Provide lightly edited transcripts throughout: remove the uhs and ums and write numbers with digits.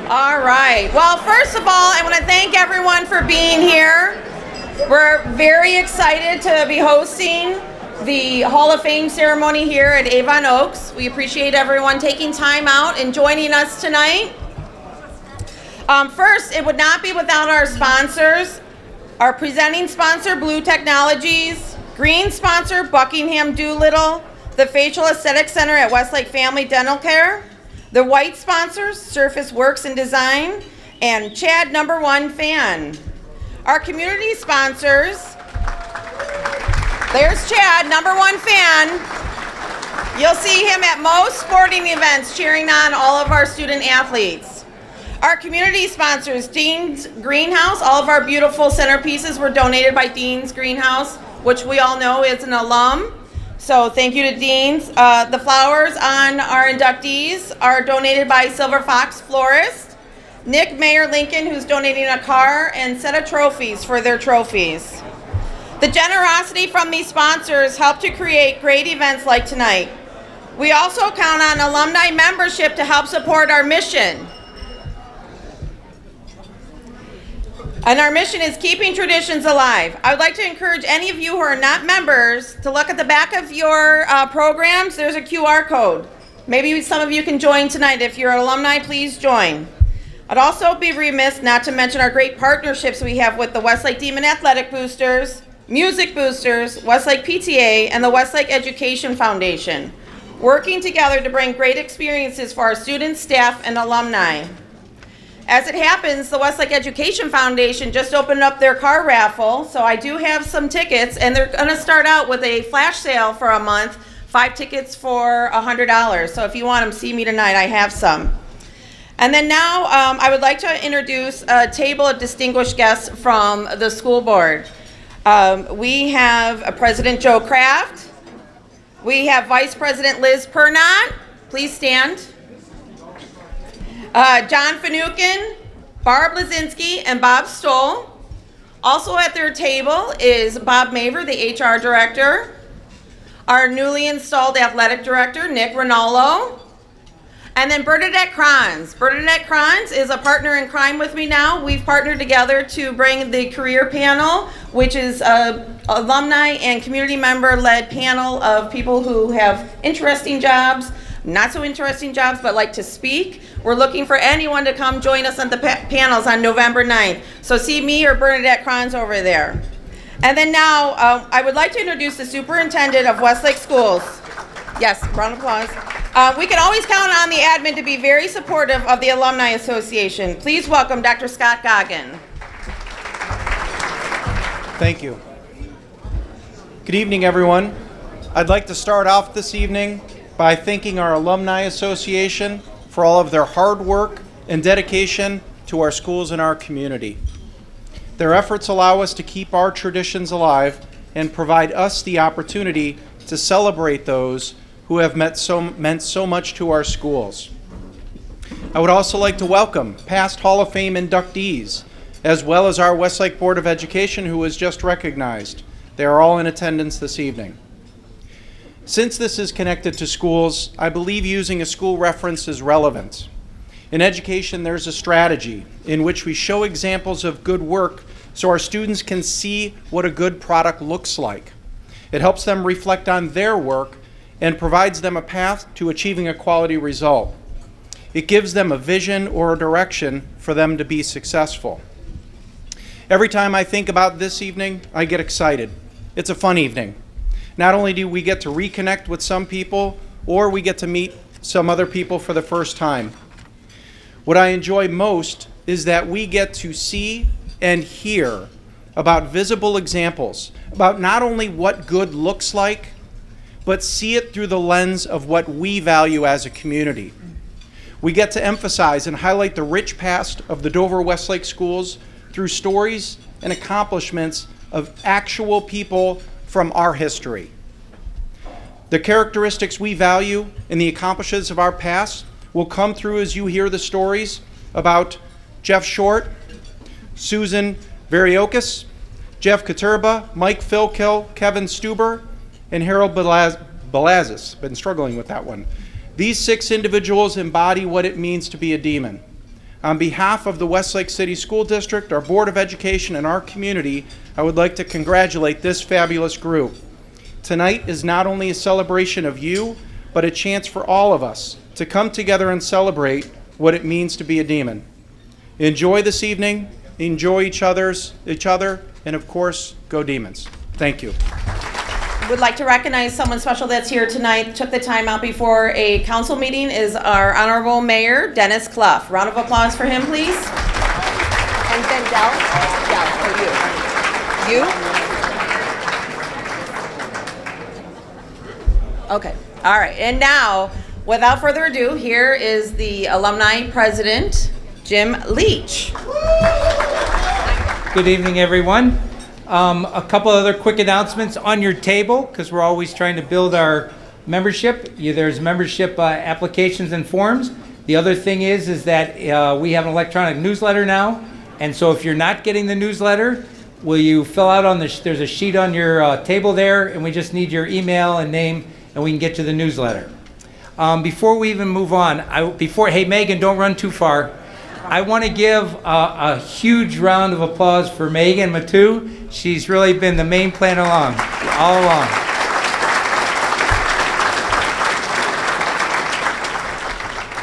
All right. Well, first of all, I want to thank everyone for being here. We're very excited to be hosting the Hall of Fame ceremony here at Avon Oaks. We appreciate everyone taking time out and joining us tonight. First, it would not be without our sponsors. Our presenting sponsor, Blue Technologies, green sponsor, Buckingham Doolittle, the Facial Aesthetic Center at Westlake Family Dental Care, the white sponsors, Surface Works and Design, and Chad #1 Fan. Our community sponsors, there's Chad, #1 Fan. You'll see him at most sporting events cheering on all of our student athletes. Our community sponsors, Dean's Greenhouse. All of our beautiful centerpieces were donated by Dean's Greenhouse, which we all know is an alum. So thank you to Dean's. The flowers on our inductees are donated by Silver Fox Florist. Nick Mayer Lincoln, who's donating a car and set of trophies for their trophies. The generosity from these sponsors help to create great events like tonight. We also count on alumni membership to help support our mission. And our mission is keeping traditions alive. I would like to encourage any of you who are not members to look at the back of your programs. There's a QR code. Maybe some of you can join tonight. If you're an alumni, please join. I'd also be remiss not to mention our great partnerships we have with the Westlake Demon Athletic Boosters, Music Boosters, Westlake PTA, and the Westlake Education Foundation, working together to bring great experiences for our students, staff, and alumni. As it happens, the Westlake Education Foundation just opened up their car raffle, so I do have some tickets, and they're going to start out with a flash sale for a month, 5 tickets for $100. So if you want them, see me tonight, I have some. And then now I would like to introduce a table of distinguished guests from the school board. We have President Joe Kraft. We have Vice President Liz Pernot. Please stand. John Finucane, Barb Lazinski, and Bob Stoll. Also at their table is Bob Maver, the HR Director, our newly installed Athletic Director, Nick Rinaldo, and then Bernadette Kranz. Bernadette Kranz is a partner in crime with me now. We've partnered together to bring the career panel, which is an alumni and community member-led panel of people who have interesting jobs, not so interesting jobs, but like to speak. We're looking for anyone to come join us on the panels on November 9th. So see me or Bernadette Kranz over there. And then now, I would like to introduce the superintendent of Westlake Schools. Yes, round of applause. We can always count on the admin to be very supportive of the Alumni Association. Please welcome Dr. Scott Goggin. Thank you. Good evening, everyone. I'd like to start off this evening by thanking our Alumni Association for all of their hard work and dedication to our schools and our community. Their efforts allow us to keep our traditions alive and provide us the opportunity to celebrate those who have meant so much to our schools. I would also like to welcome past Hall of Fame inductees, as well as our Westlake Board of Education, who was just recognized. They are all in attendance this evening. Since this is connected to schools, I believe using a school reference is relevant. In education, there's a strategy in which we show examples of good work so our students can see what a good product looks like. It helps them reflect on their work and provides them a path to achieving a quality result. It gives them a vision or a direction for them to be successful. Every time I think about this evening, I get excited. It's a fun evening. Not only do we get to reconnect with some people, or we get to meet some other people for the first time. What I enjoy most is that we get to see and hear about visible examples, about not only what good looks like, but see it through the lens of what we value as a community. We get to emphasize and highlight the rich past of the Dover Westlake schools through stories and accomplishments of actual people from our history. The characteristics we value and the accomplishments of our past will come through as you hear the stories about Jeff Short, Susan Variokis, Jeff Katurba, Mike Philkill, Kevin Stuber, and Harold Belazis. Been struggling with that one. These 6 individuals embody what it means to be a demon. On behalf of the Westlake City School District, our Board of Education, and our community, I would like to congratulate this fabulous group. Tonight is not only a celebration of you, but a chance for all of us to come together and celebrate what it means to be a Demon. Enjoy this evening, enjoy each other, and of course, go Demons. Thank you. Would like to recognize someone special that's here tonight, took the time out before a council meeting, is our Honorable Mayor, Dennis Clough. Round of applause for him, please. And then Del, for you. Okay, all right. And now, without further ado, here is the alumni president, Jim Leach. Good evening, everyone. A couple other quick announcements on your table, because we're always trying to build our membership. There's membership applications and forms. The other thing is that we have an electronic newsletter now, and so if you're not getting the newsletter, will you fill out on there's a sheet on your table there, and we just need your email and name, and we can get you the newsletter. Before we even move on, hey Megan, don't run too far. I want to give a huge round of applause for Megan Matu. She's really been the main plan all along.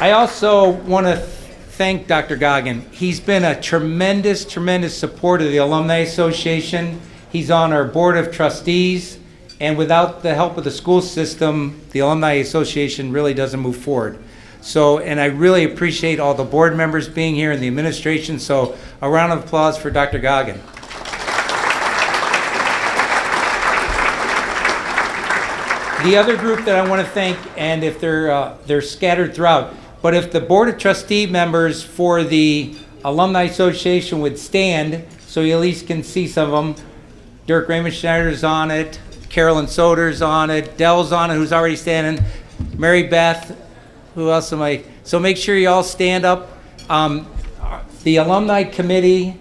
I also want to thank Dr. Goggin. He's been a tremendous, tremendous supporter of the Alumni Association. He's on our board of trustees, and without the help of the school system, the Alumni Association really doesn't move forward. So, and I really appreciate all the board members being here and the administration, so a round of applause for Dr. Goggin. The other group that I want to thank, and if they're scattered throughout, but if the Board of Trustee members for the Alumni Association would stand, so you at least can see some of them. Dirk Raymond Schneider's on it, Carolyn Soder's on it, Dell's on it, who's already standing, Mary Beth, who else am I? So make sure you all stand up. The Alumni Committee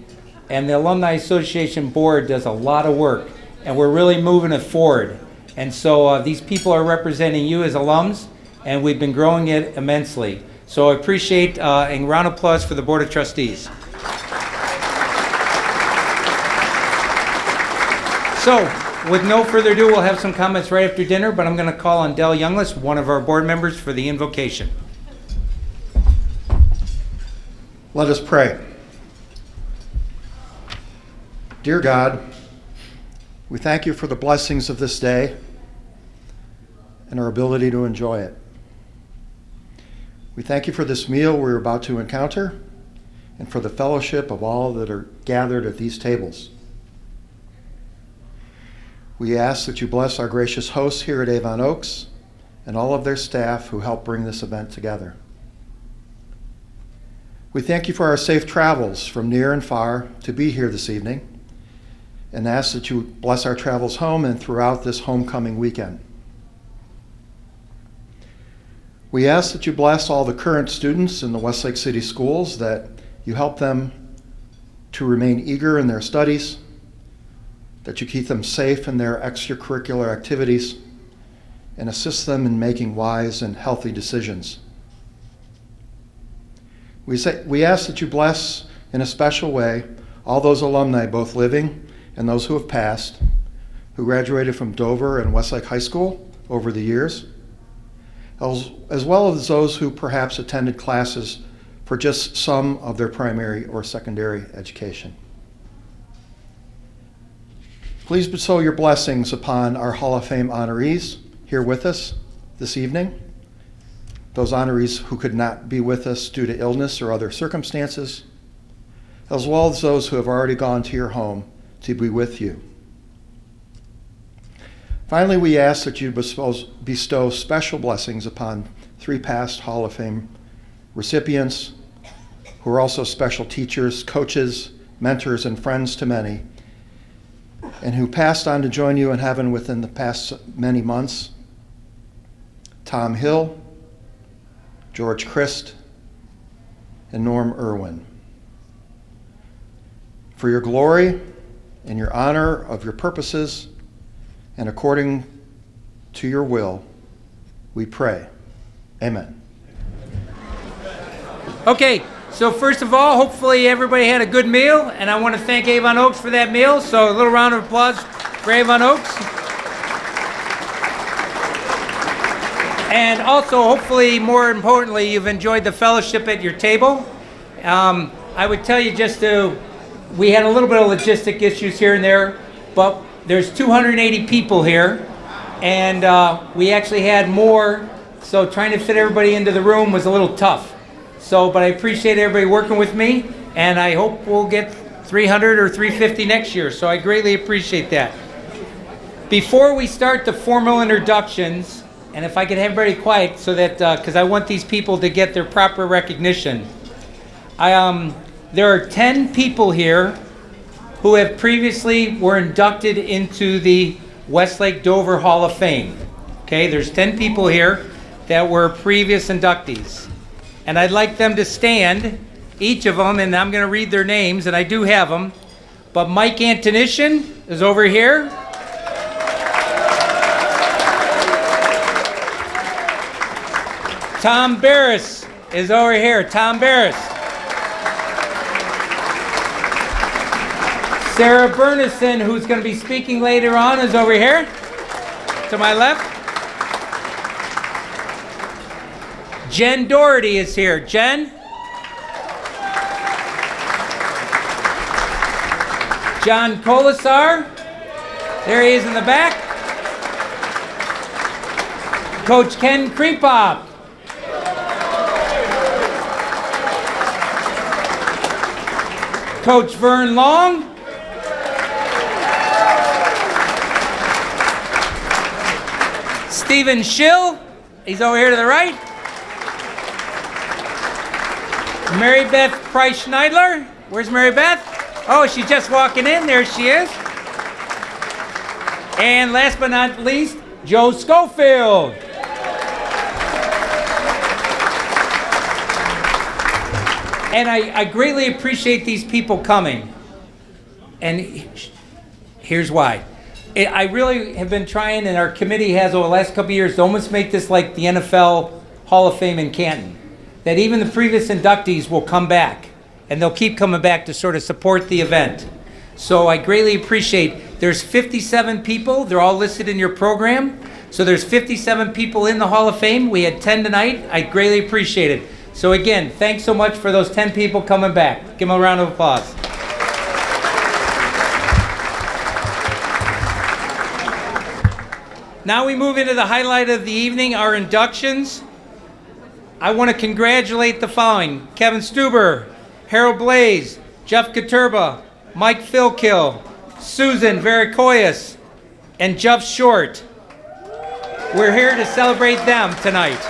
and the Alumni Association Board does a lot of work, and we're really moving it forward. And so these people are representing you as alums, and we've been growing it immensely. So I appreciate a round of applause for the Board of Trustees. So, with no further ado, we'll have some comments right after dinner, but I'm going to call on Dell Youngless, one of our board members, for the invocation. Let us pray. Dear God, we thank you for the blessings of this day and our ability to enjoy it. We thank you for this meal we're about to encounter and for the fellowship of all that are gathered at these tables. We ask that you bless our gracious hosts here at Avon Oaks and all of their staff who helped bring this event together. We thank you for our safe travels from near and far to be here this evening, and ask that you bless our travels home and throughout this homecoming weekend. We ask that you bless all the current students in the Westlake City Schools, that you help them to remain eager in their studies, that you keep them safe in their extracurricular activities, and assist them in making wise and healthy decisions. We ask that you bless in a special way all those alumni, both living and those who have passed, who graduated from Dover and Westlake High School over the years, as well as those who perhaps attended classes for just some of their primary or secondary education. Please bestow your blessings upon our Hall of Fame honorees here with us this evening, those honorees who could not be with us due to illness or other circumstances, as well as those who have already gone to your home to be with you. Finally, we ask that you bestow special blessings upon 3 past Hall of Fame recipients who are also special teachers, coaches, mentors, and friends to many, and who passed on to join you in heaven within the past many months. Tom Hill, George Christ, and Norm Irwin. For your glory and your honor of your purposes, and according to your will, we pray. Amen. Okay, So first of all, hopefully everybody had a good meal, and I want to thank Avon Oaks for that meal. So a little round of applause for Avon Oaks. And also, hopefully, more importantly, you've enjoyed the fellowship at your table. I would tell you we had a little bit of logistic issues here and there, but there's 280 people here, and we actually had more, so trying to fit everybody into the room was a little tough. But I appreciate everybody working with me, and I hope we'll get 300 or 350 next year, so I greatly appreciate that. Before we start the formal introductions, and if I could have everybody quiet so that, because I want these people to get their proper recognition. There are 10 people here who have previously were inducted into the Westlake Dover Hall of Fame. Okay, there's 10 people here that were previous inductees. And I'd like them to stand, each of them, and I'm going to read their names, and I do have them. But Mike Antonishin is over here. Tom Barris is over here. Tom Barris. Sarah Bernison, who's going to be speaking later on, is over here to my left. Jen Doherty is here. Jen? John Colasar. There he is in the back. Coach Ken Krepop. Coach Vern Long. Stephen Schill. He's over here to the right. Mary Beth Price Schneidler. Where's Mary Beth? Oh, she's just walking in. There she is. And last but not least, Joe Schofield. And I greatly appreciate these people coming. And here's why. I really have been trying, and our committee has over the last couple of years, to almost make this like the NFL Hall of Fame in Canton. That even the previous inductees will come back, and they'll keep coming back to sort of support the event. So I greatly appreciate, there's 57 people, they're all listed in your program. So there's 57 people in the Hall of Fame. We had 10 tonight. I greatly appreciate it. So again, thanks so much for those 10 people coming back. Give them a round of applause. Now we move into the highlight of the evening, our inductions. I want to congratulate the following: Kevin Stuber, Harold Blaze, Jeff Katurba, Mike Philkill, Susan Varikoyas, and Jeff Short. We're here to celebrate them tonight.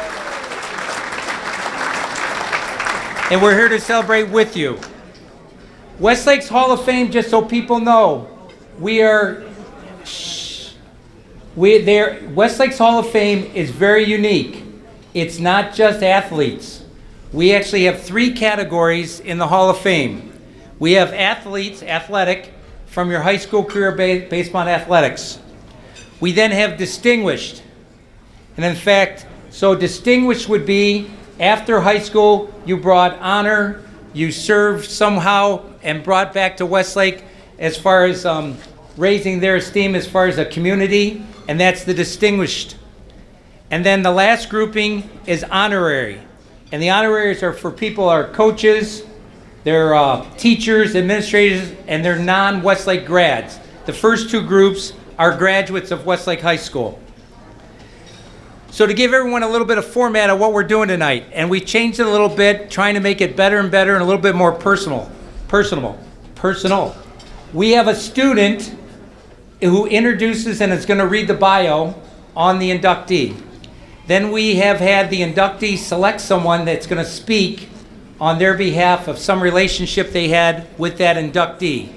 And we're here to celebrate with you. Westlake's Hall of Fame, just so people know, Westlake's Hall of Fame is very unique. It's not just athletes. We actually have 3 categories in the Hall of Fame. We have athletes, athletic, from your high school career based upon athletics. We then have distinguished. And in fact, so distinguished would be after high school, you brought honor, you served somehow and brought back to Westlake as far as raising their esteem as far as a community, and that's the distinguished. And then the last grouping is honorary. And the honoraries are for people, our coaches, they're teachers, administrators, and they're non-Westlake grads. The first 2 groups are graduates of Westlake High School. So to give everyone a little bit of format of what we're doing tonight, and we changed it a little bit, trying to make it better and better and a little bit more personal. We have a student who introduces and is going to read the bio on the inductee. Then we have had the inductee select someone that's going to speak on their behalf of some relationship they had with that inductee.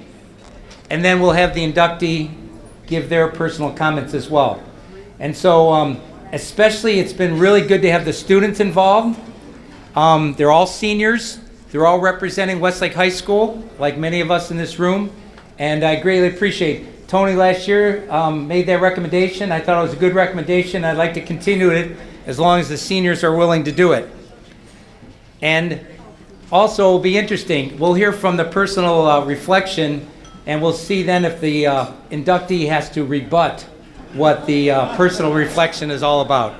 And then we'll have the inductee give their personal comments as well. And so especially, it's been really good to have the students involved. They're all seniors. They're all representing Westlake High School, like many of us in this room. And I greatly appreciate Tony last year made that recommendation. I thought it was a good recommendation. I'd like to continue it as long as the seniors are willing to do it. And Also, it'll be interesting. We'll hear from the personal reflection, and we'll see then if the inductee has to rebut what the personal reflection is all about.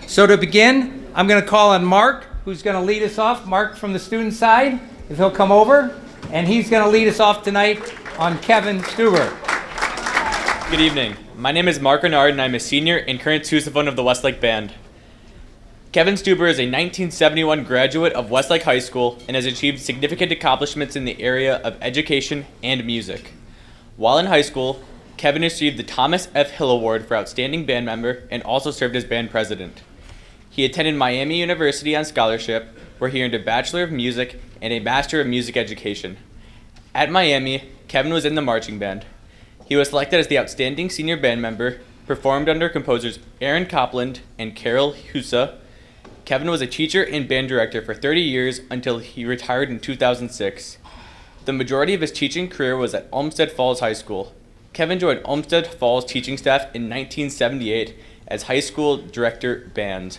So to begin, I'm going to call on Mark, who's going to lead us off. Mark from the student side, if he'll come over. And he's going to lead us off tonight on Kevin Stuber. Good evening. My name is Mark Renard, and I'm a senior and current sousaphone of the Westlake Band. Kevin Stuber is a 1971 graduate of Westlake High School and has achieved significant accomplishments in the area of education and music. While in high school, Kevin received the Thomas F. Hill Award for Outstanding Band Member and also served as band president. He attended Miami University on scholarship, where he earned a Bachelor of Music and a Master of Music Education. At Miami, Kevin was in the marching band. He was selected as the Outstanding Senior Band Member, performed under composers Aaron Copland and Carol Husa. Kevin was a teacher and band director for 30 years until he retired in 2006. The majority of his teaching career was at Olmsted Falls High School. Kevin joined Olmsted Falls teaching staff in 1978 as high school director band.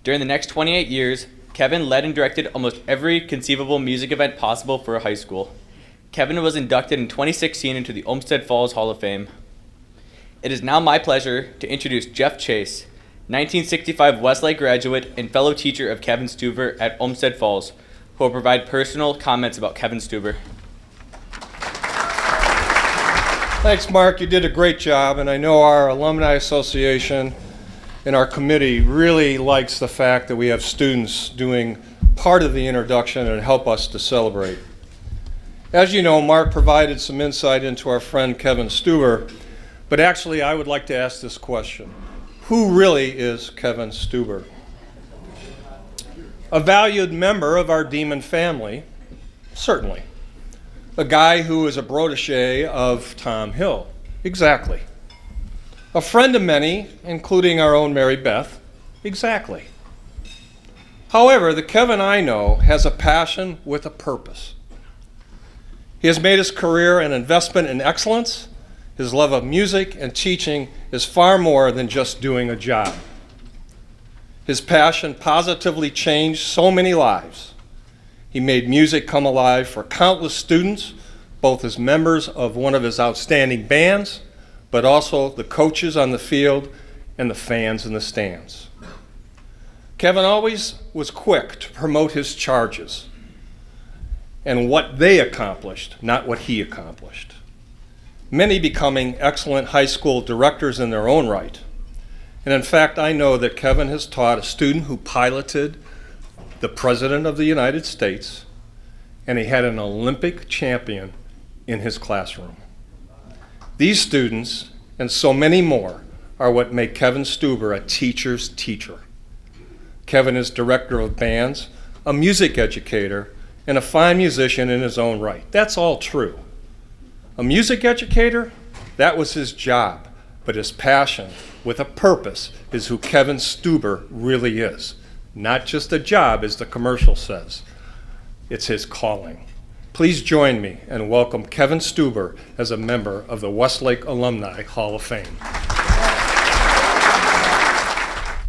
During the next 28 years, Kevin led and directed almost every conceivable music event possible for a high school. Kevin was inducted in 2016 into the Olmsted Falls Hall of Fame. It is now my pleasure to introduce Jeff Chase, 1965 Westlake graduate and fellow teacher of Kevin Stuber at Olmsted Falls, who will provide personal comments about Kevin Stuber. Thanks, Mark. You did a great job, and I know our Alumni Association and our committee really likes the fact that we have students doing part of the introduction and help us to celebrate. As you know, Mark provided some insight into our friend Kevin Stuber, but actually I would like to ask this question. Who really is Kevin Stuber? A valued member of our Demon family, certainly. A guy who is a protege of Tom Hill, exactly. A friend of many, including our own Mary Beth, exactly. However, the Kevin I know has a passion with a purpose. He has made his career an investment in excellence. His love of music and teaching is far more than just doing a job. His passion positively changed so many lives. He made music come alive for countless students, both as members of one of his outstanding bands, but also the coaches on the field and the fans in the stands. Kevin always was quick to promote his charges and what they accomplished, not what he accomplished. Many becoming excellent high school directors in their own right. And in fact, I know that Kevin has taught a student who piloted the President of the United States, and he had an Olympic champion in his classroom. These students, and so many more, are what make Kevin Stuber a teacher's teacher. Kevin is director of bands, a music educator, and a fine musician in his own right. That's all true. A music educator, that was his job, but his passion with a purpose is who Kevin Stuber really is. Not just a job, as the commercial says. It's his calling. Please join me and welcome Kevin Stuber as a member of the Westlake Alumni Hall of Fame.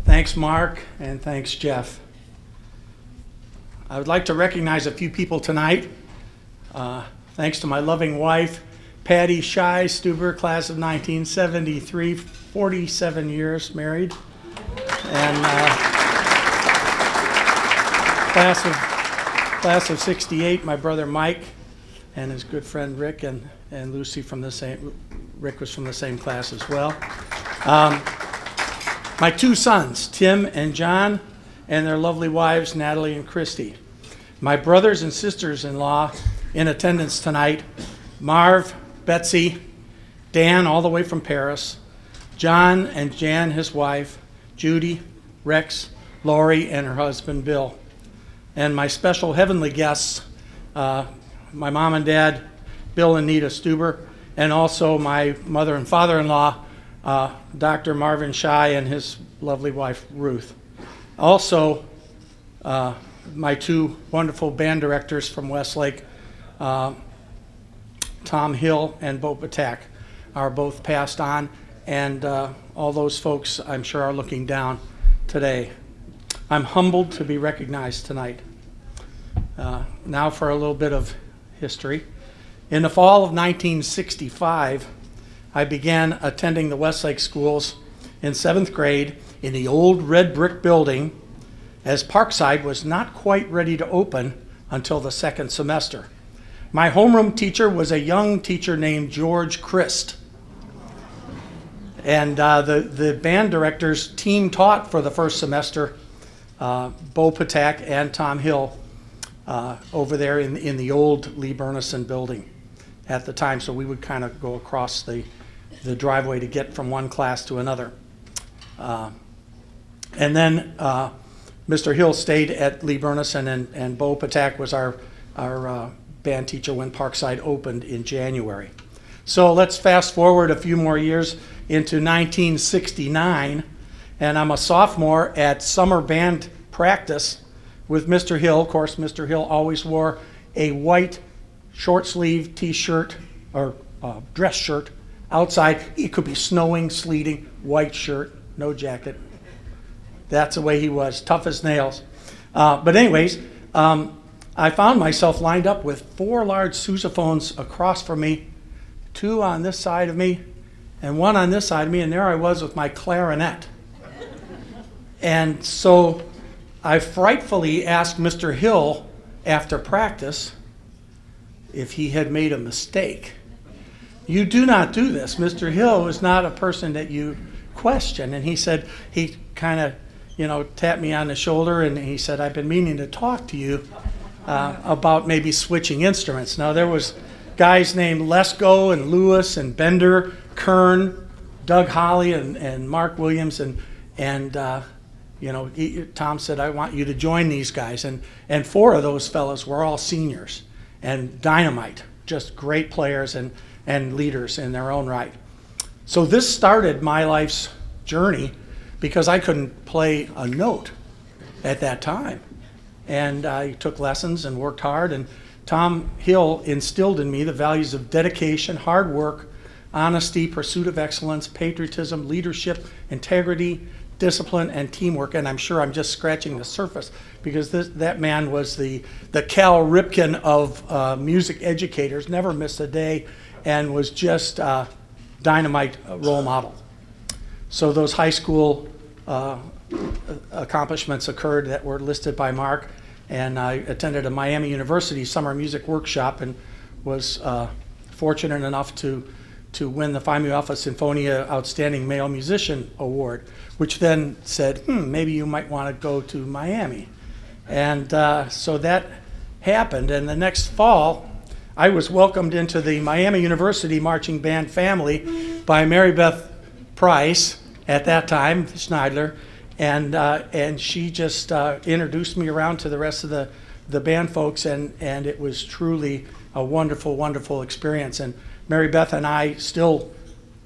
Thanks, Mark, and thanks, Jeff. I would like to recognize a few people tonight. Thanks to my loving wife, Patty Shy Stuber, class of 1973, 47 years married. And class of 68, my brother Mike and his good friend Rick and Lucy from the same, Rick was from the same class as well. My two sons, Tim and John, and their lovely wives, Natalie and Christy. My brothers and sisters-in-law in attendance tonight, Marv, Betsy, Dan, all the way from Paris, John and Jan, his wife, Judy, Rex, Lori, and her husband, Bill. And my special heavenly guests, my mom and dad, Bill and Nita Stuber, and also my mother and father-in-law, Dr. Marvin Shy and his lovely wife, Ruth. Also, my two wonderful band directors from Westlake, Tom Hill and Bo Patak, are both passed on, and all those folks, I'm sure, are looking down today. I'm humbled to be recognized tonight. Now for a little bit of history. In the fall of 1965, I began attending the Westlake schools in 7th grade in the old red brick building, as Parkside was not quite ready to open until the 2nd semester. My homeroom teacher was a young teacher named George Christ. And the band directors team taught for the first semester, Bo Patak and Tom Hill, over there in the old Lee Burnison building at the time. So we would kind of go across the driveway to get from one class to another. And then Mr. Hill stayed at Lee Burnison, and Bo Patak was our band teacher when Parkside opened in January. So let's fast forward a few more years into 1969, and I'm a sophomore at summer band practice with Mr. Hill. Of course, Mr. Hill always wore a white short sleeve t-shirt or dress shirt outside. It could be snowing, sleeting, white shirt, no jacket. That's the way he was, tough as nails. But anyways, I found myself lined up with 4 large sousaphones across from me, 2 on this side of me, and 1 on this side of me, and there I was with my clarinet. And so I frightfully asked Mr. Hill after practice if he had made a mistake. You do not do this. Mr. Hill is not a person that you question. And he said, he kind of, tapped me on the shoulder, and he said, I've been meaning to talk to you about maybe switching instruments. Now, there was guys named Lesko and Lewis and Bender, Kern, Doug Holly, and Mark Williams, and Tom said, I want you to join these guys. And 4 of those fellows were all seniors and dynamite, just great players and leaders in their own right. So this started my life's journey because I couldn't play a note at that time. And I took lessons and worked hard, and Tom Hill instilled in me the values of dedication, hard work, honesty, pursuit of excellence, patriotism, leadership, integrity, discipline, and teamwork. And I'm sure I'm just scratching the surface because that man was the Cal Ripken of music educators, never missed a day, and was just a dynamite role model. So those high school accomplishments occurred that were listed by Mark, and I attended a Miami University summer music workshop and was fortunate enough to win the Phi Mu Alpha Sinfonia Outstanding Male Musician Award, which then said, maybe you might want to go to Miami. And so that happened, and the next fall, I was welcomed into the Miami University marching band family by Mary Beth Price, at that time, Schneidler, and she just introduced me around to the rest of the band folks, and it was truly a wonderful, wonderful experience. And Mary Beth and I still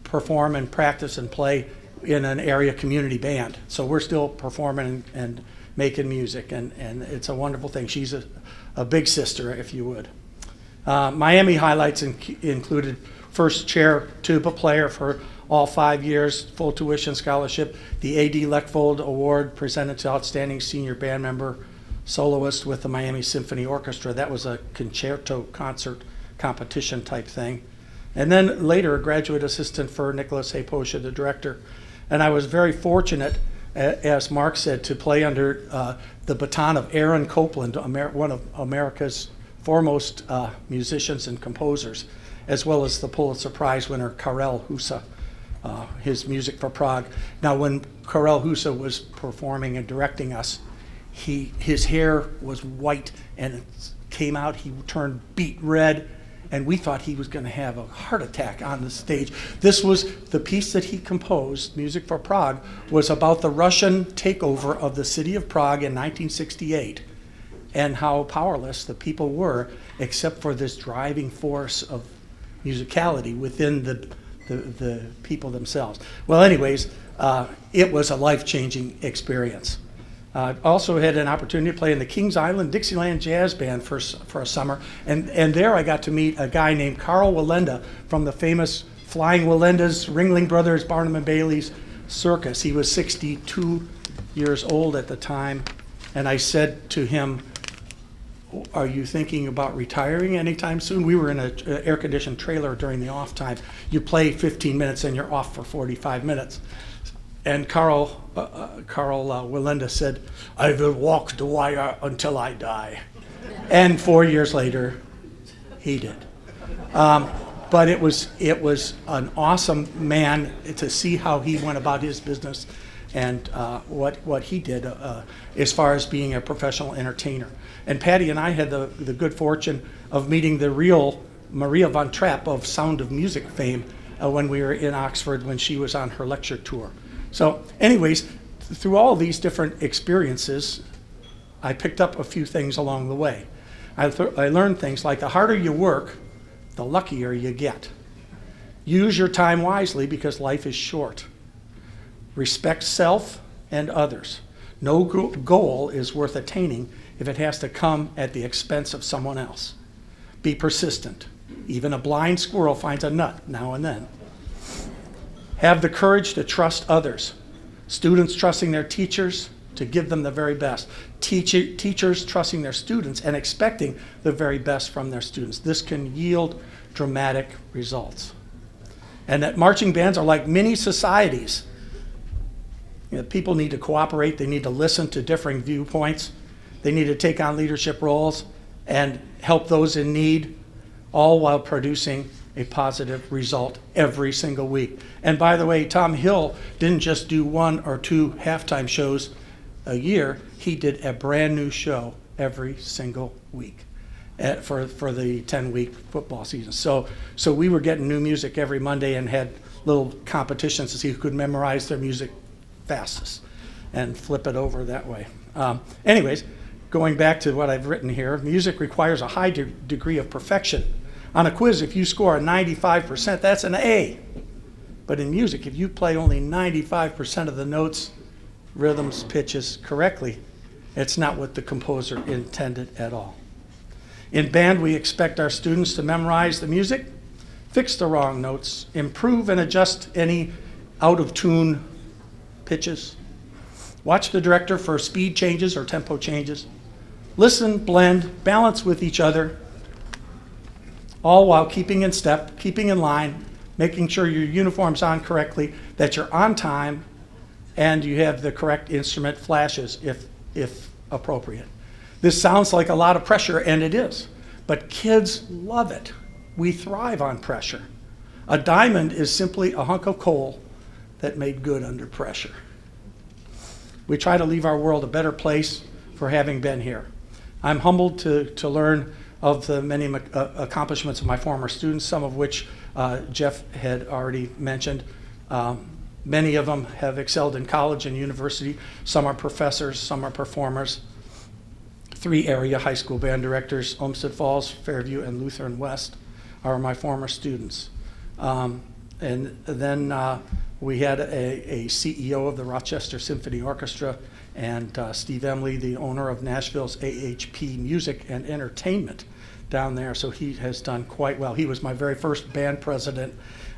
perform and practice and play in an area community band. So we're still performing and making music, and it's a wonderful thing. She's a big sister, if you would. Miami highlights included first chair tuba player for all 5 years, full tuition scholarship, the A.D. Leckvold Award presented to outstanding senior band member, soloist with the Miami Symphony Orchestra. That was a concerto concert competition type thing. And then later, a graduate assistant for Nicholas A. Posha, the director. And I was very fortunate, as Mark said, to play under the baton of Aaron Copland, one of America's foremost musicians and composers, as well as the Pulitzer Prize winner Karel Husa, his music for Prague. Now, when Karel Husa was performing and directing us, his hair was white and it came out, he turned beet red, and we thought he was going to have a heart attack on the stage. This was the piece that he composed, Music for Prague, was about the Russian takeover of the city of Prague in 1968 and how powerless the people were except for this driving force of musicality within the people themselves. Well, anyways, it was a life-changing experience. I also had an opportunity to play in the Kings Island Dixieland Jazz Band for a summer, and there I got to meet a guy named Carl Wallenda from the famous Flying Wallendas, Ringling Brothers, Barnum and Bailey's circus. He was 62 years old at the time, and I said to him, are you thinking about retiring anytime soon? We were in an air-conditioned trailer during the off time. You play 15 minutes and you're off for 45 minutes. And Carl Willenda said, "I will walk the wire until I die." And 4 years later, he did. But it was an awesome man to see how he went about his business and what he did as far as being a professional entertainer. And Patty and I had the good fortune of meeting the real Maria von Trapp of Sound of Music fame when we were in Oxford when she was on her lecture tour. So anyways, through all these different experiences, I picked up a few things along the way. I learned things like the harder you work, the luckier you get. Use your time wisely because life is short. Respect self and others. No goal is worth attaining if it has to come at the expense of someone else. Be persistent. Even a blind squirrel finds a nut now and then. Have the courage to trust others. Students trusting their teachers to give them the very best. Teachers trusting their students and expecting the very best from their students. This can yield dramatic results. And that marching bands are like mini societies. You know, people need to cooperate. They need to listen to differing viewpoints. They need to take on leadership roles and help those in need, all while producing a positive result every single week. And by the way, Tom Hill didn't just do 1 or 2 halftime shows a year. He did a brand new show every single week for the 10-week football season. So we were getting new music every Monday and had little competitions to see who could memorize their music fastest and flip it over that way. Anyways, going back to what I've written here, music requires a high degree of perfection. On a quiz, if you score a 95%, that's an A. But in music, if you play only 95% of the notes, rhythms, pitches correctly, it's not what the composer intended at all. In band, we expect our students to memorize the music, fix the wrong notes, improve and adjust any out-of-tune pitches, watch the director for speed changes or tempo changes, listen, blend, balance with each other, all while keeping in step, keeping in line, making sure your uniform's on correctly, that you're on time, and you have the correct instrument flashes if appropriate. This sounds like a lot of pressure, and it is, but kids love it. We thrive on pressure. A diamond is simply a hunk of coal that made good under pressure. We try to leave our world a better place for having been here. I'm humbled to learn of the many accomplishments of my former students, some of which Jeff had already mentioned. Many of them have excelled in college and university. Some are professors, some are performers. 3 area high school band directors, Olmsted Falls, Fairview, and Lutheran West, are my former students. And then we had a CEO of the Rochester Symphony Orchestra, and Steve Emley, the owner of Nashville's AHP Music and Entertainment down there, so he has done quite well. He was my very first band president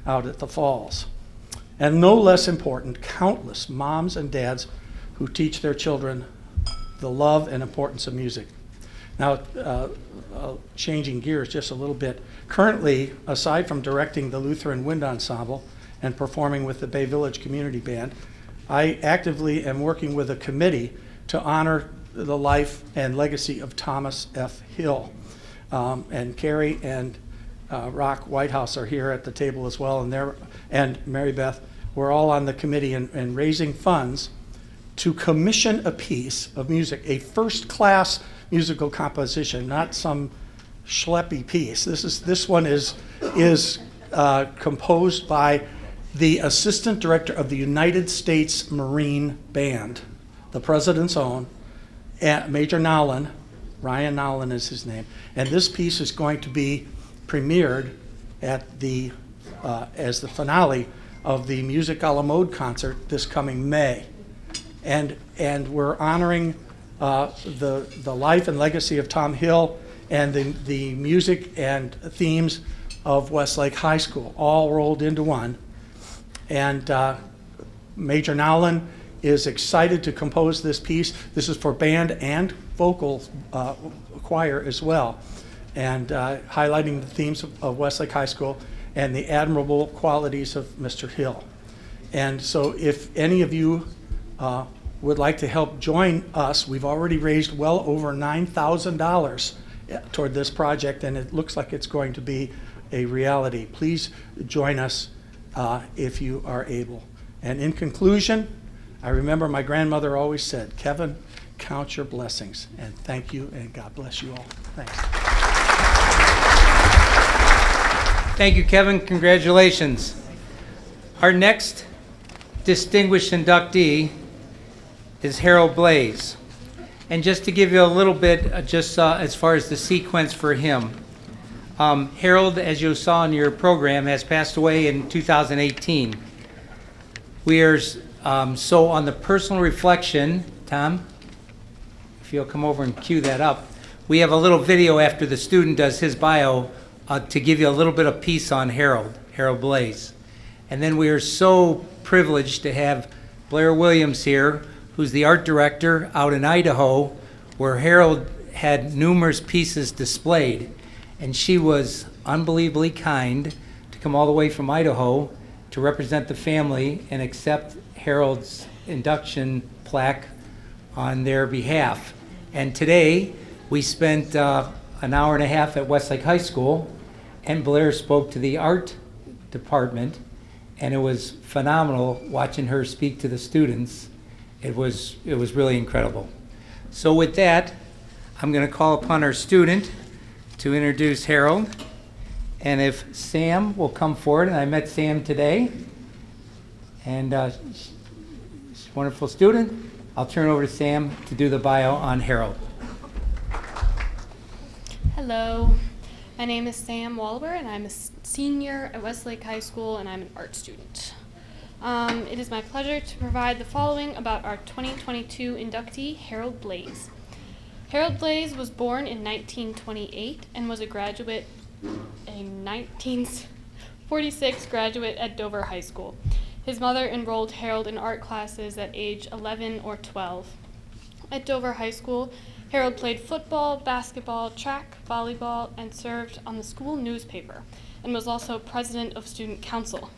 out at the Falls. And no less important, countless moms and dads who teach their children the love and importance of music. Now, changing gears just a little bit, currently, aside from directing the Lutheran Wind Ensemble and performing with the Bay Village Community Band, I actively am working with a committee to honor the life and legacy of Thomas F. Hill. And Carrie and Rock Whitehouse are here at the table as well, and Mary Beth. We're all on the committee and raising funds to commission a piece of music, a first-class musical composition, not some schleppy piece. This one is composed by the assistant director of the United States Marine Band, the president's own, Major Nowlin. Ryan Nowlin is his name. And this piece is going to be premiered at as the finale of the Music a la Mode concert this coming May. And we're honoring the life and legacy of Tom Hill and the music and themes of Westlake High School, all rolled into one. And Major Nowlin is excited to compose this piece. This is for band and vocal choir as well, and highlighting the themes of Westlake High School and the admirable qualities of Mr. Hill. And so if any of you would like to help join us, we've already raised well over $9,000 toward this project, and it looks like it's going to be a reality. Please join us if you are able. And in conclusion, I remember my grandmother always said, Kevin, count your blessings. And thank you, and God bless you all. Thanks. Thank you, Kevin. Congratulations. Our next distinguished inductee is Harold Blaze. And just to give you a little bit, as far as the sequence for him, Harold, as you saw in your program, has passed away in 2018. We are so on the personal reflection, Tom, if you'll come over and cue that up, we have a little video after the student does his bio to give you a little bit of piece on Harold Blaze. And then we are so privileged to have Blair Williams here, who's the art director out in Idaho, where Harold had numerous pieces displayed. And she was unbelievably kind to come all the way from Idaho to represent the family and accept Harold's induction plaque on their behalf. And today, we spent an hour and a half at Westlake High School, and Blair spoke to the art department, and it was phenomenal watching her speak to the students. It was really incredible. So with that, I'm going to call upon our student to introduce Harold. And if Sam will come forward, and I met Sam today, and she's a wonderful student, I'll turn it over to Sam to do the bio on Harold. Hello, my name is Sam Walber, and I'm a senior at Westlake High School, and I'm an art student. It is my pleasure to provide the following about our 2022 inductee, Harold Blaze. Harold Blaze was born in 1928 and was a 1946 graduate at Dover High School. His mother enrolled Harold in art classes at age 11 or 12. At Dover High School, Harold played football, basketball, track, volleyball, and served on the school newspaper, and was also president of student council.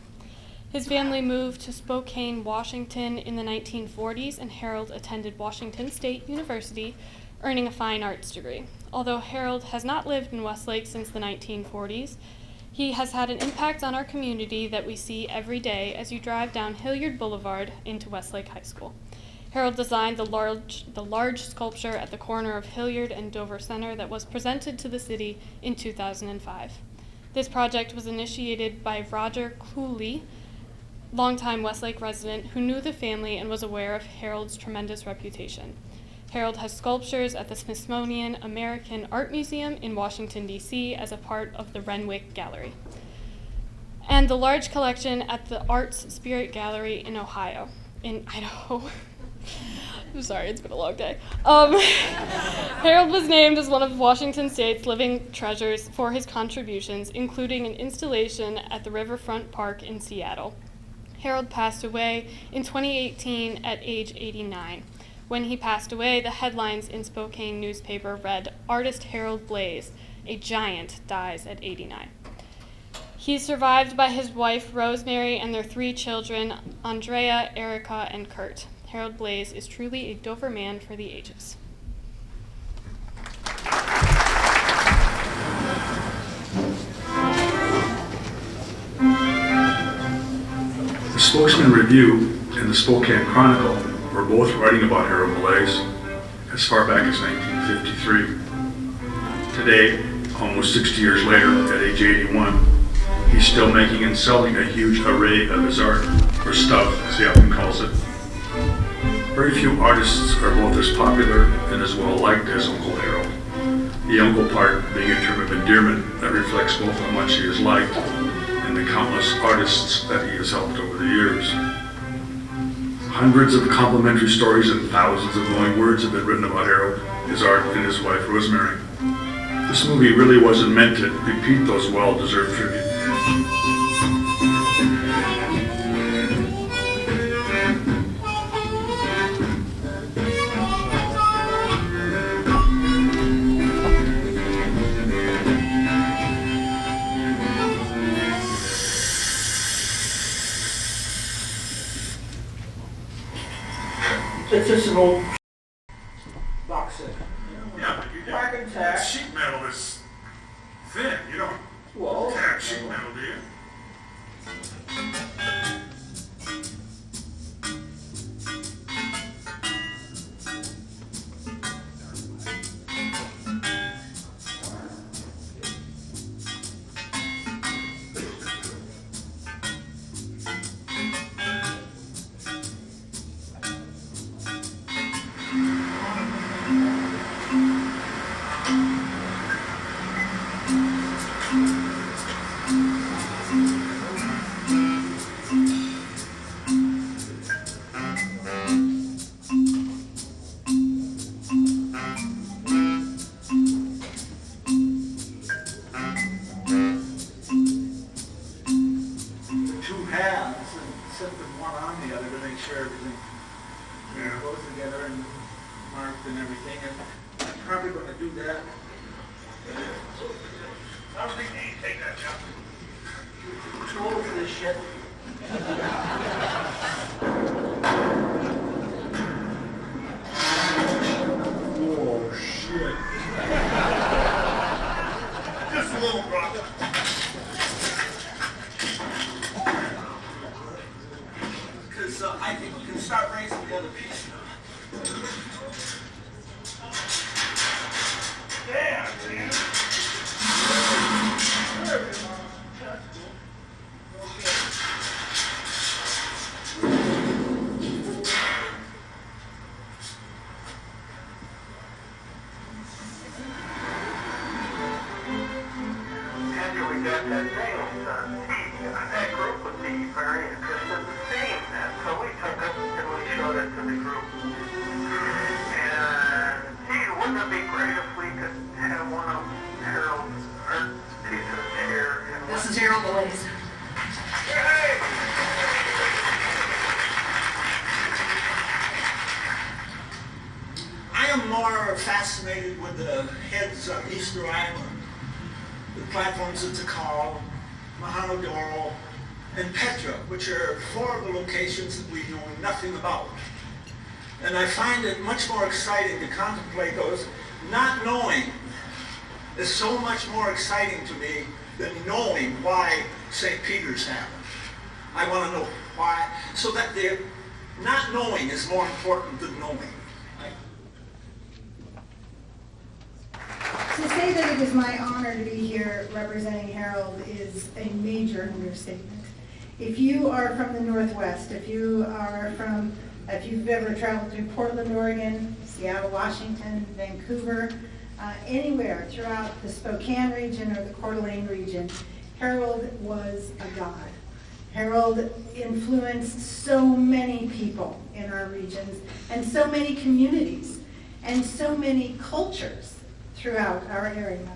His family moved to Spokane, Washington in the 1940s, and Harold attended Washington State University, earning a fine arts degree. Although Harold has not lived in Westlake since the 1940s, he has had an impact on our community that we see every day as you drive down Hilliard Boulevard into Westlake High School. Harold designed the large sculpture at the corner of Hilliard and Dover Center that was presented to the city in 2005. This project was initiated by Roger Cooley, longtime Westlake resident who knew the family and was aware of Harold's tremendous reputation. Harold has sculptures at the Smithsonian American Art Museum in Washington, D.C. as a part of the Renwick Gallery, and the large collection at the Arts Spirit Gallery in Idaho. I'm sorry, it's been a long day. Harold was named as one of Washington State's living treasures for his contributions, including an installation at the Riverfront Park in Seattle. Harold passed away in 2018 at age 89. When he passed away, the headlines in Spokane newspaper read, "Artist Harold Blaze, a giant, dies at 89. He's survived by his wife, Rosemary, and their 3 children, Andrea, Erica, and Kurt. Harold Blaze is truly a Dover man for the ages. The Spokesman Review and the Spokane Chronicle were both writing about Harold Blaze as far back as 1953. Today, almost 60 years later, at age 81, he's still making and selling a huge array of his art, or stuff, as he often calls it. Very few artists are both as popular and as well liked as Uncle Harold. The uncle part being a term of endearment that reflects both how much he is liked and the countless artists that he has helped over the years. Hundreds of complimentary stories and thousands of glowing words have been written about Harold, his art, and his wife Rosemary. This movie really wasn't meant to repeat those well-deserved tributes. it's just an old box set. Yeah, but Black and tack. sheet metal is thin. You don't Well, tack sheet metal, do you? two halves and set them one on the other to make sure everything goes together and marked and everything. And I'm probably going to do that. I don't think you take that job. Too old for this shit. Oh, shit. Just a little rough. Because I think we can start raising the other piece now. Yeah, man. After we got that nails on that group would be very interested in seeing that. So we took it and we showed it to the group. And gee, wouldn't it be great if we could have one of Harold's art pieces here? This is Harold Blaze. Hey! I am more fascinated with the heads on Easter Island, the platforms of Tikal, Mohenjo-daro, and Petra, which are four of the locations that we know nothing about. And I find it much more exciting to contemplate those. Not knowing is so much more exciting to me than knowing why St. Peter's happened. I want to know why, so that the not knowing is more important than knowing. To say that it is my honor to be here representing Harold is a major understatement. If you are from the Northwest, if you've ever traveled through Portland, Oregon, Seattle, Washington, Vancouver, anywhere throughout the Spokane region or the Coeur d'Alene region, Harold was a god. Harold influenced so many people in our regions and so many communities and so many cultures throughout our area.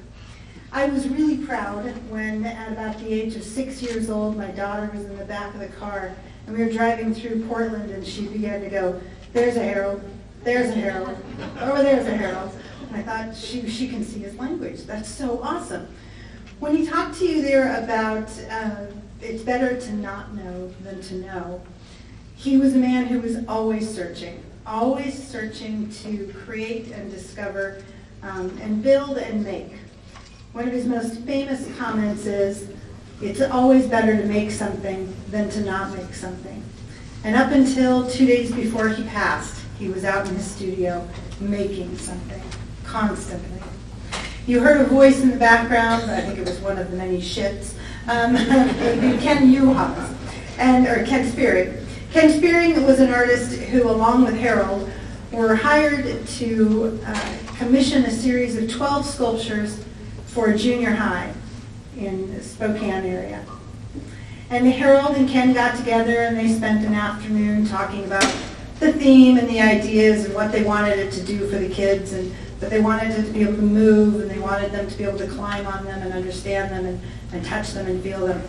I was really proud when at about the age of 6 years old, my daughter was in the back of the car and we were driving through Portland and she began to go, "There's a Harold, there's a Harold, oh there's a Harold." And I thought she can see his language. That's so awesome. When he talked to you there about it's better to not know than to know, he was a man who was always searching to create and discover and build and make. One of his most famous comments is, "It's always better to make something than to not make something." And up until 2 days before he passed, he was out in his studio making something, constantly. You heard a voice in the background, I think it was one of the many shits, Ken Uhas, or Ken Spearing. Ken Spearing was an artist who, along with Harold, were hired to commission a series of 12 sculptures for a junior high in the Spokane area. And Harold and Ken got together and they spent an afternoon talking about the theme and the ideas and what they wanted it to do for the kids, and that they wanted it to be able to move and they wanted them to be able to climb on them and understand them and touch them and feel them.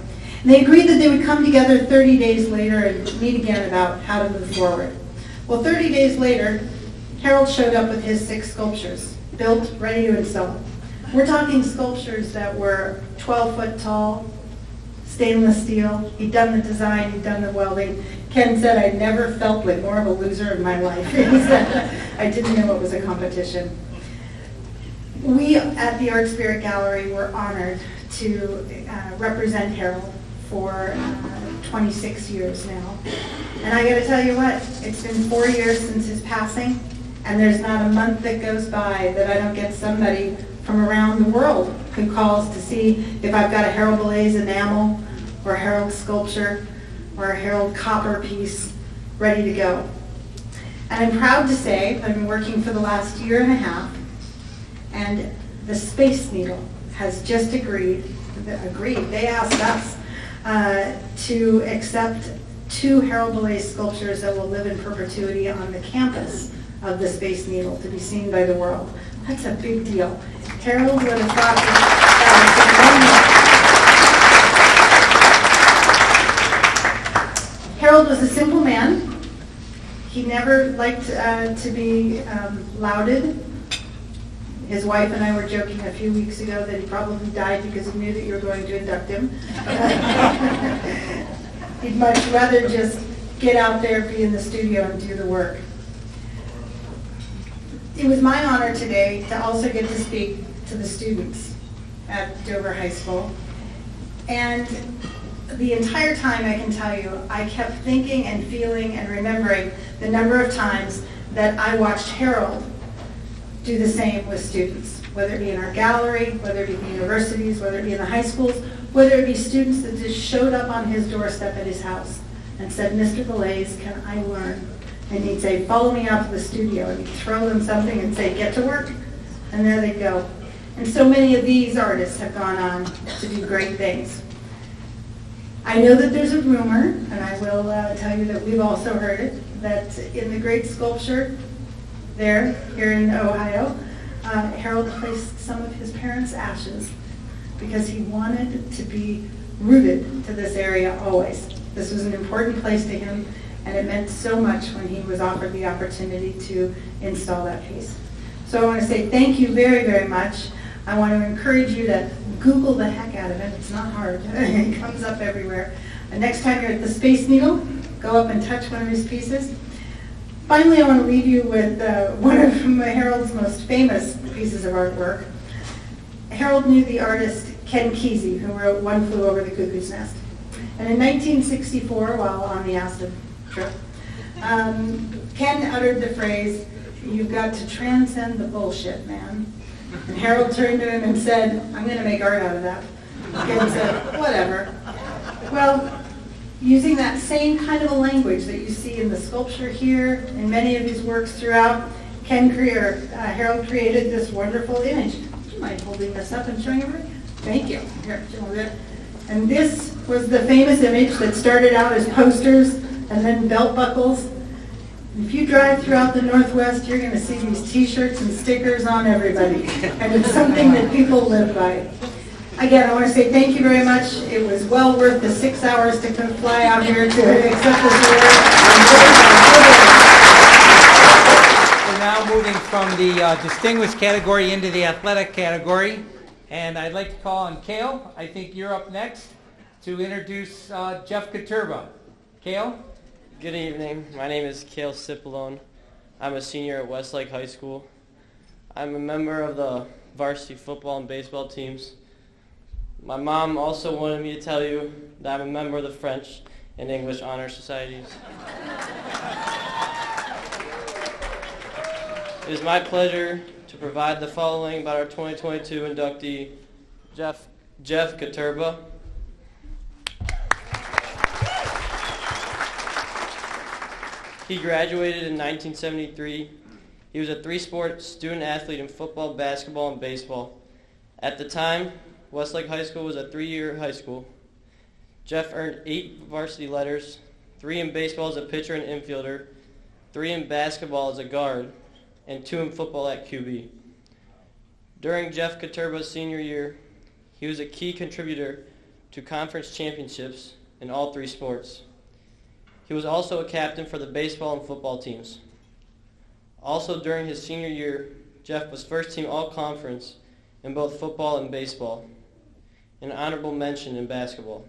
And they agreed that they would come together 30 days later and meet again about how to move forward. Well, 30 days later, Harold showed up with his 6 sculptures, built, ready to install. We're talking sculptures that were 12 foot tall, stainless steel. He'd done the design, he'd done the welding. Ken said, I never felt like more of a loser in my life. He said, I didn't know it was a competition. We at the Art Spirit Gallery were honored to represent Harold for 26 years now. And I gotta tell you what, it's been 4 years since his passing, and there's not a month that goes by that I don't get somebody from around the world who calls to see if I've got a Harold Blaze enamel or a Harold sculpture or a Harold copper piece ready to go. And I'm proud to say I've been working for the last year and a half, and the Space Needle has just agreed, they asked us to accept 2 Harold Blaze sculptures that will live in perpetuity on the campus of the Space Needle to be seen by the world. That's a big deal. Harold would have thought that Harold was a simple man. He never liked to be lauded. His wife and I were joking a few weeks ago that he probably died because he knew that you were going to induct him. He'd much rather just get out there, be in the studio, and do the work. It was my honor today to also get to speak to the students at Dover High School. And the entire time, I can tell you, I kept thinking and feeling and remembering the number of times that I watched Harold do the same with students, whether it be in our gallery, whether it be in the universities, whether it be in the high schools, whether it be students that just showed up on his doorstep at his house and said, Mr. Blaze, can I learn? And he'd say, follow me out to the studio. And he'd throw them something and say, get to work. And there they'd go. And so many of these artists have gone on to do great things. I know that there's a rumor, and I will tell you that we've also heard it, that in the great sculpture there, here in Ohio, Harold placed some of his parents' ashes because he wanted to be rooted to this area always. This was an important place to him, and it meant so much when he was offered the opportunity to install that piece. So I want to say thank you very, very much. I want to encourage you to Google the heck out of it. It's not hard. It comes up everywhere. And next time you're at the Space Needle, go up and touch one of his pieces. Finally, I want to leave you with one of Harold's most famous pieces of artwork. Harold knew the artist Ken Kesey, who wrote One Flew Over the Cuckoo's Nest. And in 1964, while on the acid trip, Ken uttered the phrase, "You've got to transcend the bullshit, man." And Harold turned to him and said, "I'm going to make art out of that." Ken said, "Whatever." Well, using that same kind of a language that you see in the sculpture here, and many of his works throughout, Harold created this wonderful image. Do you mind holding this up and showing everybody? Thank you. Here, and this was the famous image that started out as posters and then belt buckles. If you drive throughout the Northwest, you're going to see these t-shirts and stickers on everybody. And it's something that people live by. Again, I want to say thank you very much. It was well worth the 6 hours to come fly out here to accept this award. We're now moving from the distinguished category into the athletic category. And I'd like to call on Cale. I think you're up next to introduce Jeff Katurba. Cale? Good evening. My name is Cale Cipollone. I'm a senior at Westlake High School. I'm a member of the varsity football and baseball teams. My mom also wanted me to tell you that I'm a member of the French and English Honor Societies. It is my pleasure to provide the following about our 2022 inductee, Jeff Katurba. He graduated in 1973. He was a 3-sport student athlete in football, basketball, and baseball. At the time, Westlake High School was a 3-year high school. Jeff earned 8 varsity letters, 3 in baseball as a pitcher and infielder, 3 in basketball as a guard, and 2 in football at QB. During Jeff Katurba's senior year, he was a key contributor to conference championships in all 3 sports. He was also a captain for the baseball and football teams. Also during his senior year, Jeff was first team all-conference in both football and baseball, and an honorable mention in basketball.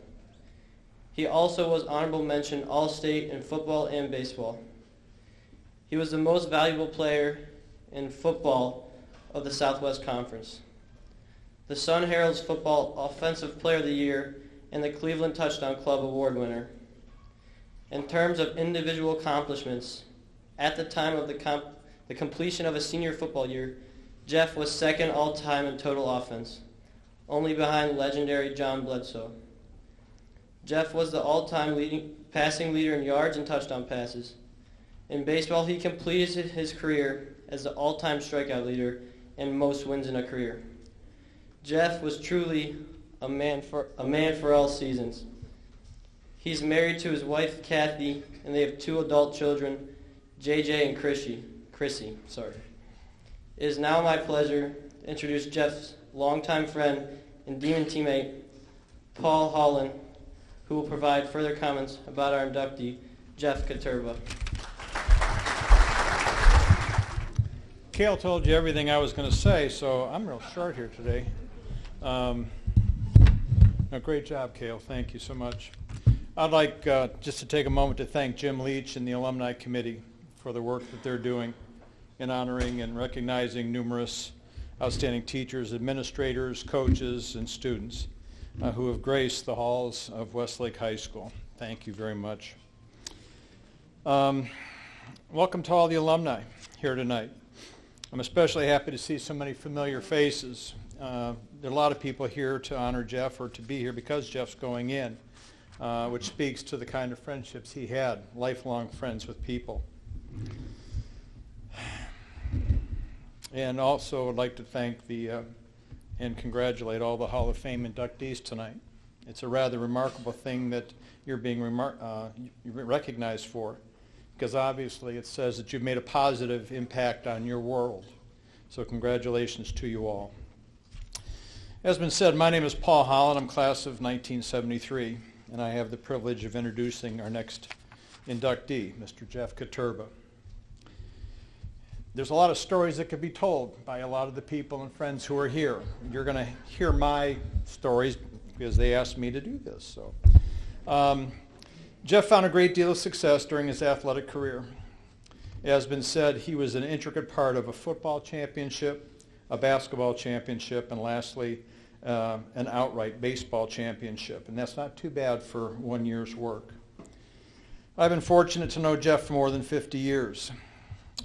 He also was honorable mention All-State in football and baseball. He was the most valuable player in football of the Southwest Conference, the Sun Herald's Football Offensive Player of the Year, and the Cleveland Touchdown Club Award winner. In terms of individual accomplishments, at the time of the completion of a senior football year, Jeff was second all-time in total offense, only behind legendary John Bledsoe. Jeff was the all-time passing leader in yards and touchdown passes. In baseball, he completed his career as the all-time strikeout leader and most wins in a career. Jeff was truly a man for all seasons. He's married to his wife, Kathy, and they have 2 adult children, JJ and Chrissy. It is now my pleasure to introduce Jeff's longtime friend and Demon teammate, Paul Holland, who will provide further comments about our inductee, Jeff Katurba. Cale told you everything I was going to say, so I'm real short here today. No, great job, Cale. Thank you so much. I'd like just to take a moment to thank Jim Leach and the Alumni Committee for the work that they're doing in honoring and recognizing numerous outstanding teachers, administrators, coaches, and students who have graced the halls of Westlake High School. Thank you very much. Welcome to all the alumni here tonight. I'm especially happy to see so many familiar faces. There are a lot of people here to honor Jeff or to be here because Jeff's going in, which speaks to the kind of friendships he had, lifelong friends with people. And also I'd like to thank and congratulate all the Hall of Fame inductees tonight. It's a rather remarkable thing that you're being recognized for, because obviously it says that you've made a positive impact on your world. So congratulations to you all. As been said, my name is Paul Holland. I'm class of 1973, and I have the privilege of introducing our next inductee, Mr. Jeff Katurba. There's a lot of stories that could be told by a lot of the people and friends who are here. You're going to hear my stories because they asked me to do this. So, Jeff found a great deal of success during his athletic career. As been said, he was an intricate part of a football championship, a basketball championship, and lastly, an outright baseball championship. And that's not too bad for 1 year's work. I've been fortunate to know Jeff for more than 50 years.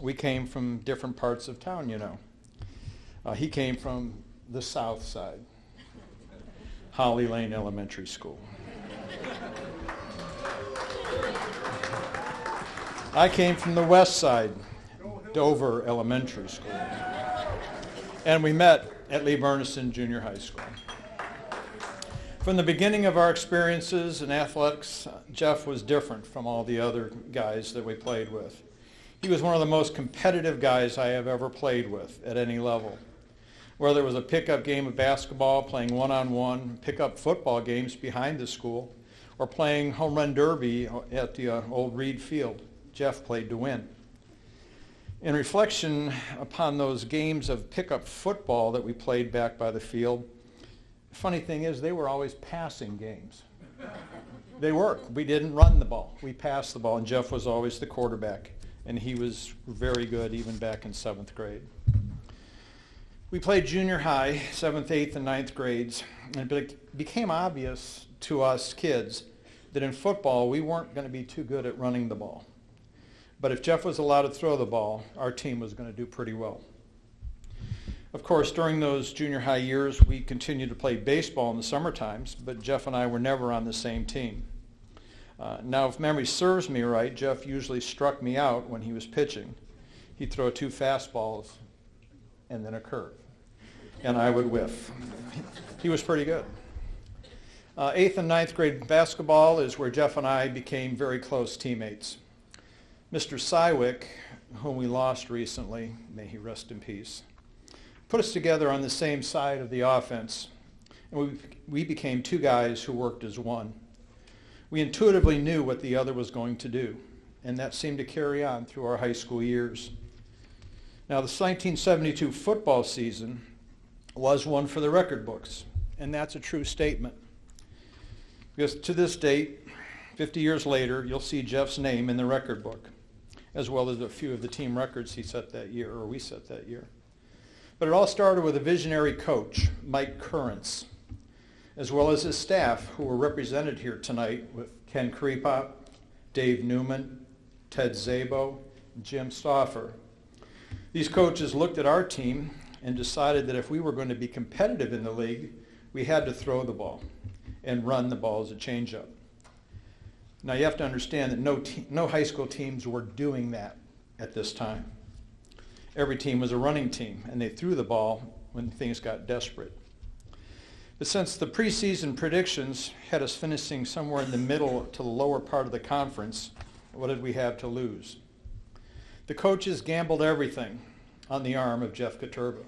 We came from different parts of town, you know. He came from the south side, Holly Lane Elementary School. I came from the west side, Dover Elementary School. And we met at Lee Bernison Junior High School. From the beginning of our experiences in athletics, Jeff was different from all the other guys that we played with. He was one of the most competitive guys I have ever played with at any level. Whether it was a pickup game of basketball, playing one-on-one, pickup football games behind the school, or playing home run derby at the old Reed Field, Jeff played to win. In reflection upon those games of pickup football that we played back by the field, the funny thing is they were always passing games. They were. We didn't run the ball. We passed the ball, and Jeff was always the quarterback. And he was very good even back in 7th grade. We played junior high, 7th, 8th, and 9th grades, and it became obvious to us kids that in football we weren't going to be too good at running the ball. But if Jeff was allowed to throw the ball, our team was going to do pretty well. Of course, during those junior high years, we continued to play baseball in the summer times, but Jeff and I were never on the same team. Now, if memory serves me right, Jeff usually struck me out when he was pitching. He'd throw 2 fastballs and then a curve, and I would whiff. He was pretty good. 8th and 9th grade basketball is where Jeff and I became very close teammates. Mr. Sywick, whom we lost recently, may he rest in peace, put us together on the same side of the offense, and we became 2 guys who worked as one. We intuitively knew what the other was going to do, and that seemed to carry on through our high school years. Now, the 1972 football season was one for the record books, and that's a true statement. Because to this date, 50 years later, you'll see Jeff's name in the record book, as well as a few of the team records he set that year, or we set that year. But it all started with a visionary coach, Mike Currents, as well as his staff, who were represented here tonight with Ken Krepop, Dave Newman, Ted Szabo, and Jim Stauffer. These coaches looked at our team and decided that if we were going to be competitive in the league, we had to throw the ball and run the ball as a changeup. Now you have to understand that no high school teams were doing that at this time. Every team was a running team, and they threw the ball when things got desperate. But since the preseason predictions had us finishing somewhere in the middle to the lower part of the conference, what did we have to lose? The coaches gambled everything on the arm of Jeff Katurba.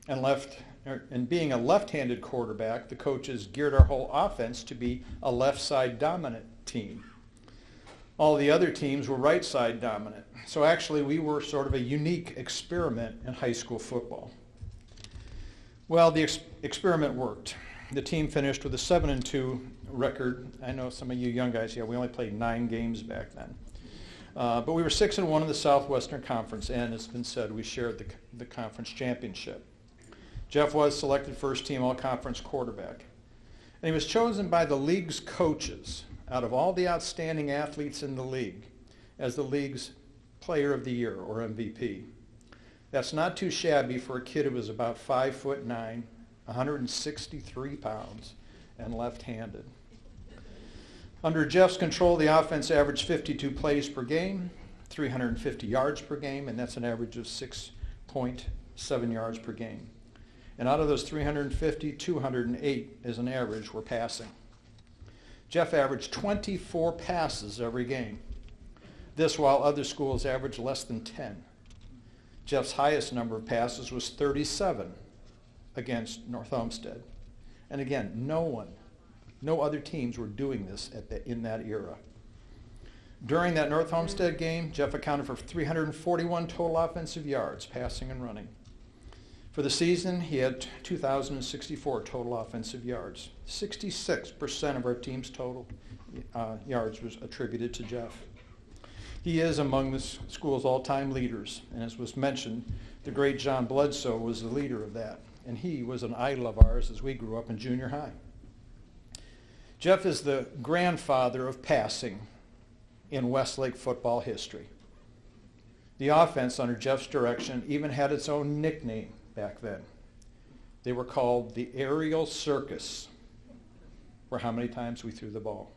And being a left-handed quarterback, the coaches geared our whole offense to be a left-side dominant team. All the other teams were right-side dominant. So actually we were sort of a unique experiment in high school football. Well, the experiment worked. The team finished with a 7-2 record. I know some of you young guys, we only played 9 games back then. But we were 6-1 in the Southwestern Conference, and it's been said we shared the conference championship. Jeff was selected first team all-conference quarterback. And he was chosen by the league's coaches out of all the outstanding athletes in the league as the league's player of the year, or MVP. That's not too shabby for a kid who was about 5'9", 163 pounds, and left-handed. Under Jeff's control, the offense averaged 52 plays per game, 350 yards per game, and that's an average of 6.7 yards per game. And out of those 350, 208 as an average were passing. Jeff averaged 24 passes every game. This while other schools averaged less than 10. Jeff's highest number of passes was 37 against North Olmsted. And again, no other teams were doing this in that era. During that North Olmsted game, Jeff accounted for 341 total offensive yards, passing and running. For the season, he had 2,064 total offensive yards. 66% of our team's total yards was attributed to Jeff. He is among the school's all-time leaders, and as was mentioned, the great John Bledsoe was the leader of that, and he was an idol of ours as we grew up in junior high. Jeff is the grandfather of passing in Westlake football history. The offense under Jeff's direction even had its own nickname back then. They were called the Aerial Circus, for how many times we threw the ball.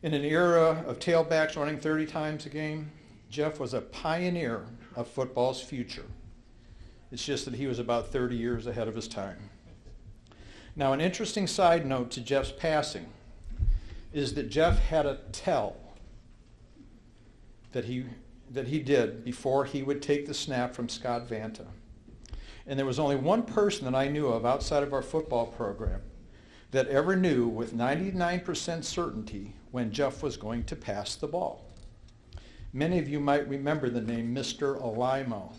In an era of tailbacks running 30 times a game, Jeff was a pioneer of football's future. It's just that he was about 30 years ahead of his time. Now, an interesting side note to Jeff's passing is that Jeff had a tell that he did before he would take the snap from Scott Vanta. And there was only one person that I knew of outside of our football program that ever knew with 99% certainty when Jeff was going to pass the ball. Many of you might remember the name Mr. Alimo.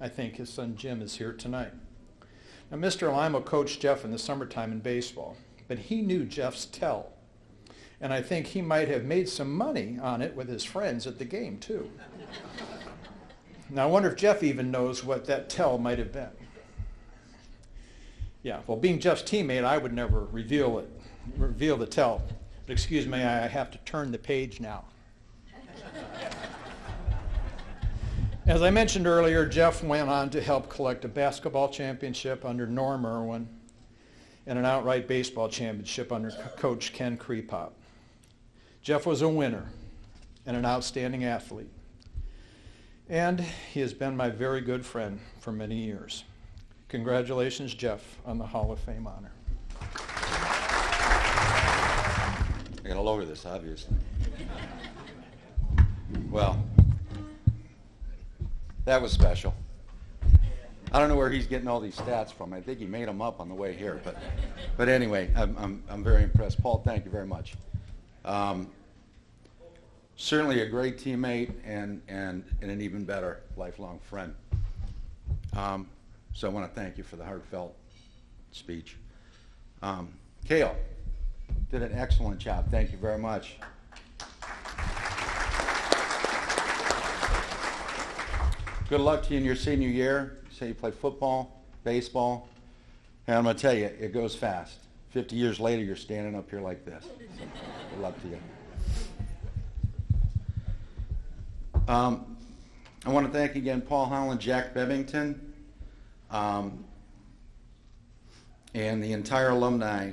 I think his son Jim is here tonight. Now, Mr. Alimo coached Jeff in the summertime in baseball, but he knew Jeff's tell. And I think he might have made some money on it with his friends at the game, too. Now, I wonder if Jeff even knows what that tell might have been. Yeah, well, being Jeff's teammate, I would never reveal the tell. But excuse me, I have to turn the page now. As I mentioned earlier, Jeff went on to help collect a basketball championship under Norm Irwin and an outright baseball championship under Coach Ken Krepop. Jeff was a winner and an outstanding athlete. And he has been my very good friend for many years. Congratulations, Jeff, on the Hall of Fame honor. I gotta lower this, obviously. Well, that was special. I don't know where he's getting all these stats from. I think he made them up on the way here. But anyway, I'm very impressed. Paul, thank you very much. Certainly a great teammate and an even better lifelong friend. So I want to thank you for the heartfelt speech. Kale, did an excellent job. Thank you very much. Good luck to you in your senior year. Say you play football, baseball, and I'm going to tell you, it goes fast. 50 years later, you're standing up here like this. So, good luck to you. I want to thank again Paul Holland, Jack Bevington, and the entire Alumni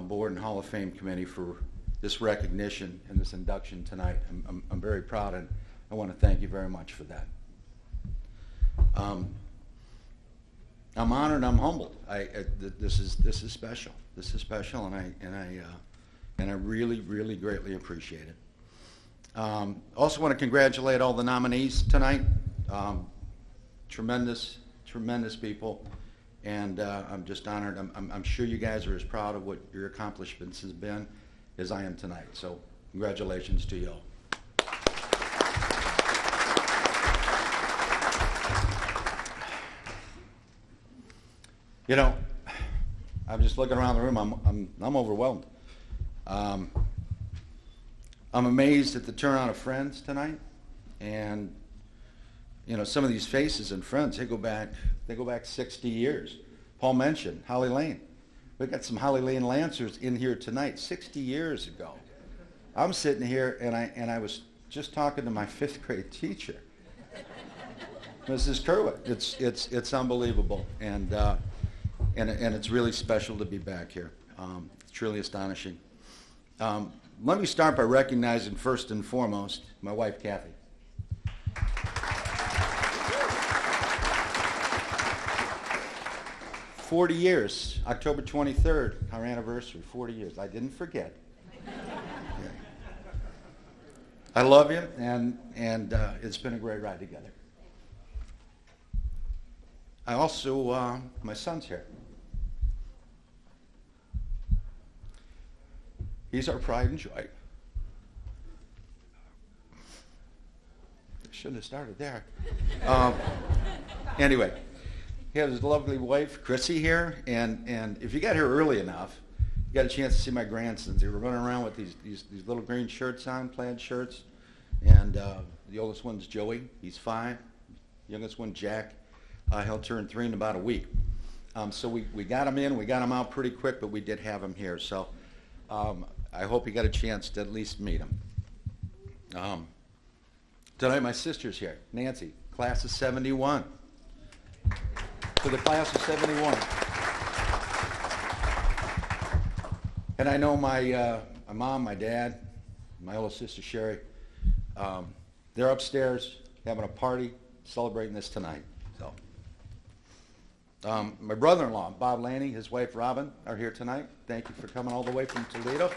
Board and Hall of Fame Committee for this recognition and this induction tonight. I'm very proud, and I want to thank you very much for that. I'm honored. I'm humbled. This is special. This is special, and I really, really greatly appreciate it. Also want to congratulate all the nominees tonight. Tremendous people, and I'm just honored. I'm sure you guys are as proud of what your accomplishments has been as I am tonight. So congratulations to you all. You know, I'm just looking around the room. I'm overwhelmed. I'm amazed at the turnout of friends tonight, and you know, some of these faces and friends, they go back 60 years. Paul mentioned Holly Lane. We've got some Holly Lane Lancers in here tonight, 60 years ago. I'm sitting here, and I was just talking to my 5th grade teacher, Mrs. Kerwitt. It's unbelievable, and it's really special to be back here. It's truly astonishing. Let me start by recognizing first and foremost my wife, Kathy. "40 years, October 23rd, our anniversary, 40 years. I didn't forget. Yeah. I love you, and it's been a great ride together. I also, my son's here. He's our pride and joy. Shouldn't have started there. Anyway, he has his lovely wife, Chrissy, here, and if you got here early enough, you got a chance to see my grandsons. They were running around with these little green shirts on, plaid shirts, and the oldest one's Joey. He's 5. Youngest one, Jack. He'll turn 3 in about a week. So we got him in, we got him out pretty quick, but we did have him here. So I hope you got a chance to at least meet him. Tonight my sister's here, Nancy, class of 71. To the class of 71. And I know my mom, my dad, my older sister Sherry, they're upstairs having a party celebrating this tonight. So, my brother-in-law, Bob Laney, his wife Robin, are here tonight. Thank you for coming all the way from Toledo.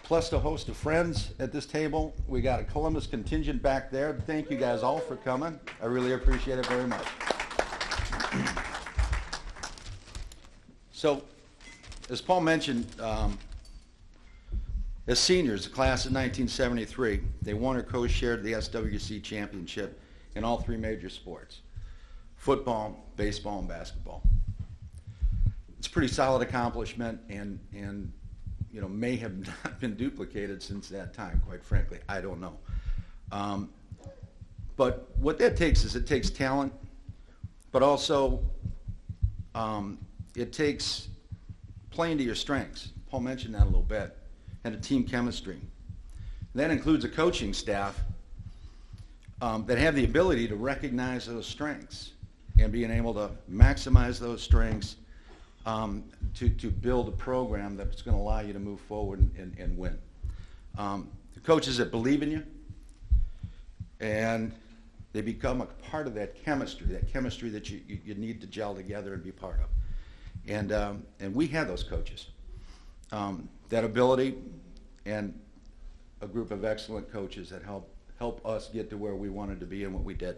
Plus a host of friends at this table. We got a Columbus contingent back there. Thank you guys all for coming. I really appreciate it very much. So, as Paul mentioned, as seniors, the class of 1973, they won or co-shared the SWC championship in all 3 major sports: football, baseball, and basketball. It's a pretty solid accomplishment, and you know, may have not been duplicated since that time, quite frankly. I don't know. But what that takes is it takes talent, but also it takes playing to your strengths. Paul mentioned that a little bit, and a team chemistry. And that includes a coaching staff that have the ability to recognize those strengths and being able to maximize those strengths to build a program that's going to allow you to move forward and win. The coaches that believe in you, and they become a part of that chemistry that you need to gel together and be part of. And we have those coaches, that ability, and a group of excellent coaches that help us get to where we wanted to be and what we did.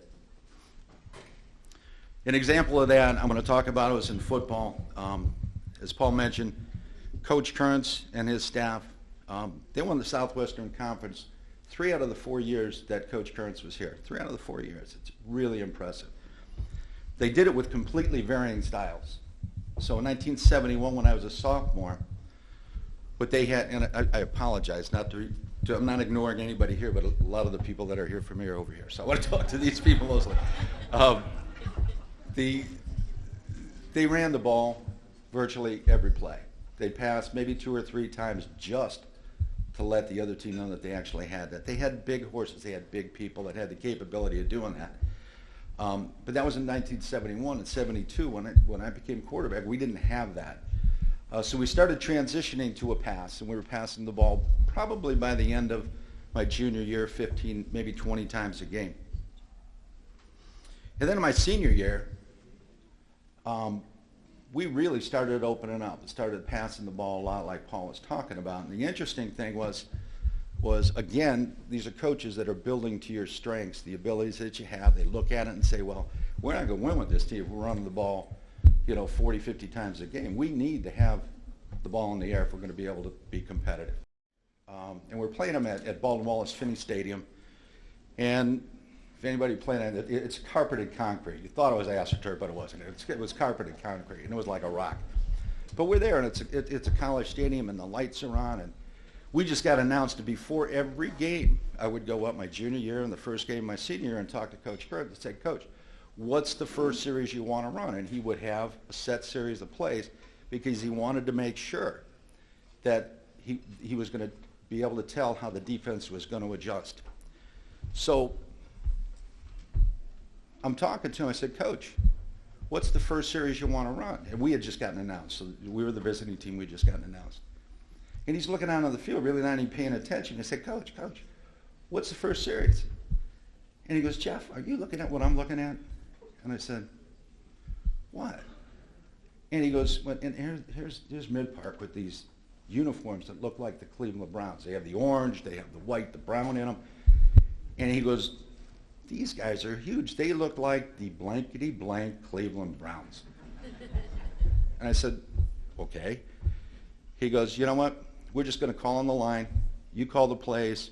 An example of that I'm going to talk about was in football. As Paul mentioned, Coach Kearns and his staff, they won the Southwestern Conference 3 out of the 4 years that Coach Kearns was here. 3 out of the 4 years. It's really impressive. They did it with completely varying styles. So in 1971, when I was a sophomore, what they had, and I apologize, I'm not ignoring anybody here, but a lot of the people that are here from here are over here. So I want to talk to these people mostly. They ran the ball virtually every play. They passed maybe 2 or 3 times just to let the other team know that they actually had that. They had big horses. They had big people that had the capability of doing that. But that was in 1971 and 72 when I became quarterback. We didn't have that. So we started transitioning to a pass, and we were passing the ball probably by the end of my junior year 15, maybe 20 times a game. And then in my senior year, we really started opening up and started passing the ball a lot like Paul was talking about. And the interesting thing was again, these are coaches that are building to your strengths, the abilities that you have. They look at it and say, well, we're not going to win with this team if we're running the ball 40, 50 times a game. We need to have the ball in the air if we're going to be able to be competitive. And we're playing them at Baldwin Wallace Finney Stadium. And if anybody playing on it, it's carpeted concrete. You thought it was AstroTurf, but it wasn't. It was carpeted concrete, and it was like a rock. But we're there, and it's a college stadium, and the lights are on, and we just got announced to before every game. I would go up my junior year and the first game of my senior year and talk to Coach Berg and say, Coach, what's the first series you want to run? And he would have a set series of plays because he wanted to make sure that he was going to be able to tell how the defense was going to adjust. So I'm talking to him. I said, Coach, what's the first series you want to run? And we had just gotten announced. So we were the visiting team. We had just gotten announced. And he's looking out on the field, really not even paying attention. I said, Coach, what's the first series? And he goes, Jeff, are you looking at what I'm looking at? And I said, what? And he goes, well, and here's Mid-Park with these uniforms that look like the Cleveland Browns. They have the orange, they have the white, the brown in them. And he goes, these guys are huge. They look like the blankety-blank Cleveland Browns. And I said, okay. He goes, you know what? We're just going to call on the line. You call the plays,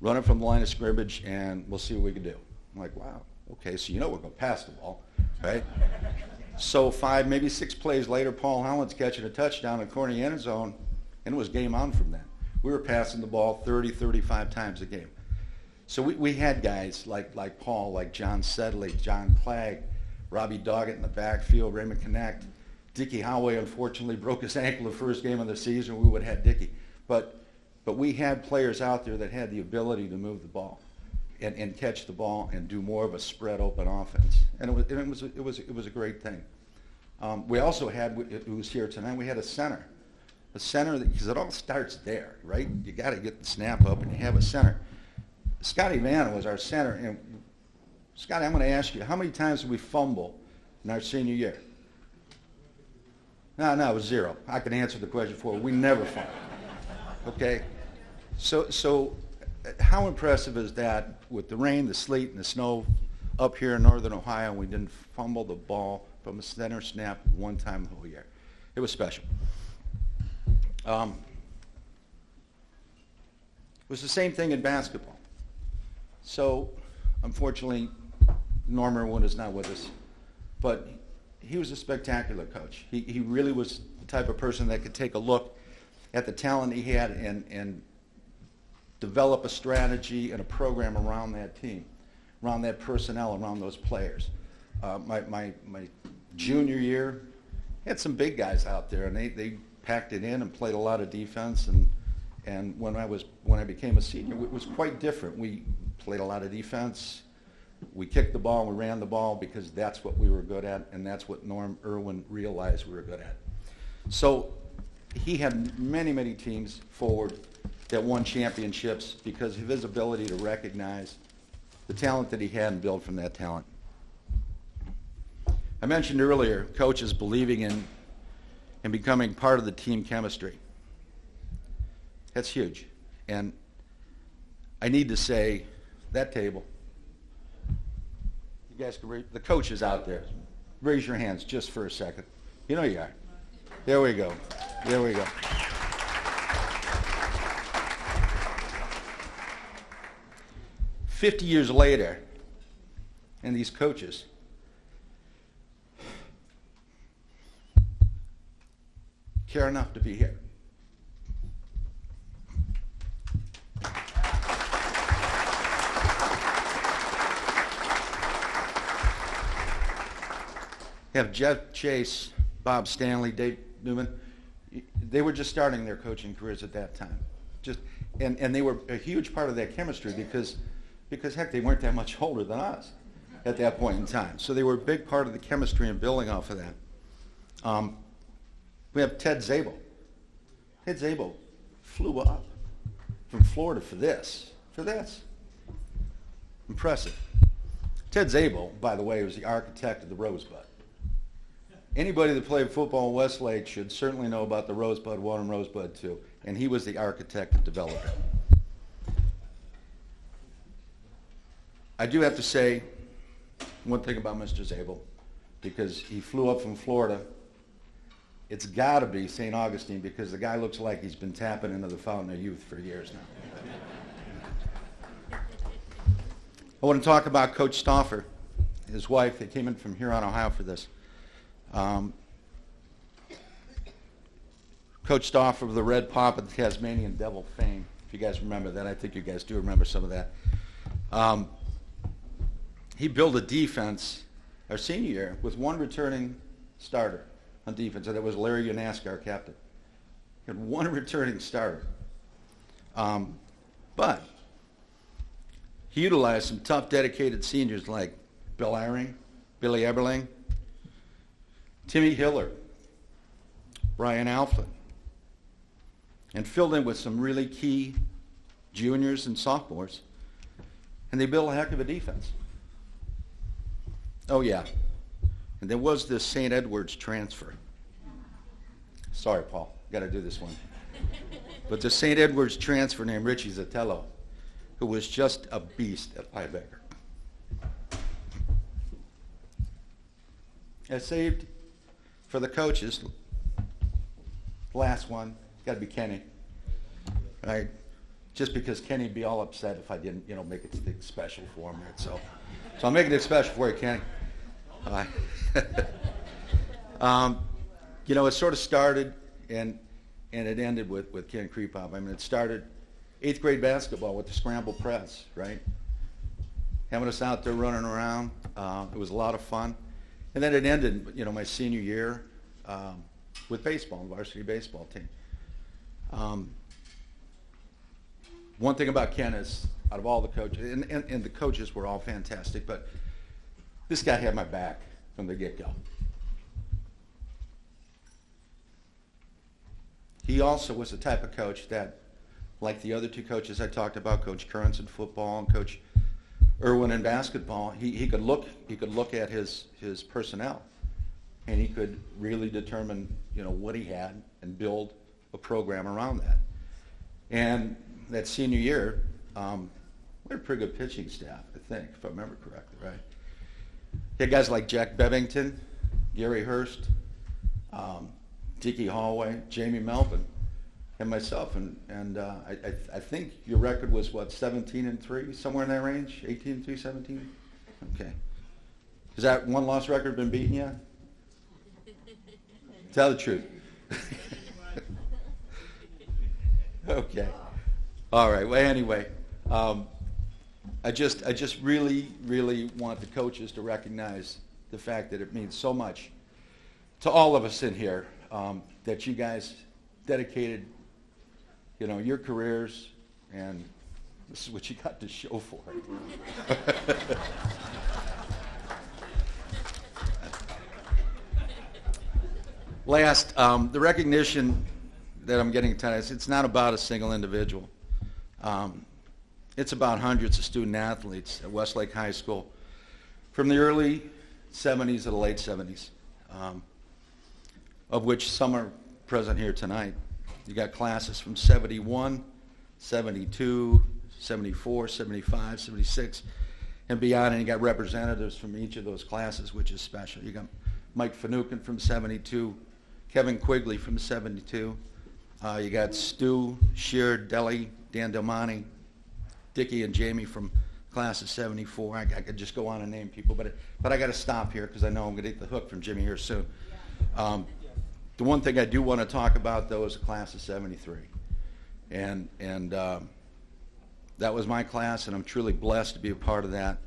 run it from the line of scrimmage, and we'll see what we can do. I'm like, wow, okay, so we're going to pass the ball, right? So 5, maybe 6 plays later, Paul Holland's catching a touchdown in the corner of the end zone, and it was game on from then. We were passing the ball 30, 35 times a game. So we had guys like Paul, like John Sedley, John Clegg, Robbie Doggett in the backfield, Raymond Connect. Dickie Howey unfortunately broke his ankle the first game of the season. We would have had Dickie. But we had players out there that had the ability to move the ball and catch the ball and do more of a spread open offense. And it was a great thing. We also had, who was here tonight, we had a center. A center, because it all starts there, right? You got to get the snap up and you have a center. Scotty Vanna was our center. And Scotty, I'm going to ask you, how many times did we fumble in our senior year? No, it was 0. I can answer the question for you. We never fumbled. Okay? So how impressive is that with the rain, the sleet, and the snow up here in northern Ohio, we didn't fumble the ball from a center snap one time the whole year. It was special. It was the same thing in basketball. So, unfortunately, Norm Irwin is not with us, but he was a spectacular coach. He really was the type of person that could take a look at the talent he had and develop a strategy and a program around that team, around that personnel, around those players. My junior year had some big guys out there, and they packed it in and played a lot of defense. And when I became a senior, it was quite different. We played a lot of defense. We kicked the ball and we ran the ball because that's what we were good at, and that's what Norm Irwin realized we were good at. So he had many, many teams forward that won championships because of his ability to recognize the talent that he had and build from that talent. I mentioned earlier coaches believing in and becoming part of the team chemistry. That's huge. And I need to say, that table, you guys can raise, the coaches out there, raise your hands just for a second. You know you are. There we go. There we go. "50 years later, and these coaches, care enough to be here. Have Jeff Chase, Bob Stanley, Dave Newman. They were just starting their coaching careers at that time. And they were a huge part of that chemistry because heck, they weren't that much older than us at that point in time. So they were a big part of the chemistry and building off of that. We have Ted Zabel. Ted Zabel flew up from Florida for this. Impressive. Ted Zabel, by the way, was the architect of the Rosebud. Anybody that played football in Westlake should certainly know about the Rosebud 1 and Rosebud 2, and he was the architect that developed it. I do have to say one thing about Mr. Zabel, because he flew up from Florida. It's got to be St. Augustine, because the guy looks like he's been tapping into the fountain of youth for years now. I want to talk about Coach Stauffer, his wife. They came in from Huron, Ohio for this. Coach Stauffer of the Red Pop of the Tasmanian Devil fame. If you guys remember that, I think you guys do remember some of that. He built a defense our senior year with one returning starter on defense, and that was Larry Unaska, our captain. He had one returning starter. But he utilized some tough, dedicated seniors like Bill Eyring, Billy Eberling, Timmy Hiller, Brian Alflin, and filled in with some really key juniors and sophomores, and they built a heck of a defense. Oh yeah, and there was this St. Edward's transfer. Sorry, Paul, got to do this one. But the St. Edward's transfer named Richie Zatello, who was just a beast at linebacker. I saved for the coaches. Last one, got to be Kenny. Right? Just because Kenny'd be all upset if I didn't, make it special for him. Right? So I'm making it special for you, Kenny. It sort of started and it ended with Ken Creepop. I mean, it started 8th grade basketball with the scramble press, right? Having us out there running around. It was a lot of fun. And then it ended, my senior year with baseball, the varsity baseball team. One thing about Ken is, out of all the coaches, and the coaches were all fantastic, but this guy had my back from the get-go. He also was the type of coach that, like the other two coaches I talked about, Coach Currents in football and Coach Irwin in basketball, he could look at his personnel, and he could really determine what he had and build a program around that. And that senior year, we had a pretty good pitching staff, I think, if I remember correctly, right? He had guys like Jack Bevington, Gary Hurst, Dickie Hallway, Jamie Melvin, and myself, and I think your record was 17-3, somewhere in that range, 18-3, 17. Okay, has that one loss record been beaten yet? Tell the truth. Okay, all right. Well, anyway, I just really want the coaches to recognize the fact that it means so much to all of us in here that you guys dedicated your careers, and this is what you got to show for it. Last, the recognition that I'm getting tonight, it's not about a single individual. It's about hundreds of student athletes at Westlake High School from the early 70s to the late 70s, of which some are present here tonight. You got classes from 71, 72, 74, 75, 76, and beyond, and you got representatives from each of those classes, which is special. You got Mike Finucane from 72, Kevin Quigley from 72, you got Stu, Shear, Deli, Dan Delmonte, Dickie and Jamie from class of 74. I could just go on and name people, but I got to stop here because I know I'm going to get the hook from Jimmy here soon. The one thing I do want to talk about, though, is the class of 73. And that was my class, and I'm truly blessed to be a part of that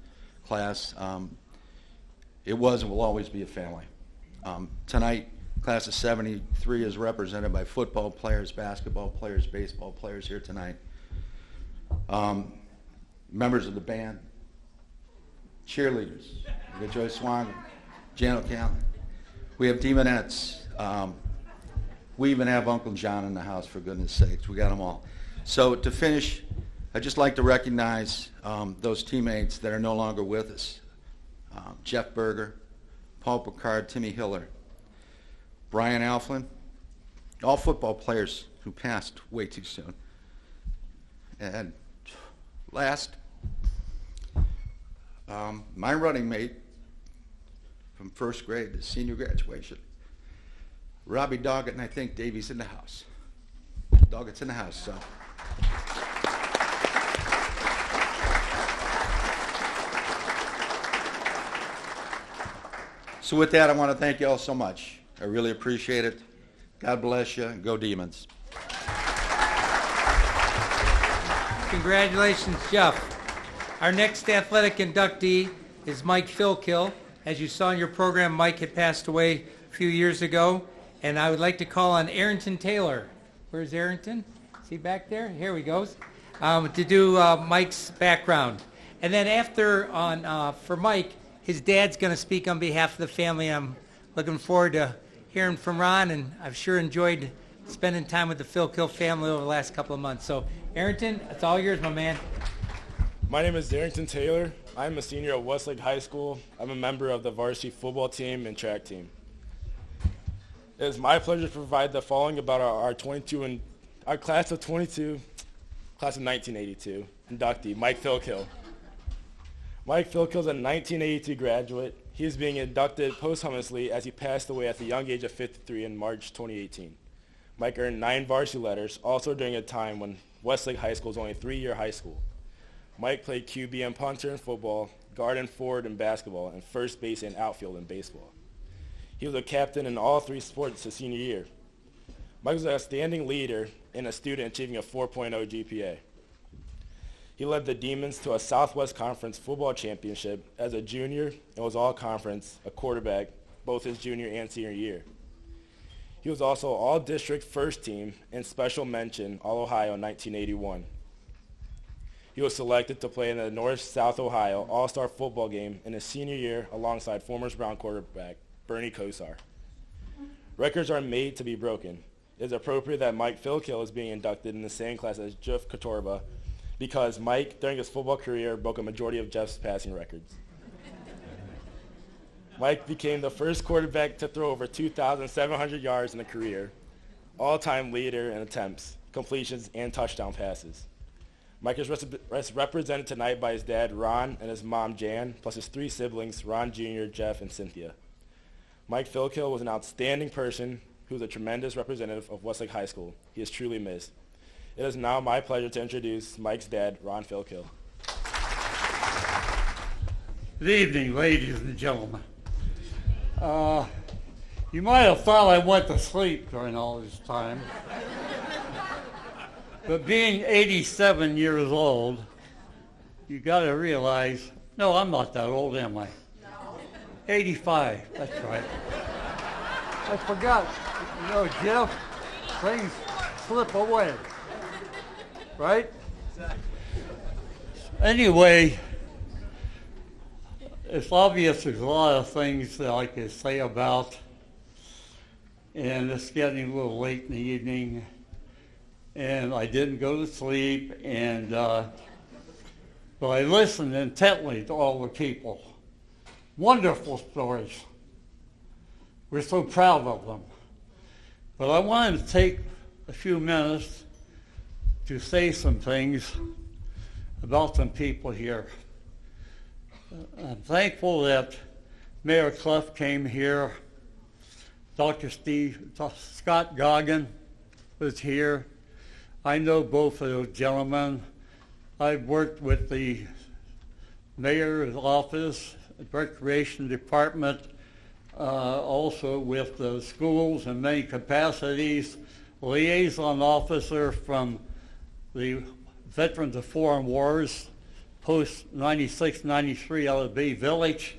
class. It was and will always be a family. Tonight, class of 73 is represented by football players, basketball players, baseball players here tonight. Members of the band, cheerleaders. We got Joyce Swan, Jan O'Callaghan. We have demonettes. We even have Uncle John in the house, for goodness sakes. We got them all. So to finish, I'd just like to recognize those teammates that are no longer with us. Jeff Berger, Paul Picard, Timmy Hiller, Brian Alflin, all football players who passed way too soon. And last, my running mate from first grade to senior graduation, Robbie Doggett, and I think Davey's in the house. Doggett's in the house, so. So with that, I want to thank you all so much. I really appreciate it. God bless you, and go Demons. Congratulations, Jeff. Our next athletic inductee is Mike Philkill. As you saw in your program, Mike had passed away a few years ago, and I would like to call on Arrington Taylor. Where's Arrington? Is he back there? Here he goes. To do Mike's background. And then after, for Mike, his dad's going to speak on behalf of the family. I'm looking forward to hearing from Ron, and I've sure enjoyed spending time with the Philkill family over the last couple of months. So, Arrington, it's all yours, my man. My name is Darrington Taylor. I'm a senior at Westlake High School. I'm a member of the varsity football team and track team. It is my pleasure to provide the following about our class of 22, class of 1982 inductee, Mike Philkill. Mike Philkill is a 1982 graduate. He is being inducted posthumously as he passed away at the young age of 53 in March 2018. Mike earned 9 varsity letters, also during a time when Westlake High School was only a 3-year high school. Mike played QB and punter in football, guard and forward in basketball, and first base and outfield in baseball. He was a captain in all 3 sports his senior year. Mike was an outstanding leader and a student achieving a 4.0 GPA. He led the Demons to a Southwest Conference football championship as a junior and was all-conference, a quarterback, both his junior and senior year. He was also all-district first team and special mention All-Ohio in 1981. He was selected to play in the North-South Ohio All-Star football game in his senior year alongside former Brown quarterback Bernie Kosar. Records are made to be broken. It is appropriate that Mike Philkill is being inducted in the same class as Jeff Kotorba because Mike, during his football career, broke a majority of Jeff's passing records. Mike became the first quarterback to throw over 2,700 yards in a career, all-time leader in attempts, completions, and touchdown passes. Mike is represented tonight by his dad, Ron, and his mom, Jan, plus his 3 siblings, Ron Jr., Jeff, and Cynthia. Mike Philkill was an outstanding person who was a tremendous representative of Westlake High School. He is truly missed. It is now my pleasure to introduce Mike's dad, Ron Philkill. Good evening, ladies and gentlemen. You might have thought I went to sleep during all this time. But being 87 years old, you got to realize, no, I'm not that old, am I? 85, that's right. I forgot. You know, Jeff, things slip away. Right? Anyway, it's obvious there's a lot of things that I could say about, and it's getting a little late in the evening, and I didn't go to sleep, and but I listened intently to all the people. Wonderful stories. We're so proud of them. But I wanted to take a few minutes to say some things about some people here. I'm thankful that Mayor Clough came here. Dr. Scott Goggin was here. I know both of those gentlemen. I've worked with the mayor's office, recreation department, also with the schools in many capacities, liaison officer from the Veterans of Foreign Wars, post 96-93 out of Bay Village.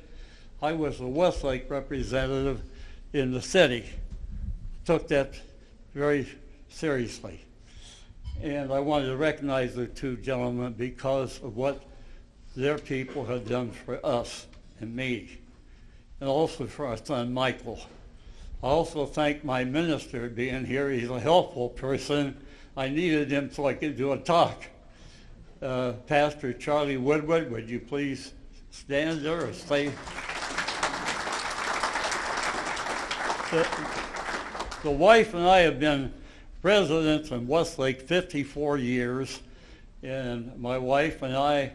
I was the Westlake representative in the city. Took that very seriously. And I wanted to recognize the two gentlemen because of what their people have done for us and me, and also for our son Michael. I also thank my minister being here. He's a helpful person. I needed him so I could do a talk. Pastor Charlie Woodward, would you please stand there or stay? The wife and I have been residents in Westlake 54 years, and my wife and I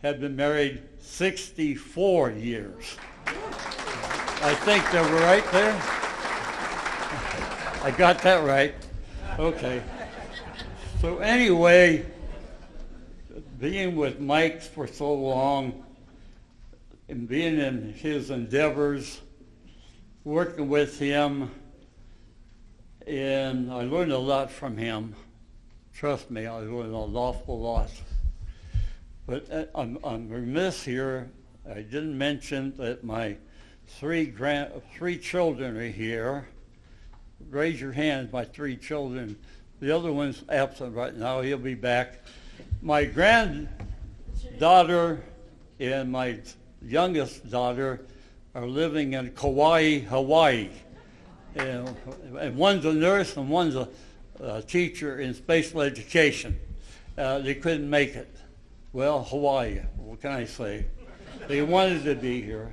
have been married 64 years. I think they were right there. I got that right. Okay. So anyway, being with Mike for so long and being in his endeavors, working with him, and I learned a lot from him. Trust me, I learned an awful lot. But I'm remiss here. I didn't mention that my three children are here. Raise your hand, my three children. The other one's absent right now. He'll be back. My granddaughter and my youngest daughter are living in Kauai, Hawaii. And one's a nurse and one's a teacher in special education. They couldn't make it. Well, Hawaii, what can I say? They wanted to be here.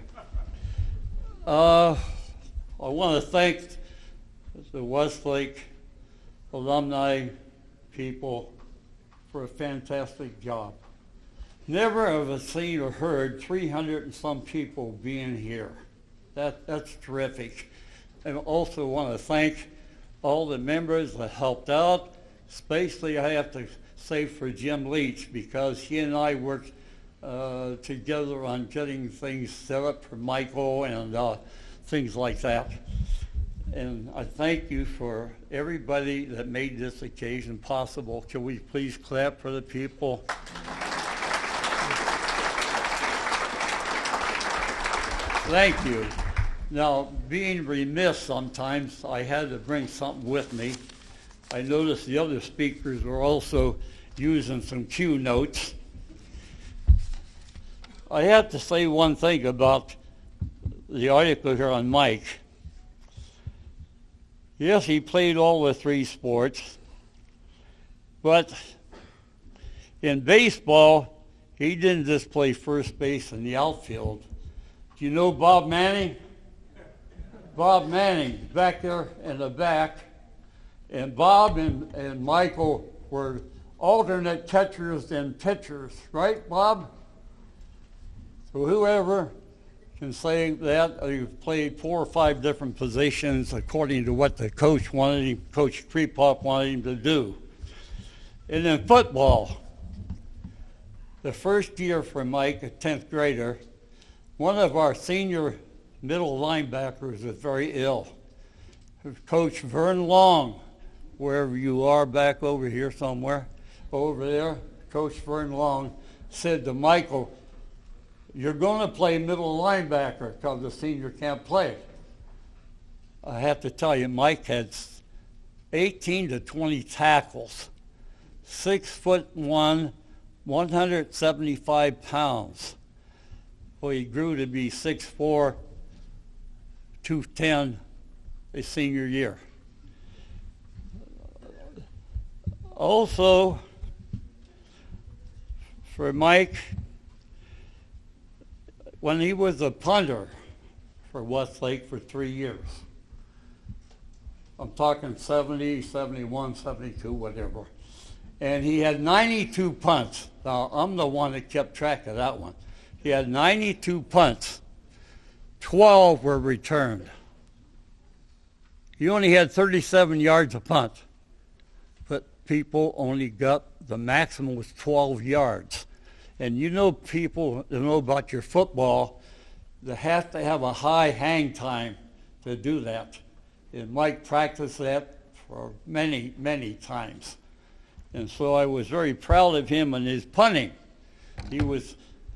I want to thank the Westlake alumni people for a fantastic job. Never have I seen or heard 300 and some people being here. That's terrific. And also want to thank all the members that helped out. Especially I have to say for Jim Leach, because he and I worked together on getting things set up for Michael and things like that. And I thank you for everybody that made this occasion possible. Can we please clap for the people? Thank you. Now, being remiss sometimes, I had to bring something with me. I noticed the other speakers were also using some cue notes. I have to say one thing about the article here on Mike. Yes, he played all the three sports, but in baseball, he didn't just play first base in the outfield. Do you know Bob Manning? Bob Manning, back there in the back. And Bob and Michael were alternate catchers and pitchers, right, Bob? So whoever can say that, he played 4 or 5 different positions according to what the coach wanted him, Coach Krepop wanted him to do. And in football, the first year for Mike, a 10th grader, one of our senior middle linebackers was very ill. Coach Vern Long, wherever you are, back over here somewhere, over there, Coach Vern Long said to Michael, "You're going to play middle linebacker because the senior can't play." I have to tell you, Mike had 18 to 20 tackles, 6'1", 175 pounds. Well, he grew to be 6'4", 210 his senior year. Also, for Mike, when he was a punter for Westlake for 3 years, I'm talking 70, 71, 72, whatever, and he had 92 punts. Now, I'm the one that kept track of that one. He had 92 punts. 12 were returned. He only had 37 yards a punt, but people only got, the maximum was 12 yards. And you know, people that know about your football, they have to have a high hang time to do that. And Mike practiced that for many, many times. And so I was very proud of him and his punting. He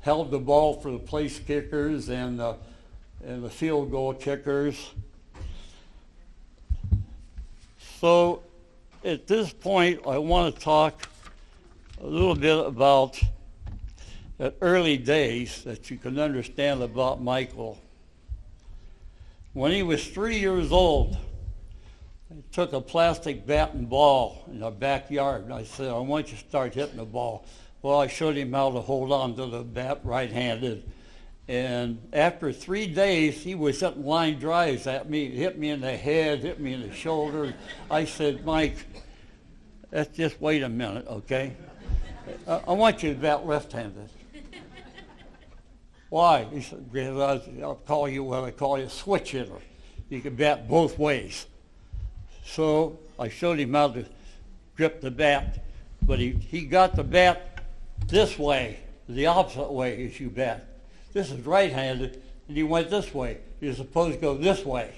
held the ball for the place kickers and the field goal kickers. So at this point, I want to talk a little bit about the early days that you can understand about Michael. When he was 3 years old, I took a plastic bat and ball in our backyard, and I said, I want you to start hitting the ball. Well, I showed him how to hold on to the bat right-handed. And after 3 days, he was hitting line drives at me, hit me in the head, hit me in the shoulder. I said, Mike, let's just wait a minute, okay? I want you to bat left-handed. Why? He said, because I'll call you what I call you a switch hitter. You can bat both ways. So I showed him how to grip the bat, but he got the bat this way, the opposite way as you bat. This is right-handed, and he went this way. You're supposed to go this way.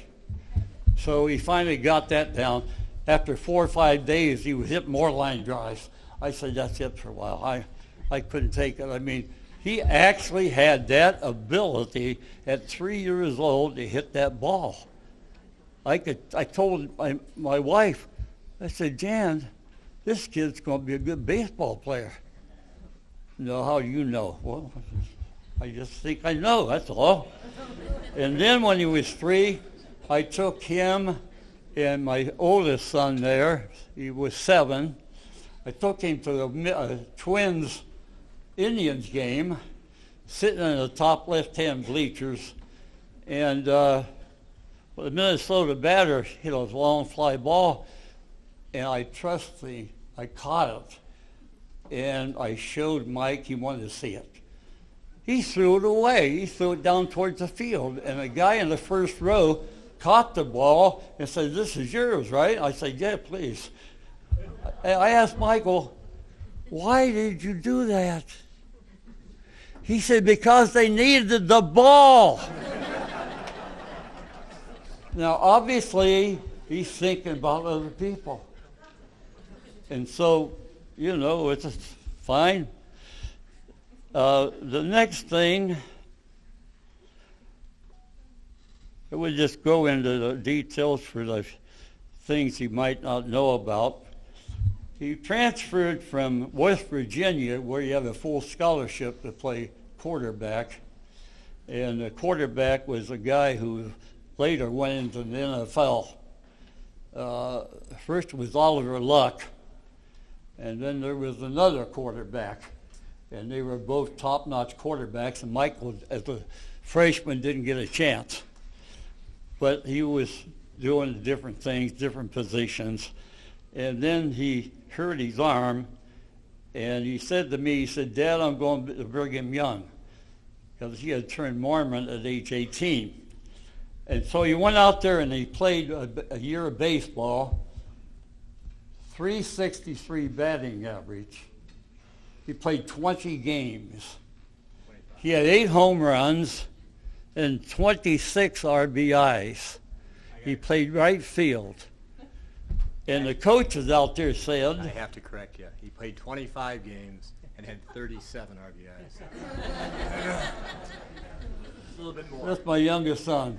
So he finally got that down. After 4 or 5 days, he was hitting more line drives. I said, that's it for a while. I couldn't take it. I mean, he actually had that ability at 3 years old to hit that ball. I told my wife, I said, Jan, this kid's going to be a good baseball player. No, how do you know? Well, I just think I know, that's all. And then when he was 3, I took him and my oldest son there, he was 7, I took him to the Twins Indians game, sitting in the top left-hand bleachers, and the Minnesota batter hit a long fly ball, and I caught it, and I showed Mike he wanted to see it. He threw it away. He threw it down towards the field, and a guy in the first row caught the ball and said, this is yours, right? I said, yeah, please. I asked Michael, why did you do that? He said, because they needed the ball. Now, obviously, he's thinking about other people. And so, it's fine. The next thing, I would just go into the details for the things you might not know about. He transferred from West Virginia, where you have a full scholarship to play quarterback. And the quarterback was a guy who later went into the NFL. First was Oliver Luck, and then there was another quarterback. And they were both top-notch quarterbacks, and Michael, as a freshman, didn't get a chance. But he was doing different things, different positions. And then he hurt his arm, and he said to me, he said, Dad, I'm going to Brigham Young, because he had turned Mormon at age 18. And so he went out there and he played a year of baseball, 363 batting average. He played 20 games. He had 8 home runs and 26 RBIs. He played right field. And the coaches out there said... I have to correct you. He played 25 games and had 37 RBIs. A little bit more. That's my youngest son.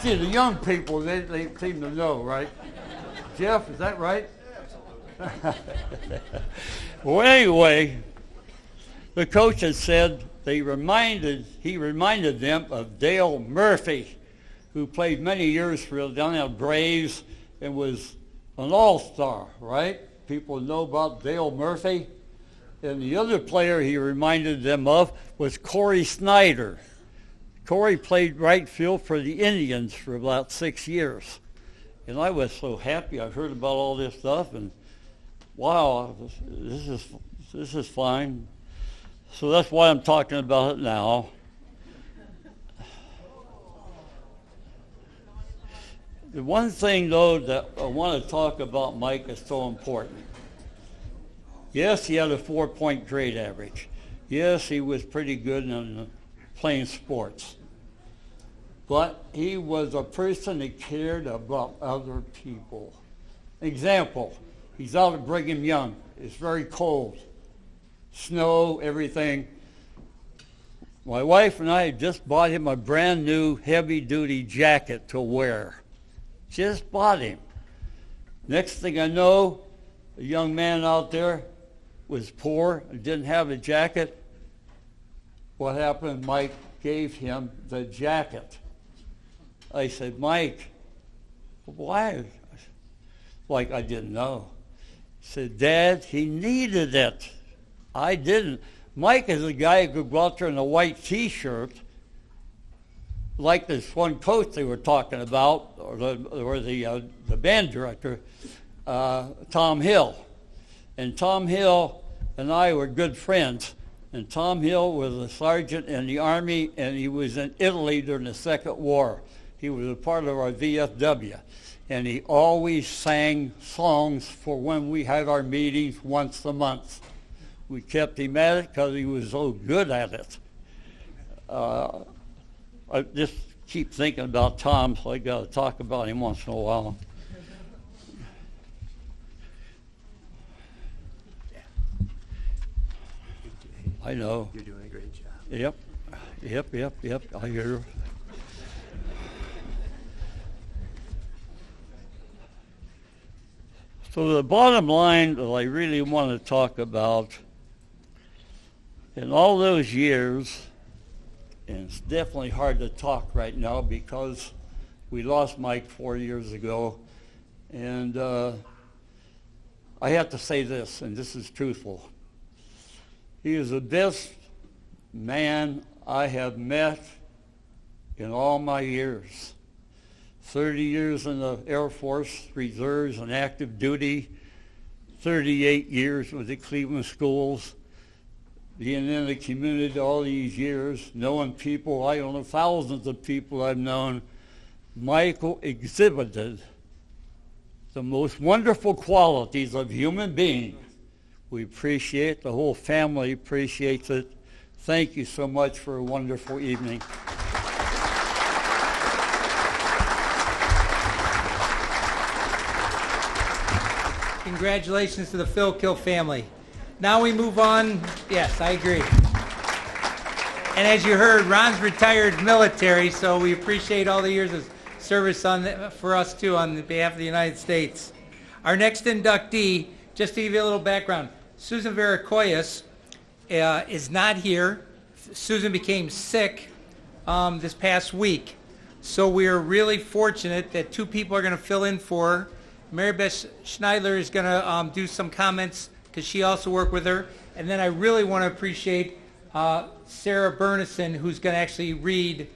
See, the young people, they seem to know, right? Jeff, is that right? Well, anyway, the coach had said he reminded them of Dale Murphy, who played many years for the Downtown Braves and was an all-star, right? People know about Dale Murphy. And the other player he reminded them of was Corey Snyder. Corey played right field for the Indians for about 6 years. And I was so happy. I heard about all this stuff, and wow, this is fine. So that's why I'm talking about it now. The one thing, though, that I want to talk about Mike is so important. Yes, he had a 4-point grade average. Yes, he was pretty good in the playing sports. But he was a person that cared about other people. Example, he's out at Brigham Young. It's very cold. Snow, everything. My wife and I just bought him a brand new heavy-duty jacket to wear. Just bought him. Next thing I know, a young man out there was poor and didn't have a jacket. What happened? Mike gave him the jacket. I said, Mike, why? Like I didn't know. He said, Dad, he needed it. I didn't. Mike is a guy who could go out there in a white T-shirt, like this one coach they were talking about, or the band director, Tom Hill. And Tom Hill and I were good friends. And Tom Hill was a sergeant in the Army, and he was in Italy during the Second War. He was a part of our VFW. And he always sang songs for when we had our meetings once a month. We kept him at it because he was so good at it. I just keep thinking about Tom, so I got to talk about him once in a while. I know. You're doing a great job. Yep. I hear. So the bottom line that I really want to talk about, in all those years, and it's definitely hard to talk right now because we lost Mike 4 years ago, and I have to say this, and this is truthful. He is the best man I have met in all my years. 30 years in the Air Force Reserves and active duty, 38 years with the Cleveland schools, being in the community all these years, knowing people, I don't know, thousands of people I've known. Michael exhibited the most wonderful qualities of human beings. We appreciate, the whole family appreciates it. Thank you so much for a wonderful evening. Congratulations to the Phil Kill family. Now we move on. Yes, I agree. And as you heard, Ron's retired military, so we appreciate all the years of service for us too on behalf of the United States. Our next inductee, just to give you a little background, Susan Veracoyas is not here. Susan became sick this past week. So we are really fortunate that two people are going to fill in for her. Mary Beth Schneidler is going to do some comments because she also worked with her. And then I really want to appreciate Sarah Bernison, who's going to actually read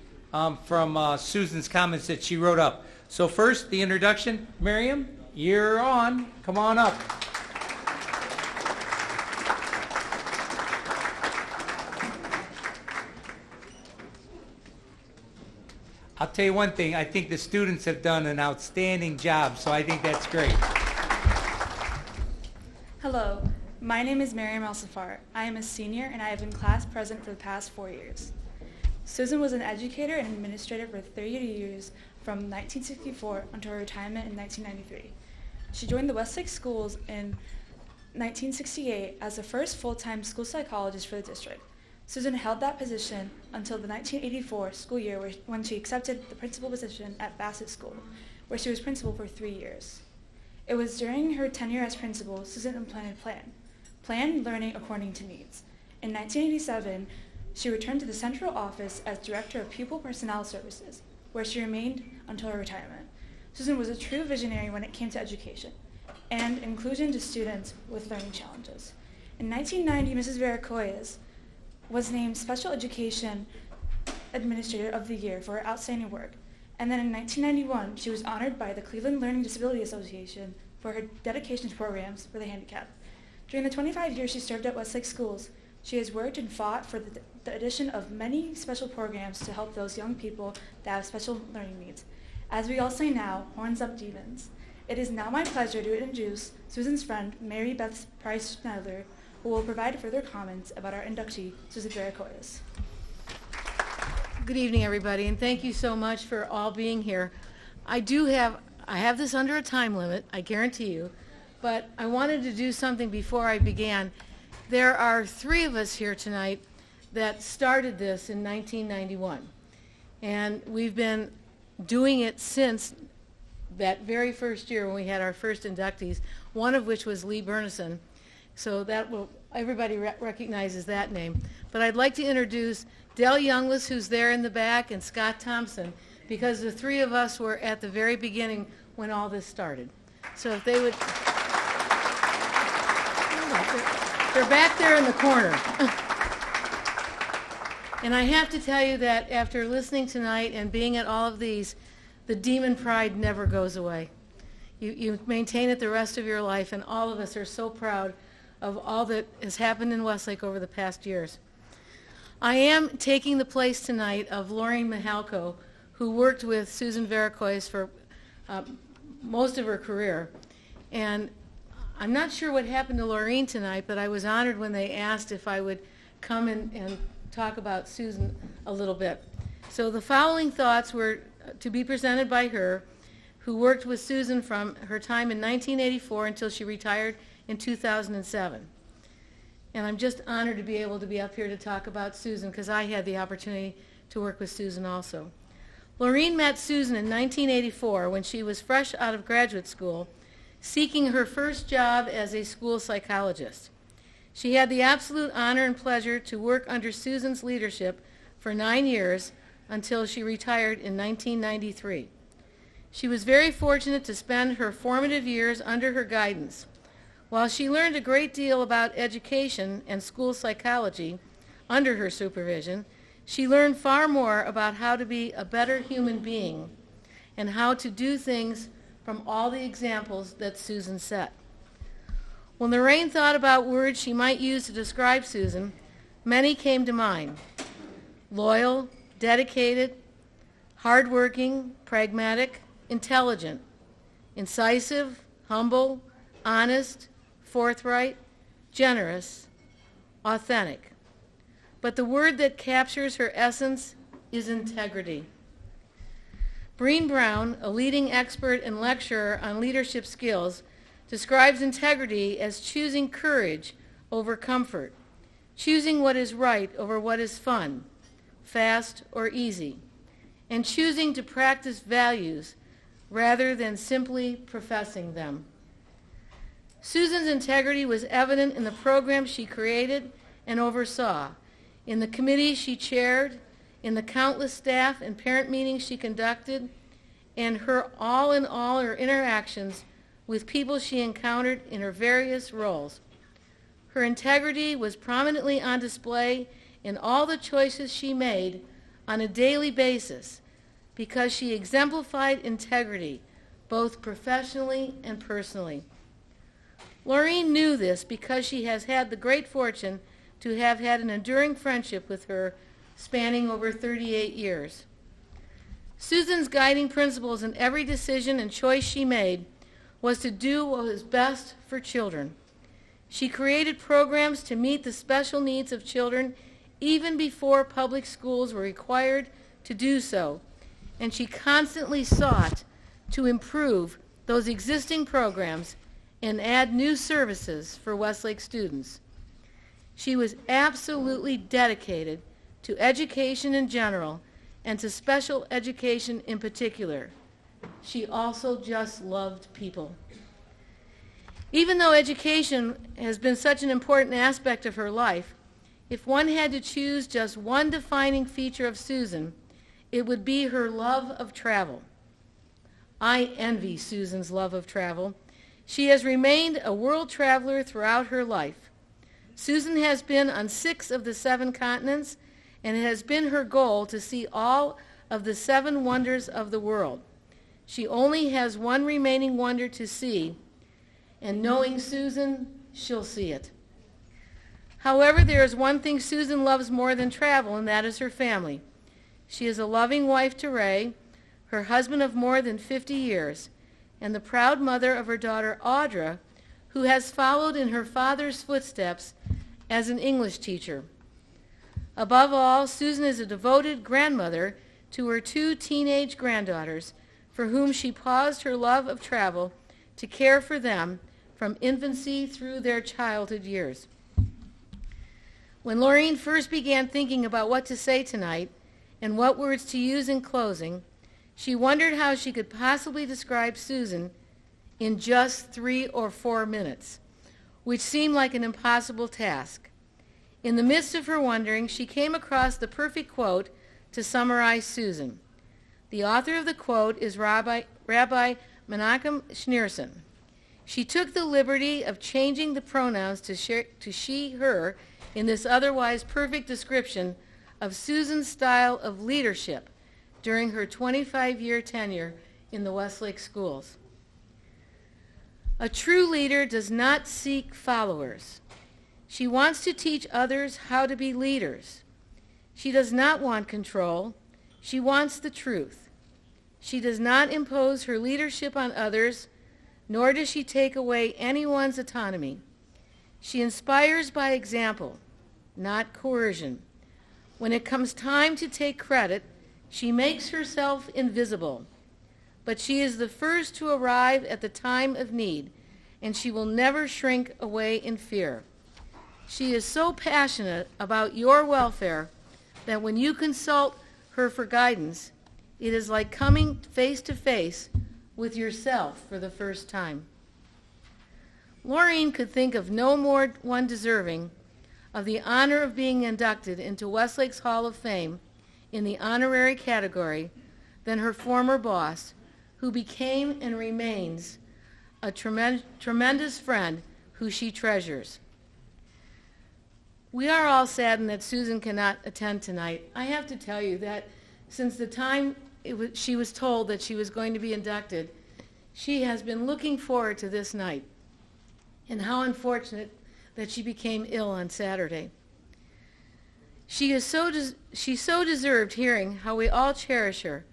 from Susan's comments that she wrote up. So first, the introduction. Miriam, you're on. Come on up. I'll tell you one thing, I think the students have done an outstanding job, so I think that's great. Hello, my name is Miriam El-Safar. I am a senior and I have been class president for the past 4 years. Susan was an educator and administrator for 30 years from 1964 until her retirement in 1993. She joined the Westlake schools in 1968 as the first full-time school psychologist for the district. Susan held that position until the 1984 school year when she accepted the principal position at Bassett School, where she was principal for 3 years. It was during her tenure as principal, Susan implemented Plan Learning According to Needs. In 1987, she returned to the central office as Director of Pupil Personnel Services, where she remained until her retirement. Susan was a true visionary when it came to education and inclusion to students with learning challenges. In 1990, Mrs. Veracoyas was named Special Education Administrator of the Year for her outstanding work. And then in 1991, she was honored by the Cleveland Learning Disability Association for her dedication to programs for the handicapped. During the 25 years she served at Westlake schools, she has worked and fought for the addition of many special programs to help those young people that have special learning needs. As we all say now, horns up demons. It is now my pleasure to introduce Susan's friend, Mary Beth Price Schneider, who will provide further comments about our inductee, Susan Veracoyas. Good evening, everybody, and thank you so much for all being here. I have this under a time limit, I guarantee you, but I wanted to do something before I began. There are 3 of us here tonight that started this in 1991, and we've been doing it since that very first year when we had our first inductees, one of which was Lee Bernison. So everybody recognizes that name. But I'd like to introduce Dell Youngless, who's there in the back, and Scott Thompson, because the 3 of us were at the very beginning when all this started. So if they would... They're back there in the corner. And I have to tell you that after listening tonight and being at all of these, the demon pride never goes away. You maintain it the rest of your life, and all of us are so proud of all that has happened in Westlake over the past years. I am taking the place tonight of Laureen Mihalko, who worked with Susan Veracois for most of her career. And I'm not sure what happened to Laureen tonight, but I was honored when they asked if I would come and talk about Susan a little bit. So the following thoughts were to be presented by her, who worked with Susan from her time in 1984 until she retired in 2007. And I'm just honored to be able to be up here to talk about Susan because I had the opportunity to work with Susan also. Laureen met Susan in 1984 when she was fresh out of graduate school, seeking her first job as a school psychologist. She had the absolute honor and pleasure to work under Susan's leadership for 9 years until she retired in 1993. She was very fortunate to spend her formative years under her guidance. While she learned a great deal about education and school psychology under her supervision, she learned far more about how to be a better human being and how to do things from all the examples that Susan set. When Lorraine thought about words she might use to describe Susan, many came to mind: loyal, dedicated, hardworking, pragmatic, intelligent, incisive, humble, honest, forthright, generous, authentic. But the word that captures her essence is integrity. Breen Brown, a leading expert and lecturer on leadership skills, describes integrity as choosing courage over comfort, choosing what is right over what is fun, fast, or easy, and choosing to practice values rather than simply professing them. Susan's integrity was evident in the programs she created and oversaw, in the committees she chaired, in the countless staff and parent meetings she conducted, and her her interactions with people she encountered in her various roles. Her integrity was prominently on display in all the choices she made on a daily basis because she exemplified integrity both professionally and personally. Laureen knew this because she has had the great fortune to have had an enduring friendship with her spanning over 38 years. Susan's guiding principles in every decision and choice she made was to do what was best for children. She created programs to meet the special needs of children even before public schools were required to do so, and she constantly sought to improve those existing programs and add new services for Westlake students. She was absolutely dedicated to education in general and to special education in particular. She also just loved people. Even though education has been such an important aspect of her life, if one had to choose just one defining feature of Susan, it would be her love of travel. I envy Susan's love of travel. She has remained a world traveler throughout her life. Susan has been on 6 of the 7 continents, and it has been her goal to see all of the 7 wonders of the world. She only has one remaining wonder to see, and knowing Susan, she'll see it. However, there is one thing Susan loves more than travel, and that is her family. She is a loving wife to Ray, her husband of more than 50 years, and the proud mother of her daughter Audra, who has followed in her father's footsteps as an English teacher. Above all, Susan is a devoted grandmother to her 2 teenage granddaughters, for whom she paused her love of travel to care for them from infancy through their childhood years. When Laureen first began thinking about what to say tonight and what words to use in closing, she wondered how she could possibly describe Susan in just 3 or 4 minutes, which seemed like an impossible task. In the midst of her wondering, she came across the perfect quote to summarize Susan. The author of the quote is Rabbi Menachem Schneerson. She took the liberty of changing the pronouns to she, her, in this otherwise perfect description of Susan's style of leadership during her 25-year tenure in the Westlake schools. A true leader does not seek followers. She wants to teach others how to be leaders. She does not want control. She wants the truth. She does not impose her leadership on others, nor does she take away anyone's autonomy. She inspires by example, not coercion. When it comes time to take credit, she makes herself invisible. But she is the first to arrive at the time of need, and she will never shrink away in fear. She is so passionate about your welfare that when you consult her for guidance, it is like coming face to face with yourself for the first time. Laureen could think of no more one deserving of the honor of being inducted into Westlake's Hall of Fame in the honorary category than her former boss, who became and remains a tremendous friend who she treasures. We are all saddened that Susan cannot attend tonight. I have to tell you that since the time she was told that she was going to be inducted, she has been looking forward to this night. And how unfortunate that she became ill on Saturday. She so deserved hearing how we all cherish her.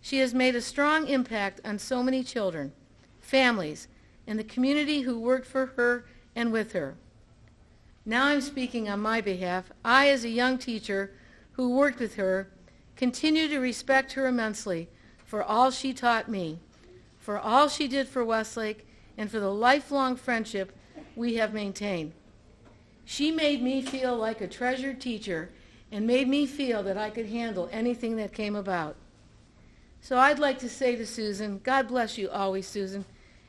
She has made a strong impact on so many children, families, and the community who worked for her and with her. Now I'm speaking on my behalf. I, as a young teacher who worked with her, continue to respect her immensely for all she taught me, for all she did for Westlake, and for the lifelong friendship we have maintained. She made me feel like a treasured teacher and made me feel that I could handle anything that came about. So I'd like to say to Susan, God bless you always, Susan,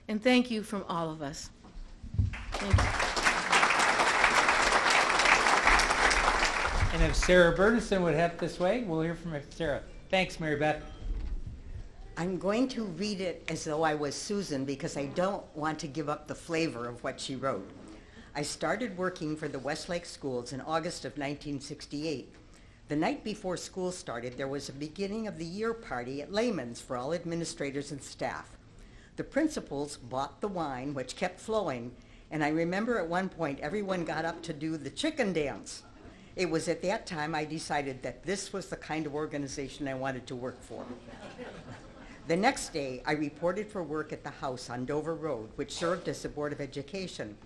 and thank you from all of us. Thank you. And if Sarah Bernison would head this way, we'll hear from Sarah. Thanks, Mary Beth. I'm going to read it as though I was Susan because I don't want to give up the flavor of what she wrote. I started working for the Westlake schools in August of 1968. The night before school started, there was a beginning of the year party at Lehman's for all administrators and staff. The principals bought the wine, which kept flowing, and I remember at one point everyone got up to do the chicken dance. It was at that time I decided that this was the kind of organization I wanted to work for. The next day, I reported for work at the house on Dover Road, which served as the Board of Education.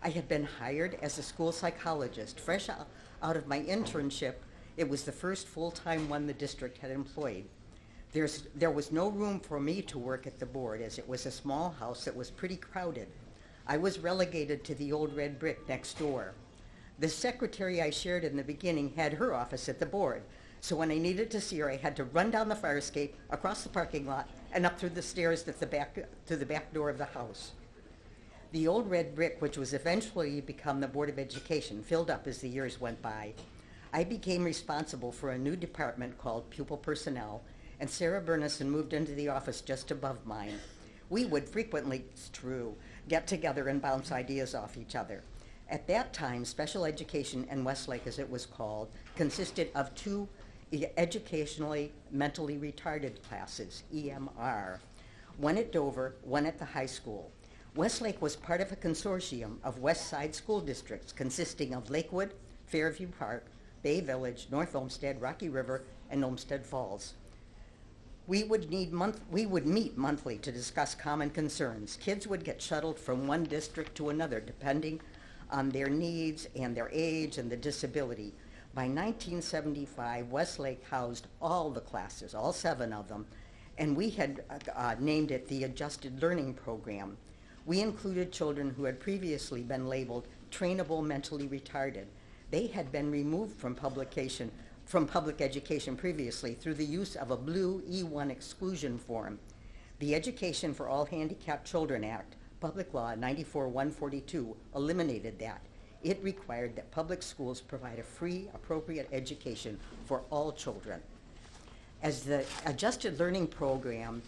I had been hired as a school psychologist. Fresh out of my internship, it was the first full-time one the district had employed. There was no room for me to work at the board, as it was a small house that was pretty crowded. I was relegated to the old red brick next door. The secretary I shared in the beginning had her office at the board, so when I needed to see her, I had to run down the fire escape, across the parking lot, and up through the stairs to the back door of the house. The old red brick, which was eventually become the Board of Education, filled up as the years went by. I became responsible for a new department called Pupil Personnel, and Sarah Bernison moved into the office just above mine. We would frequently, it's true, get together and bounce ideas off each other. At that time, special education in Westlake, as it was called, consisted of 2 educationally mentally retarded classes, EMR, one at Dover, one at the high school. Westlake was part of a consortium of West Side school districts consisting of Lakewood, Fairview Park, Bay Village, North Olmsted, Rocky River, and Olmsted Falls. We would meet monthly to discuss common concerns. Kids would get shuttled from one district to another depending on their needs and their age and the disability. By 1975, Westlake housed all the classes, all 7 of them, and we had named it the Adjusted Learning Program. We included children who had previously been labeled trainable mentally retarded. They had been removed from public education previously through the use of a blue E1 exclusion form. The Education for All Handicapped Children Act, Public Law 94-142, eliminated that. It required that public schools provide a free, appropriate education for all children. As the Adjusted Learning Program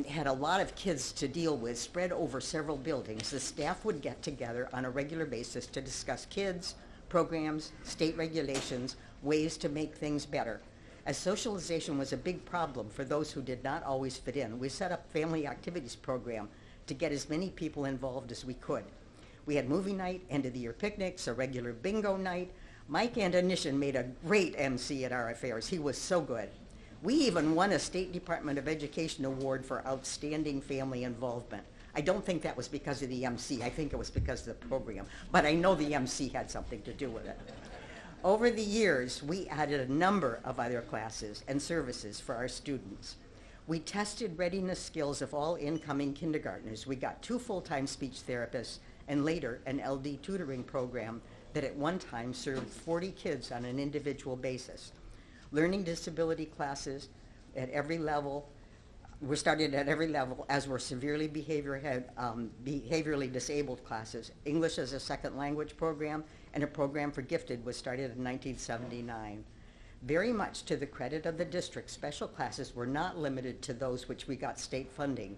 had a lot of kids to deal with spread over several buildings, the staff would get together on a regular basis to discuss kids, programs, state regulations, ways to make things better. As socialization was a big problem for those who did not always fit in, we set up family activities program to get as many people involved as we could. We had movie night, end of the year picnics, a regular bingo night. Mike Antonishin made a great MC at our affairs. He was so good. We even won a State Department of Education award for outstanding family involvement. I don't think that was because of the MC. I think it was because of the program. But I know the MC had something to do with it. Over the years, we added a number of other classes and services for our students. We tested readiness skills of all incoming kindergartners. We got 2 full-time speech therapists and later an LD tutoring program that at one time served 40 kids on an individual basis. Learning disability classes at every level were started at every level, as were severely behaviorally disabled classes. English as a second language program and a program for gifted was started in 1979. Very much to the credit of the district, special classes were not limited to those which we got state funding.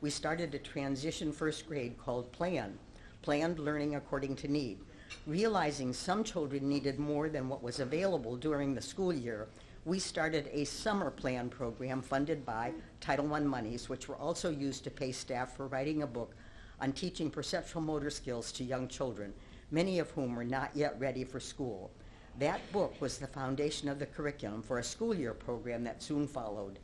We started a transition first grade called Planned Learning According to Need. Realizing some children needed more than what was available during the school year, we started a summer plan program funded by Title I monies, which were also used to pay staff for writing a book on teaching perceptual motor skills to young children, many of whom were not yet ready for school. That book was the foundation of the curriculum for a school year program that soon followed.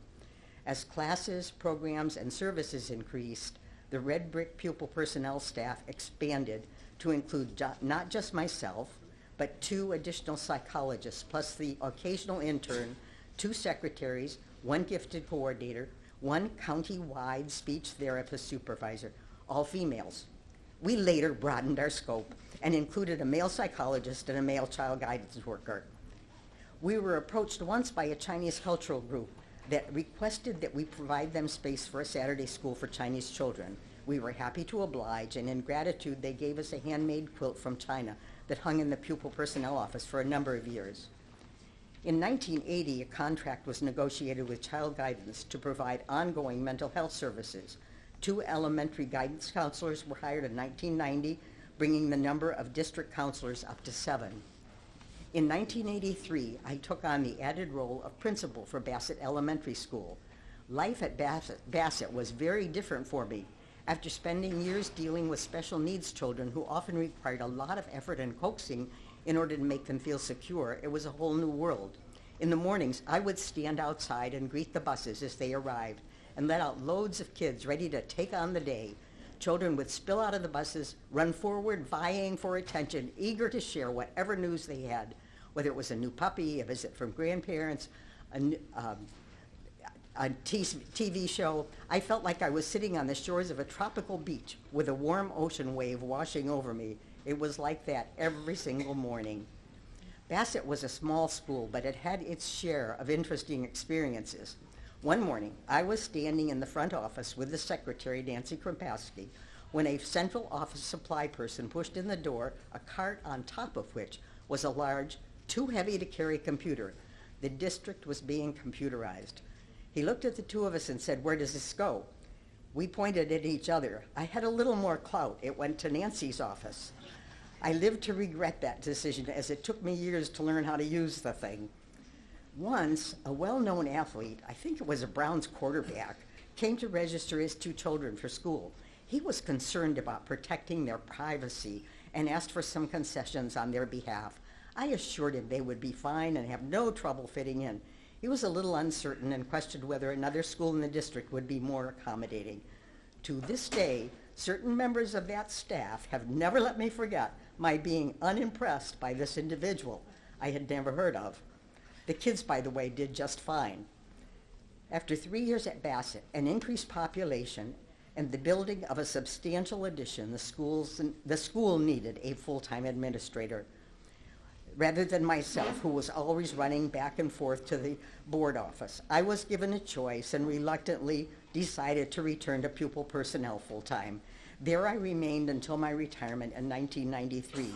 As classes, programs, and services increased, the Red Brick pupil personnel staff expanded to include not just myself, but 2 additional psychologists, plus the occasional intern, 2 secretaries, 1 gifted coordinator, 1 county-wide speech therapist supervisor, all females. We later broadened our scope and included a male psychologist and a male child guidance worker. We were approached once by a Chinese cultural group that requested that we provide them space for a Saturday school for Chinese children. We were happy to oblige, and in gratitude, they gave us a handmade quilt from China that hung in the pupil personnel office for a number of years. In 1980, a contract was negotiated with Child Guidance to provide ongoing mental health services. 2 elementary guidance counselors were hired in 1990, bringing the number of district counselors up to 7. In 1983, I took on the added role of principal for Bassett Elementary School. Life at Bassett was very different for me. After spending years dealing with special needs children who often required a lot of effort and coaxing in order to make them feel secure, it was a whole new world. In the mornings, I would stand outside and greet the buses as they arrived and let out loads of kids ready to take on the day. Children would spill out of the buses, run forward, vying for attention, eager to share whatever news they had, whether it was a new puppy, a visit from grandparents, a TV show. I felt like I was sitting on the shores of a tropical beach with a warm ocean wave washing over me. It was like that every single morning. Bassett was a small school, but it had its share of interesting experiences. One morning, I was standing in the front office with the secretary, Nancy Krimpowski, when a central office supply person pushed in the door a cart on top of which was a large, too heavy to carry computer. The district was being computerized. He looked at the 2 of us and said, "Where does this go?" We pointed at each other. I had a little more clout. It went to Nancy's office. I lived to regret that decision, as it took me years to learn how to use the thing. Once, a well-known athlete, I think it was a Browns quarterback, came to register his 2 children for school. He was concerned about protecting their privacy and asked for some concessions on their behalf. I assured him they would be fine and have no trouble fitting in. He was a little uncertain and questioned whether another school in the district would be more accommodating. To this day, certain members of that staff have never let me forget my being unimpressed by this individual. I had never heard of. The kids, by the way, did just fine. After 3 years at Bassett, an increased population, and the building of a substantial addition, the school needed a full-time administrator rather than myself, who was always running back and forth to the board office. I was given a choice and reluctantly decided to return to pupil personnel full-time. There I remained until my retirement in 1993.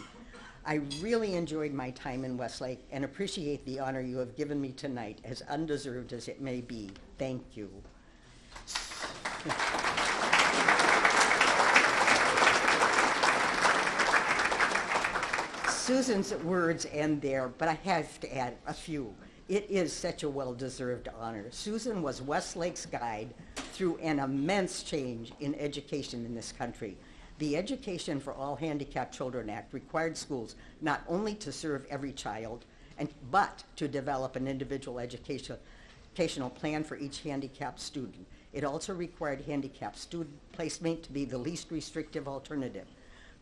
I really enjoyed my time in Westlake and appreciate the honor you have given me tonight, as undeserved as it may be. Thank you. Susan's words end there, but I have to add a few. It is such a well-deserved honor. Susan was Westlake's guide through an immense change in education in this country. The Education for All Handicapped Children Act required schools not only to serve every child, but to develop an individual educational plan for each handicapped student. It also required handicapped student placement to be the least restrictive alternative.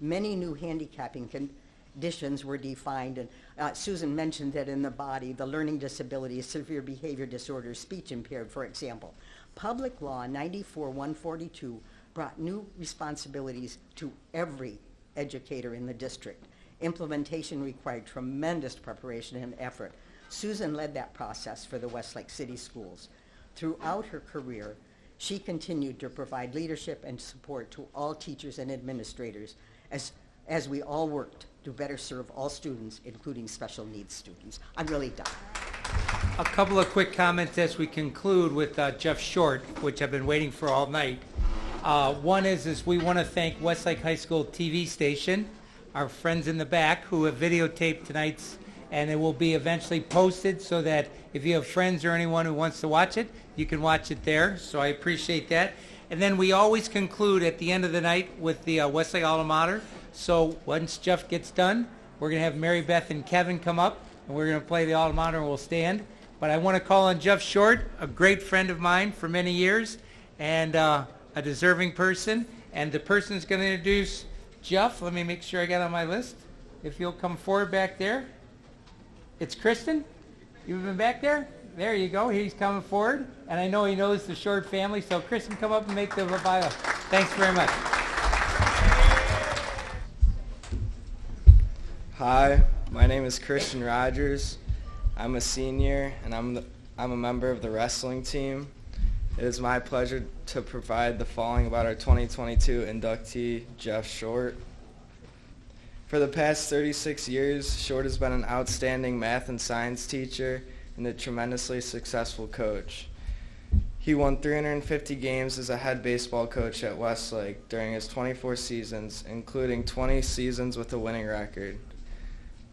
Many new handicapping conditions were defined, and Susan mentioned that in the body, the learning disabilities, severe behavior disorders, speech impaired, for example. Public Law 94-142 brought new responsibilities to every educator in the district. Implementation required tremendous preparation and effort. Susan led that process for the Westlake City Schools. Throughout her career, she continued to provide leadership and support to all teachers and administrators as we all worked to better serve all students, including special needs students. I'm really done. A couple of quick comments as we conclude with Jeff Short, which I've been waiting for all night. One is we want to thank Westlake High School TV station, our friends in the back who have videotaped tonight's, and it will be eventually posted so that if you have friends or anyone who wants to watch it, you can watch it there. So I appreciate that. And then we always conclude at the end of the night with the Westlake Alma Mater. So once Jeff gets done, we're going to have Mary Beth and Kevin come up, and we're going to play the Alma Mater, and we'll stand. But I want to call on Jeff Short, a great friend of mine for many years, and a deserving person. And the person who's going to introduce Jeff, let me make sure I got on my list. If you'll come forward back there. It's Kristen. You've been back there? There you go. He's coming forward. And I know he knows the Short family. So Kristen, come up and make the bio. Thanks very much. Hi, my name is Christian Rogers. I'm a senior, and I'm a member of the wrestling team. It is my pleasure to provide the following about our 2022 inductee, Jeff Short. For the past 36 years, Short has been an outstanding math and science teacher and a tremendously successful coach. He won 350 games as a head baseball coach at Westlake during his 24 seasons, including 20 seasons with a winning record.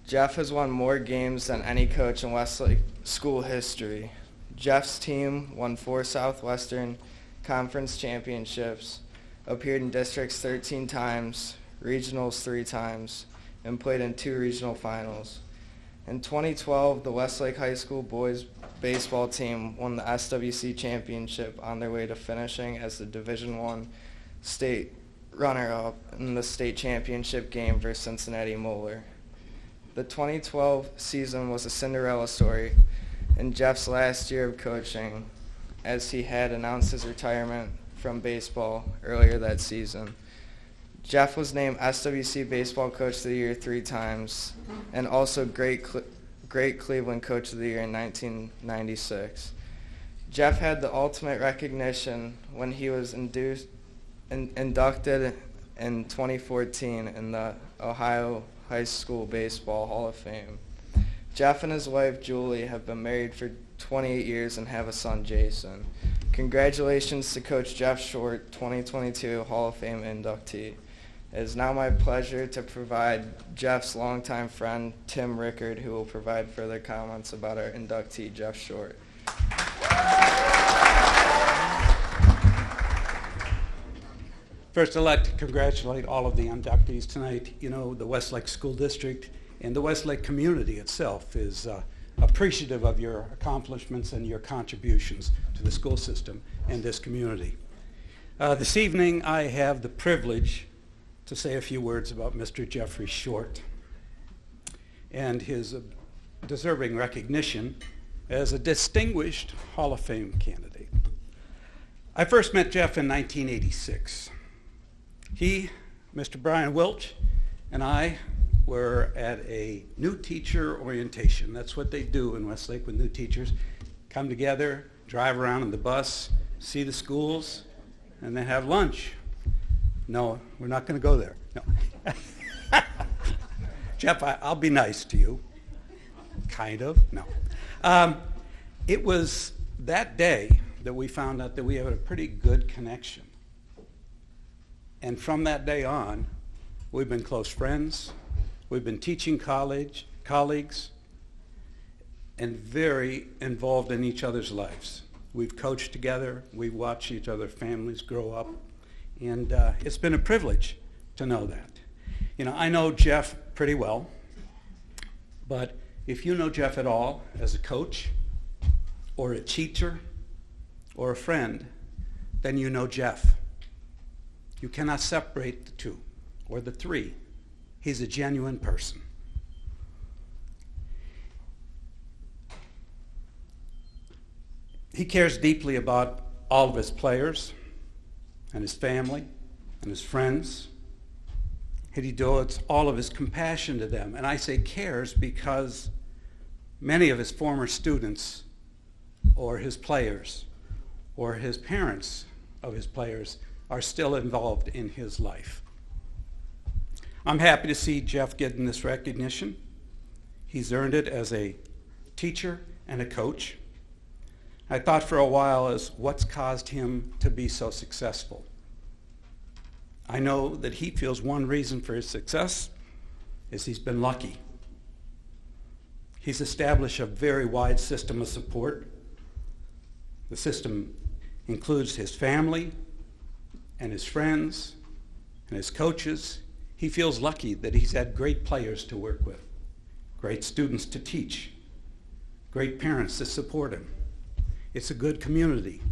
Jeff has won more games than any coach in Westlake school history. Jeff's team won 4 Southwestern Conference championships, appeared in districts 13 times, regionals 3 times, and played in 2 regional finals. In 2012, the Westlake High School boys baseball team won the SWC championship on their way to finishing as the Division I state runner-up in the state championship game versus Cincinnati Moeller. The 2012 season was a Cinderella story in Jeff's last year of coaching, as he had announced his retirement from baseball earlier that season. Jeff was named SWC Baseball Coach of the Year 3 times, and also Great Cleveland Coach of the Year in 1996. Jeff had the ultimate recognition when he was inducted in 2014 in the Ohio High School Baseball Hall of Fame. Jeff and his wife, Julie, have been married for 28 years and have a son, Jason. Congratulations to Coach Jeff Short, 2022 Hall of Fame inductee. It is now my pleasure to provide Jeff's longtime friend, Tim Rickard, who will provide further comments about our inductee, Jeff Short. First, I'd like to congratulate all of the inductees tonight. You know, the Westlake School District and the Westlake community itself is appreciative of your accomplishments and your contributions to the school system and this community. This evening, I have the privilege to say a few words about Mr. Jeffrey Short and his deserving recognition as a distinguished Hall of Fame candidate. I first met Jeff in 1986. He, Mr. Brian Welch, and I were at a new teacher orientation. That's what they do in Westlake with new teachers. Come together, drive around in the bus, see the schools, and then have lunch. No, we're not going to go there. No. Jeff, I'll be nice to you. Kind of. No. It was that day that we found out that we have a pretty good connection. And from that day on, we've been close friends. We've been teaching colleagues, and very involved in each other's lives. We've coached together. We've watched each other's families grow up. And it's been a privilege to know that. You know, I know Jeff pretty well, but if you know Jeff at all as a coach or a teacher or a friend, then you know Jeff. You cannot separate the two or the three. He's a genuine person. He cares deeply about all of his players and his family and his friends. He devotes all of his compassion to them. And I say cares because many of his former students or his players or his parents of his players are still involved in his life. I'm happy to see Jeff getting this recognition. He's earned it as a teacher and a coach. I thought for a while as what's caused him to be so successful. I know that he feels one reason for his success is he's been lucky. He's established a very wide system of support. The system includes his family and his friends and his coaches. He feels lucky that he's had great players to work with, great students to teach, great parents to support him. It's a good community,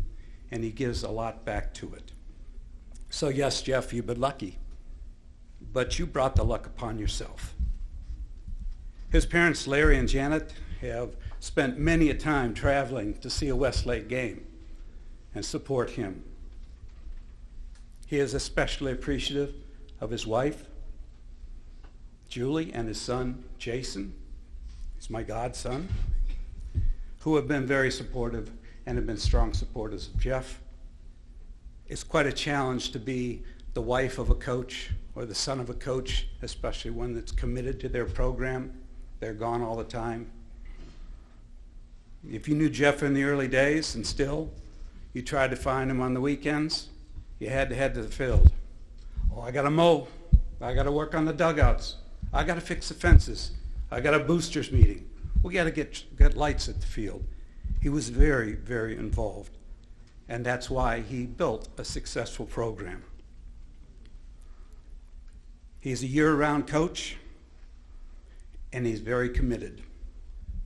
and he gives a lot back to it. So yes, Jeff, you've been lucky, but you brought the luck upon yourself. His parents, Larry and Janet, have spent many a time traveling to see a Westlake game and support him. He is especially appreciative of his wife, Julie, and his son, Jason. He's my godson, who have been very supportive and have been strong supporters of Jeff. It's quite a challenge to be the wife of a coach or the son of a coach, especially one that's committed to their program. They're gone all the time. If you knew Jeff in the early days, and still, you tried to find him on the weekends, you had to head to the field. Oh, I got to mow. I got to work on the dugouts. I got to fix the fences. I got a boosters meeting. We got to get lights at the field. He was very, very involved. And that's why he built a successful program. He's a year-round coach, and he's very committed.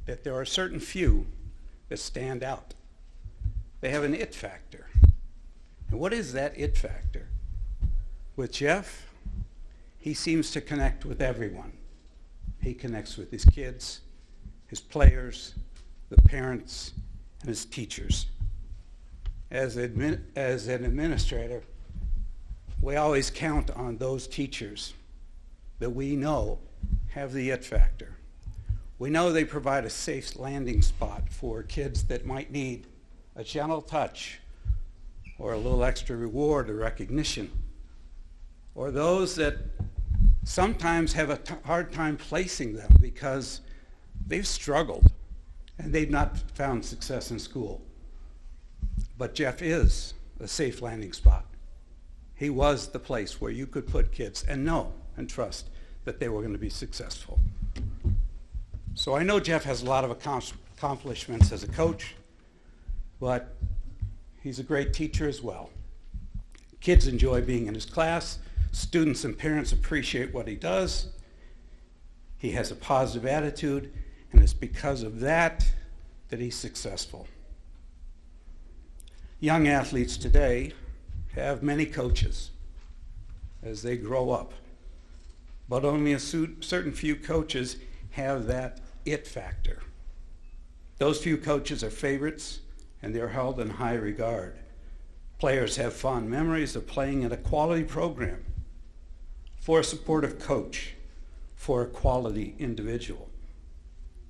That there are certain few that stand out. They have an it factor. And what is that it factor? With Jeff, he seems to connect with everyone. He connects with his kids, his players, the parents, and his teachers. As an administrator, we always count on those teachers that we know have the it factor. We know they provide a safe landing spot for kids that might need a gentle touch or a little extra reward or recognition, or those that sometimes have a hard time placing them because they've struggled and they've not found success in school. But Jeff is a safe landing spot. He was the place where you could put kids and know and trust that they were going to be successful. So I know Jeff has a lot of accomplishments as a coach, but he's a great teacher as well. Kids enjoy being in his class. Students and parents appreciate what he does. He has a positive attitude, and it's because of that that he's successful. Young athletes today have many coaches as they grow up, but only a certain few coaches have that it factor. Those few coaches are favorites, and they're held in high regard. Players have fond memories of playing in a quality program, for a supportive coach, for a quality individual.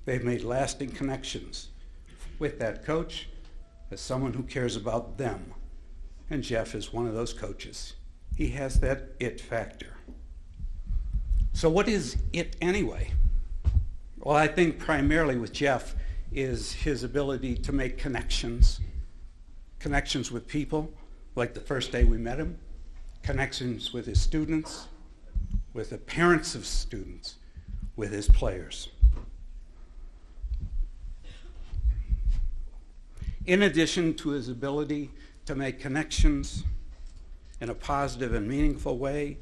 They've made lasting connections with that coach as someone who cares about them. And Jeff is one of those coaches. He has that it factor. So what is it anyway? Well, I think primarily with Jeff is his ability to make connections with people, like the first day we met him, connections with his students, with the parents of students, with his players. In addition to his ability to make connections in a positive and meaningful way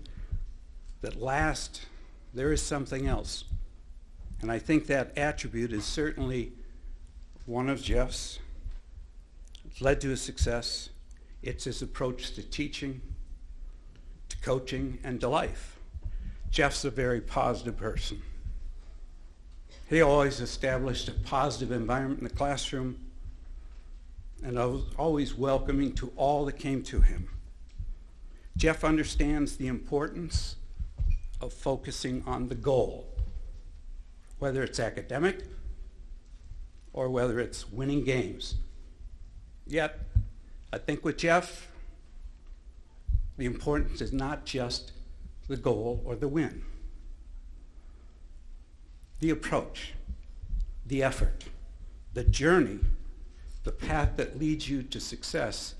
that last, there is something else. And I think that attribute is certainly one of Jeff's. It's led to his success. It's his approach to teaching, to coaching, and to life. Jeff's a very positive person. He always established a positive environment in the classroom, and I was always welcoming to all that came to him. Jeff understands the importance of focusing on the goal, whether it's academic or whether it's winning games. Yet, I think with Jeff, the importance is not just the goal or the win. The approach, the effort, the journey, the path that leads you to success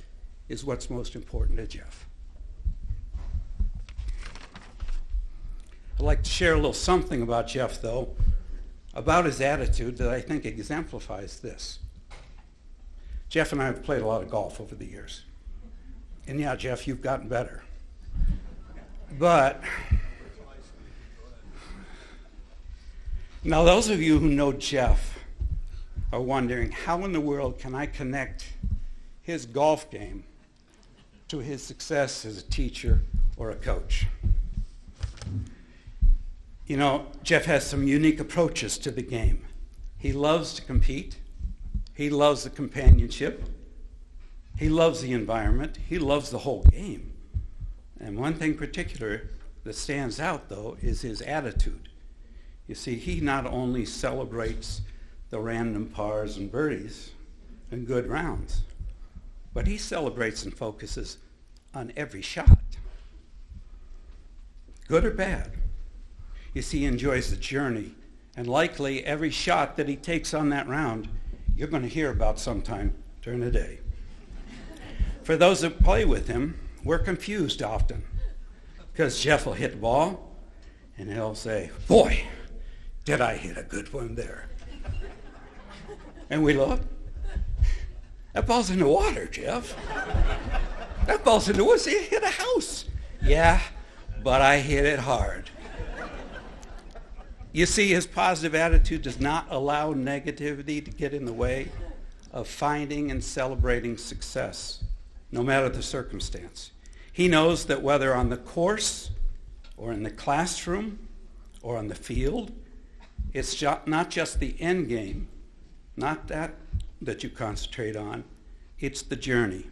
is what's most important to Jeff. I'd like to share a little something about Jeff, though, about his attitude that I think exemplifies this. Jeff and I have played a lot of golf over the years. And yeah, Jeff, you've gotten better. But now those of you who know Jeff are wondering, how in the world can I connect his golf game to his success as a teacher or a coach? You know, Jeff has some unique approaches to the game. He loves to compete. He loves the companionship. He loves the environment. He loves the whole game. And one thing particular that stands out, though, is his attitude. You see, he not only celebrates the random pars and birdies and good rounds, but he celebrates and focuses on every shot, good or bad. You see, he enjoys the journey, and likely every shot that he takes on that round, you're going to hear about sometime during the day. For those that play with him, we're confused often, because Jeff will hit the ball, and he'll say, "Boy, did I hit a good one there." And we look, that ball's in the water, Jeff. That ball's in the woods. You hit a house. Yeah, but I hit it hard. You see, his positive attitude does not allow negativity to get in the way of finding and celebrating success, no matter the circumstance. He knows that whether on the course or in the classroom or on the field, it's not just the end game, not that you concentrate on, it's the journey.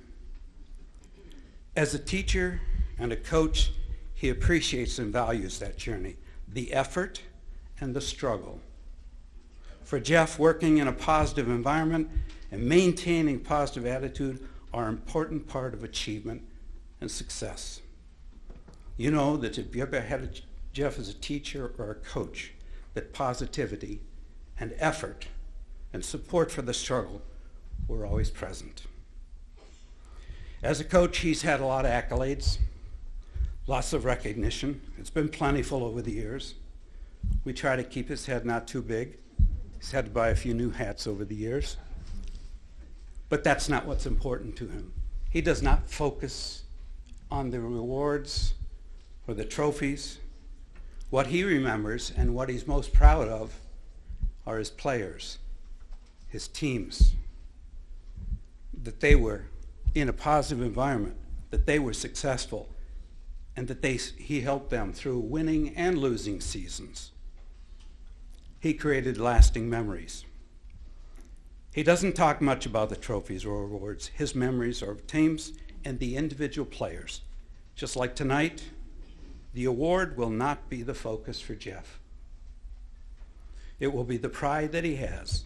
As a teacher and a coach, he appreciates and values that journey, the effort and the struggle. For Jeff, working in a positive environment and maintaining positive attitude are an important part of achievement and success. You know that if you ever had Jeff as a teacher or a coach, that positivity and effort and support for the struggle were always present. As a coach, he's had a lot of accolades, lots of recognition. It's been plentiful over the years. We try to keep his head not too big. He's had to buy a few new hats over the years. But that's not what's important to him. He does not focus on the rewards or the trophies. What he remembers and what he's most proud of are his players, his teams, that they were in a positive environment, that they were successful, and that he helped them through winning and losing seasons. he created lasting memories. He doesn't talk much about the trophies or awards. His memories are of teams and the individual players. Just like tonight, the award will not be the focus for Jeff. It will be the pride that he has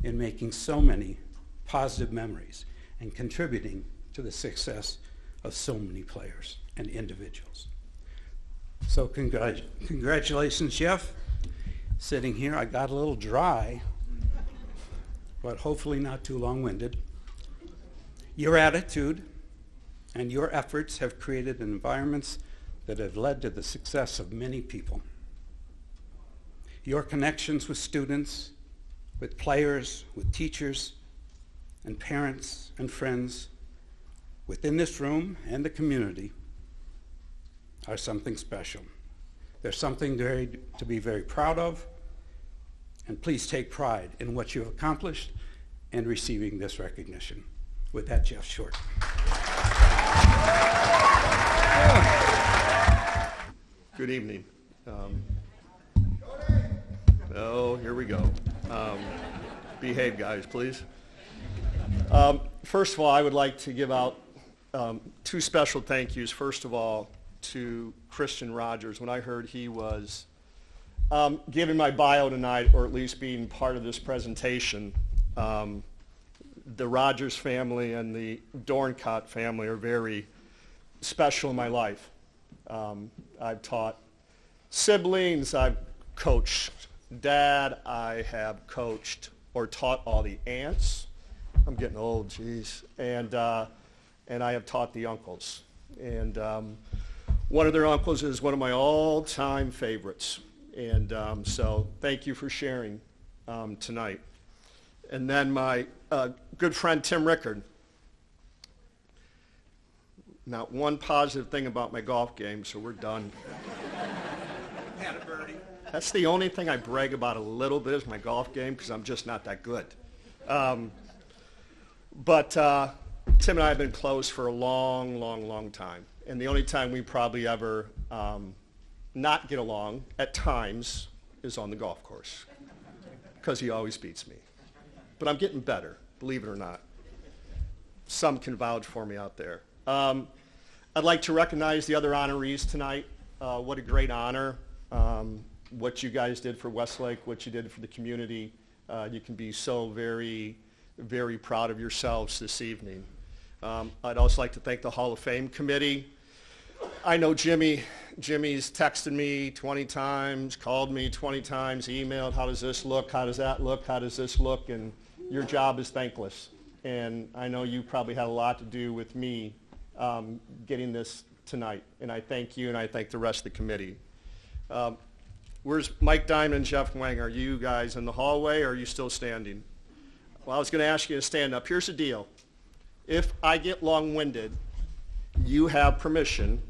in making so many positive memories and contributing to the success of so many players and individuals. So congratulations, Jeff. Sitting here, I got a little dry, but hopefully not too long-winded. Your attitude and your efforts have created environments that have led to the success of many people. Your connections with students, with players, with teachers, and parents and friends within this room and the community are something special. They're something to be very proud of, and please take pride in what you've accomplished and receiving this recognition. With that, Jeff Short. Good evening. Here we go. Behave, guys, please. First of all, I would like to give out two special thank yous. First of all, to Christian Rogers. When I heard he was giving my bio tonight, or at least being part of this presentation, the Rogers family and the Dorncott family are very special in my life. I've taught siblings, I've coached Dad, I have coached or taught all the aunts. I'm getting old, geez. And I have taught the uncles. And one of their uncles is one of my all-time favorites. And so thank you for sharing tonight. And then my good friend Tim Rickard. Not one positive thing about my golf game, so we're done. That's the only thing I brag about a little bit is my golf game, because I'm just not that good. But Tim and I have been close for a long, long, long time. And the only time we probably ever not get along at times is on the golf course, because he always beats me. But I'm getting better, believe it or not. Some can vouch for me out there. I'd like to recognize the other honorees tonight. What a great honor. What you guys did for Westlake, what you did for the community. You can be so very, very proud of yourselves this evening. I'd also like to thank the Hall of Fame committee. I know Jimmy's texted me 20 times, called me 20 times, emailed, how does this look, how does that look, how does this look, and your job is thankless. And I know you probably had a lot to do with me getting this tonight. And I thank you, and I thank the rest of the committee. Where's Mike Diamond and Jeff Wang? Are you guys in the hallway, or are you still standing? Well, I was going to ask you to stand up. Here's the deal. If I get long-winded, you have permission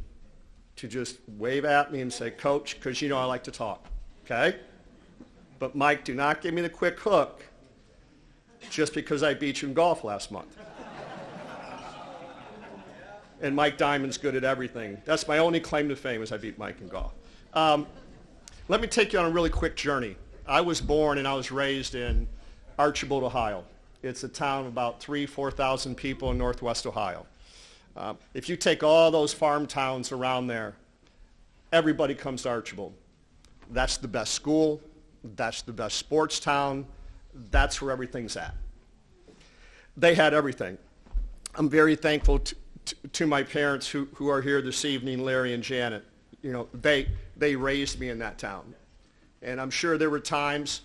to just wave at me and say, Coach, because you know I like to talk, okay? But Mike, do not give me the quick hook just because I beat you in golf last month. And Mike Diamond's good at everything. That's my only claim to fame is I beat Mike in golf. Let me take you on a really quick journey. I was born and I was raised in Archibald, Ohio. It's a town of about 4,000 people in northwest Ohio. If you take all those farm towns around there, everybody comes to Archibald. That's the best school. That's the best sports town. That's where everything's at. They had everything. I'm very thankful to my parents who are here this evening, Larry and Janet. You know, they raised me in that town. And I'm sure there were times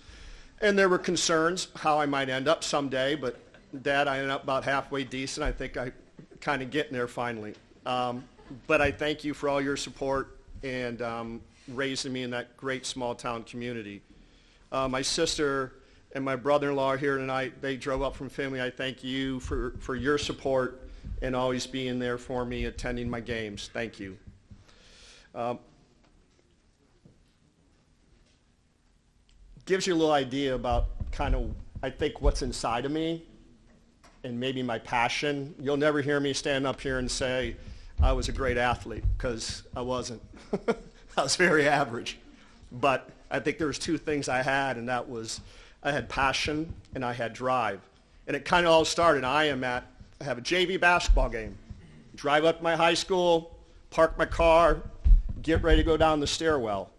and there were concerns how I might end up someday, but Dad, I ended up about halfway decent. I think I kind of getting there finally. But I thank you for all your support and raising me in that great small town community. My sister and my brother-in-law are here tonight. They drove up from Finley. I thank you for your support and always being there for me, attending my games. Thank you. Gives you a little idea about kind of, I think, what's inside of me and maybe my passion. You'll never hear me stand up here and say I was a great athlete, because I wasn't. I was very average. But I think there was two things I had, and that was I had passion and I had drive. And it kind of all started. I have a JV basketball game. Drive up to my high school, park my car, get ready to go down the stairwell.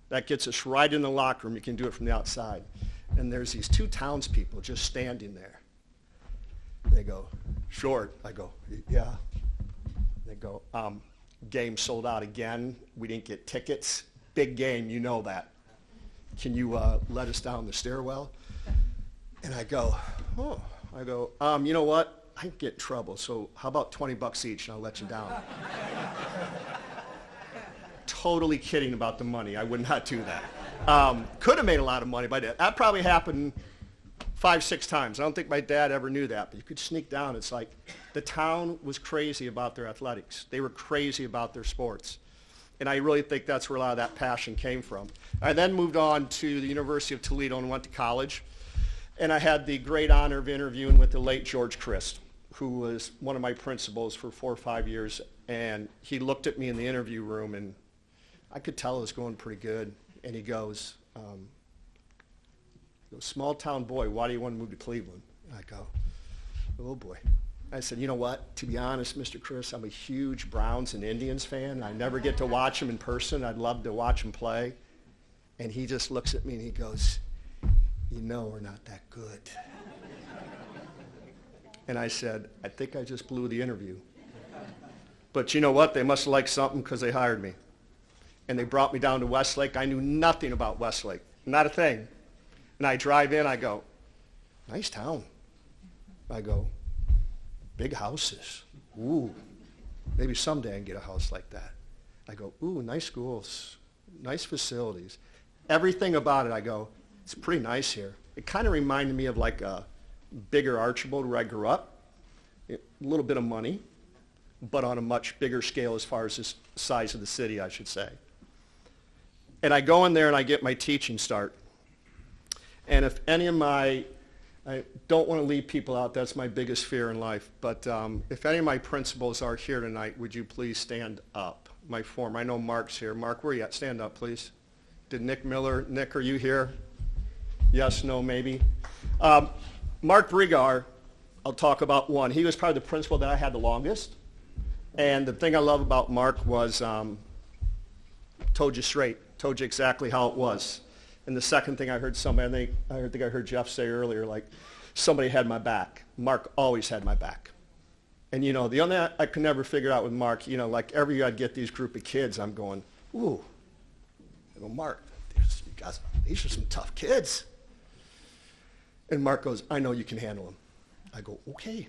That gets us right in the locker room. You can do it from the outside. And there's these two townspeople just standing there. They go, Short. I go, yeah. They go, game sold out again. We didn't get tickets. Big game, you know that. Can you let us down the stairwell? And I go, oh. I go, you know what? I can get in trouble, so how about $20 each and I'll let you down. Totally kidding about the money. I would not do that. Could have made a lot of money by that. That probably happened 5-6 times. I don't think my dad ever knew that, but you could sneak down. It's like the town was crazy about their athletics. They were crazy about their sports. And I really think that's where a lot of that passion came from. I then moved on to the University of Toledo and went to college. And I had the great honor of interviewing with the late George Christ, who was one of my principals for 4 or 5 years. And he looked at me in the interview room, and I could tell it was going pretty good. And he goes, small town boy, why do you want to move to Cleveland? And I go, oh boy. I said, you know what, to be honest, Mr. Chris, I'm a huge Browns and Indians fan. I never get to watch them in person. I'd love to watch them play. And he just looks at me and he goes, you know we're not that good. And I said, I think I just blew the interview. But you know what, they must have liked something because they hired me. And they brought me down to Westlake. I knew nothing about Westlake, not a thing. And I drive in, I go, nice town. I go, big houses. Ooh, maybe someday I can get a house like that. I go, ooh, nice schools, nice facilities. Everything about it, I go, it's pretty nice here. It kind of reminded me of like a bigger Archibald where I grew up. A little bit of money, but on a much bigger scale as far as the size of the city, I should say. And I go in there and I get my teaching start. And if any of I don't want to leave people out, that's my biggest fear in life, but if any of my principals are here tonight, would you please stand up? My form, I know Mark's here. Mark, where are you at? Stand up, please. Did Nick Miller, Nick, are you here? Yes, no, maybe. Mark Brigar, I'll talk about one. He was probably the principal that I had the longest. And the thing I love about Mark was told you straight, told you exactly how it was. And the second thing I heard somebody, I think I heard Jeff say earlier, like somebody had my back. Mark always had my back. And you know, the only thing I could never figure out with Mark, you know, like every year I'd get these group of kids, I'm going, ooh. I go, Mark, these are some tough kids. And Mark goes, I know you can handle them. I go, okay.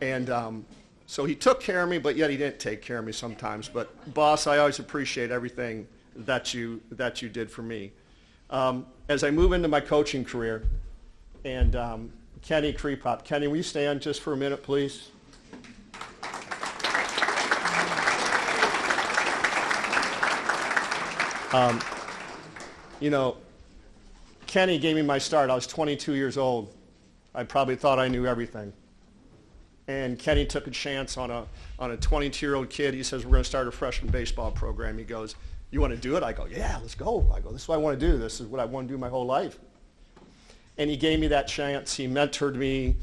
And so he took care of me, but yet he didn't take care of me sometimes. But boss, I always appreciate everything that you did for me. As I move into my coaching career, and Kenny Creepop. Kenny, will you stand just for a minute, please? You know, Kenny gave me my start. I was 22 years old. I probably thought I knew everything. And Kenny took a chance on a 22-year-old kid. He says, we're going to start a freshman baseball program. He goes, you want to do it? I go, yeah, let's go. I go, this is what I want to do. This is what I want to do my whole life. And he gave me that chance. He mentored me,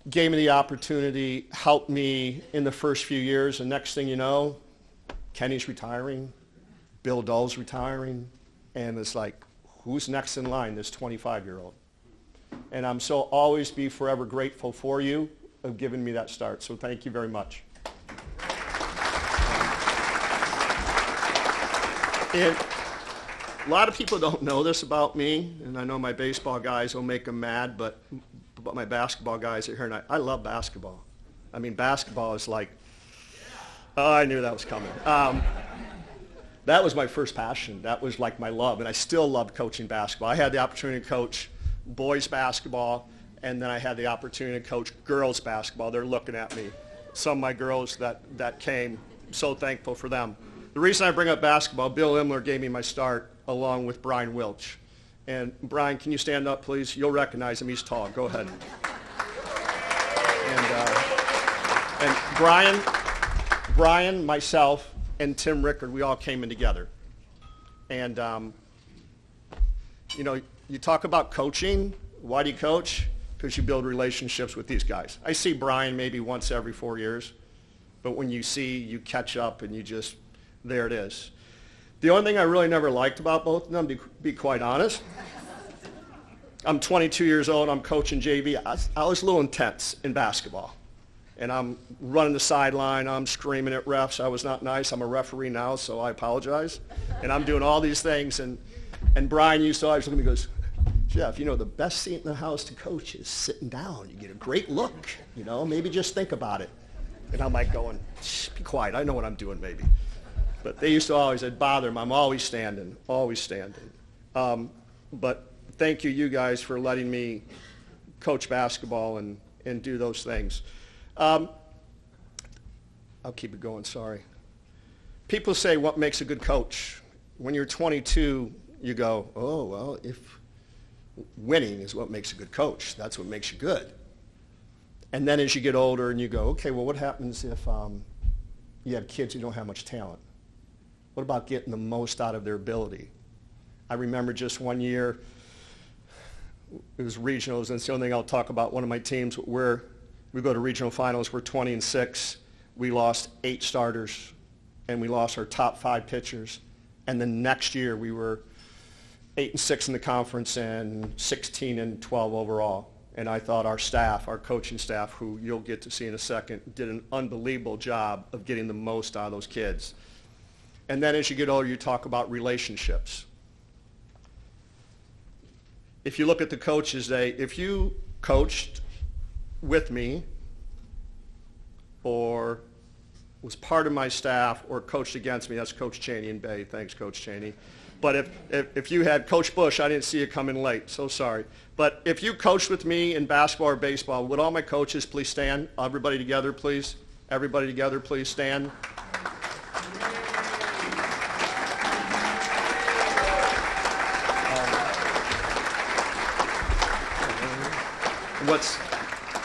gave me the opportunity, helped me in the first few years. And next thing you know, Kenny's retiring, Bill Dull's retiring, and it's like, who's next in line, this 25-year-old? And I'm so always be forever grateful for you of giving me that start. So thank you very much. And a lot of people don't know this about me, and I know my baseball guys will make them mad, but my basketball guys are here, and I love basketball. I mean, basketball is like, oh, I knew that was coming. That was my first passion. That was like my love, and I still love coaching basketball. I had the opportunity to coach boys basketball, and then I had the opportunity to coach girls basketball. They're looking at me. Some of my girls that came, I'm so thankful for them. The reason I bring up basketball, Bill Imler gave me my start along with Brian Wilch. And Brian, can you stand up, please? You'll recognize him. He's tall. Go ahead. And Brian, myself, and Tim Rickard, we all came in together. And, you know, you talk about coaching. Why do you coach? Because you build relationships with these guys. I see Brian maybe once every 4 years, but when you see, you catch up and you just, there it is. The only thing I really never liked about both of them, to be quite honest, I'm 22 years old, I'm coaching JV. I was a little intense in basketball. And I'm running the sideline, I'm screaming at refs. I was not nice. I'm a referee now, so I apologize. And I'm doing all these things. And Brian used to always look at me and goes, Jeff, you know, the best seat in the house to coach is sitting down. You get a great look, you know, maybe just think about it. And I'm like going, shh, be quiet. I know what I'm doing maybe. But they used to always, it'd bother them. I'm always standing, always standing. But thank you guys for letting me coach basketball and do those things. I'll keep it going, sorry. People say what makes a good coach. When you're 22, you go, oh, well, if winning is what makes a good coach, that's what makes you good. And then as you get older and you go, okay, well, what happens if you have kids who don't have much talent? What about getting the most out of their ability? I remember just one year, it was regionals, and it's the only thing I'll talk about. One of my teams, where we go to regional finals, we're 20-6. We lost 8 starters, and we lost our top 5 pitchers. And the next year, we were 8-6 in the conference and 16-12 overall. And I thought our staff, our coaching staff, who you'll get to see in a second, did an unbelievable job of getting the most out of those kids. And then as you get older, you talk about relationships. If you look at the coaches, if you coached with me or was part of my staff or coached against me, that's Coach Cheney and Bay. Thanks, Coach Cheney. But if you had Coach Bush, I didn't see you coming late, so sorry. But if you coached with me in basketball or baseball, would all my coaches please stand? Everybody together, please. Everybody together, please stand.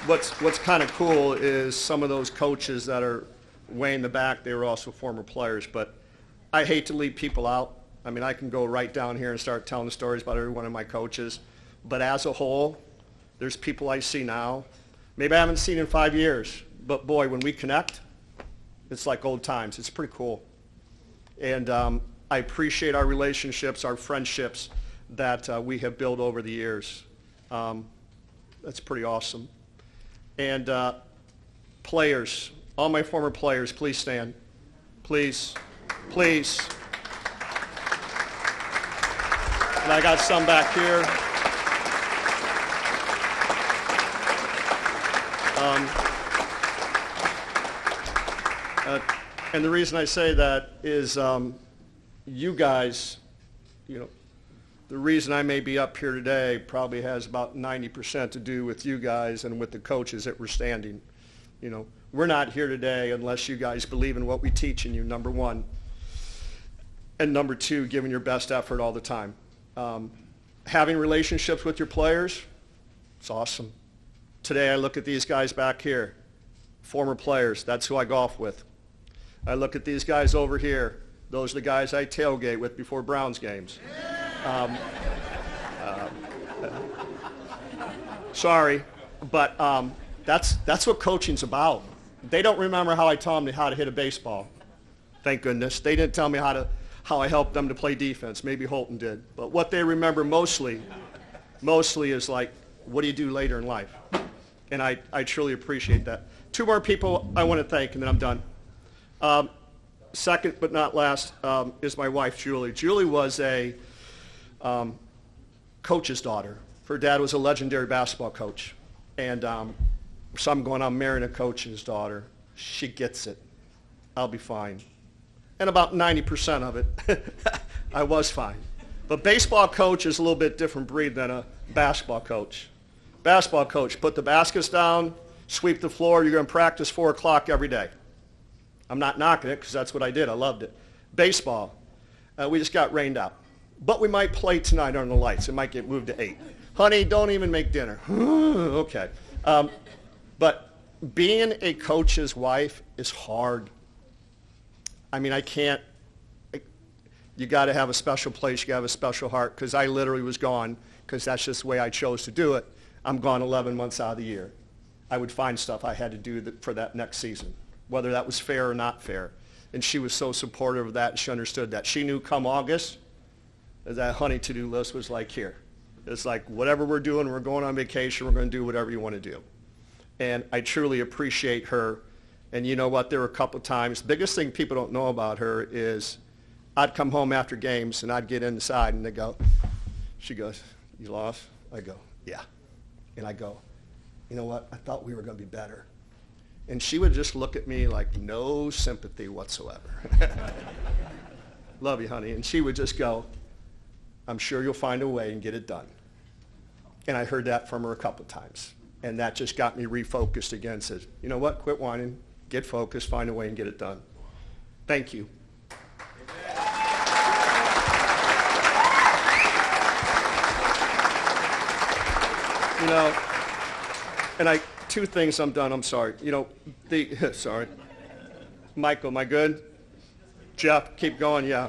What's kind of cool is some of those coaches that are way in the back, they were also former players. But I hate to leave people out. I mean, I can go right down here and start telling the stories about every one of my coaches. But as a whole, there's people I see now. Maybe I haven't seen in 5 years. But boy, when we connect, it's like old times. It's pretty cool. And I appreciate our relationships, our friendships that we have built over the years. That's pretty awesome. And players, all my former players, please stand. Please, please. And I got some back here. And the reason I say that is you guys, you know, the reason I may be up here today probably has about 90% to do with you guys and with the coaches that were standing. You know, we're not here today unless you guys believe in what we teach in you, number one. And number two, giving your best effort all the time. Having relationships with your players, it's awesome. Today I look at these guys back here, former players, that's who I golf with. I look at these guys over here, those are the guys I tailgate with before Browns games. Sorry, but that's what coaching's about. They don't remember how I taught them how to hit a baseball. Thank goodness. They didn't tell me how I helped them to play defense. Maybe Holton did. But what they remember mostly is like, what do you do later in life? And I truly appreciate that. 2 more people I want to thank, and then I'm done. Second but not last is my wife, Julie. Julie was a coach's daughter. Her dad was a legendary basketball coach. And so I'm going, I'm marrying a coach's daughter. She gets it. I'll be fine. And about 90% of it, I was fine. But baseball coach is a little bit different breed than a basketball coach. Basketball coach, put the baskets down, sweep the floor, you're going to practice 4 o'clock every day. I'm not knocking it because that's what I did. I loved it. Baseball, we just got rained out. But we might play tonight under the lights. It might get moved to 8. Honey, don't even make dinner. Okay. But being a coach's wife is hard. I mean, You got to have a special place. You got to have a special heart, because I literally was gone, because that's just the way I chose to do it. I'm gone 11 months out of the year. I would find stuff I had to do for that next season, whether that was fair or not fair. And she was so supportive of that, and she understood that. She knew come August, that honey to-do list was like, here. It's like, whatever we're doing, we're going on vacation, we're going to do whatever you want to do. And I truly appreciate her. And you know what? There were a couple of times. The biggest thing people don't know about her is I'd come home after games, and I'd get inside, and she goes, you lost? I go, yeah. And I go, you know what? I thought we were going to be better. And she would just look at me like no sympathy whatsoever. Love you, honey. And she would just go, I'm sure you'll find a way and get it done. And I heard that from her a couple of times. And that just got me refocused again. Says, you know what? Quit whining. Get focused. Find a way and get it done. Thank you. You know, and two things, I'm done. I'm sorry. You know, sorry. Michael, am I good? Jeff, keep going. Yeah.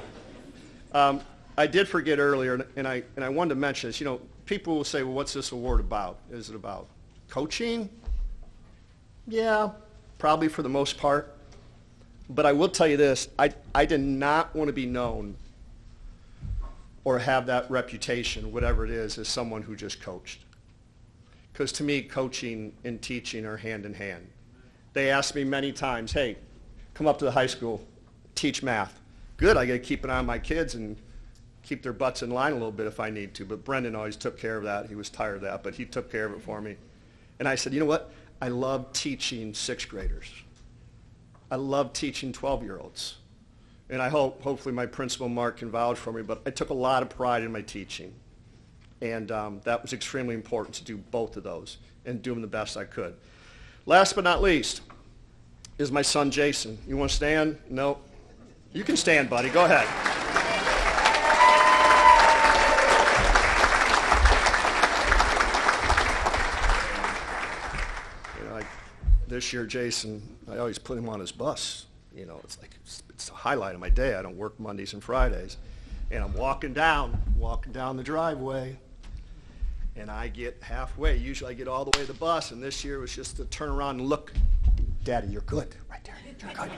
I did forget earlier, and I wanted to mention this. You know, people will say, well, what's this award about? Is it about coaching? Yeah, probably for the most part. But I will tell you this. I did not want to be known or have that reputation, whatever it is, as someone who just coached. Because to me, coaching and teaching are hand in hand. They asked me many times, hey, come up to the high school, teach math. Good, I got to keep an eye on my kids and keep their butts in line a little bit if I need to. But Brendan always took care of that. He was tired of that, but he took care of it for me. And I said, you know what? I love teaching sixth graders. I love teaching 12-year-olds. And I hopefully my principal, Mark, can vouch for me, but I took a lot of pride in my teaching. And that was extremely important to do both of those and do them the best I could. Last but not least is my son, Jason. You want to stand? No. You can stand, buddy. Go ahead. You know, this year, Jason, I always put him on his bus. You know, it's like it's a highlight of my day. I don't work Mondays and Fridays. And I'm walking down the driveway. And I get halfway. Usually I get all the way to the bus, and this year it was just to turn around and look. Daddy, you're good. Right there. You're good.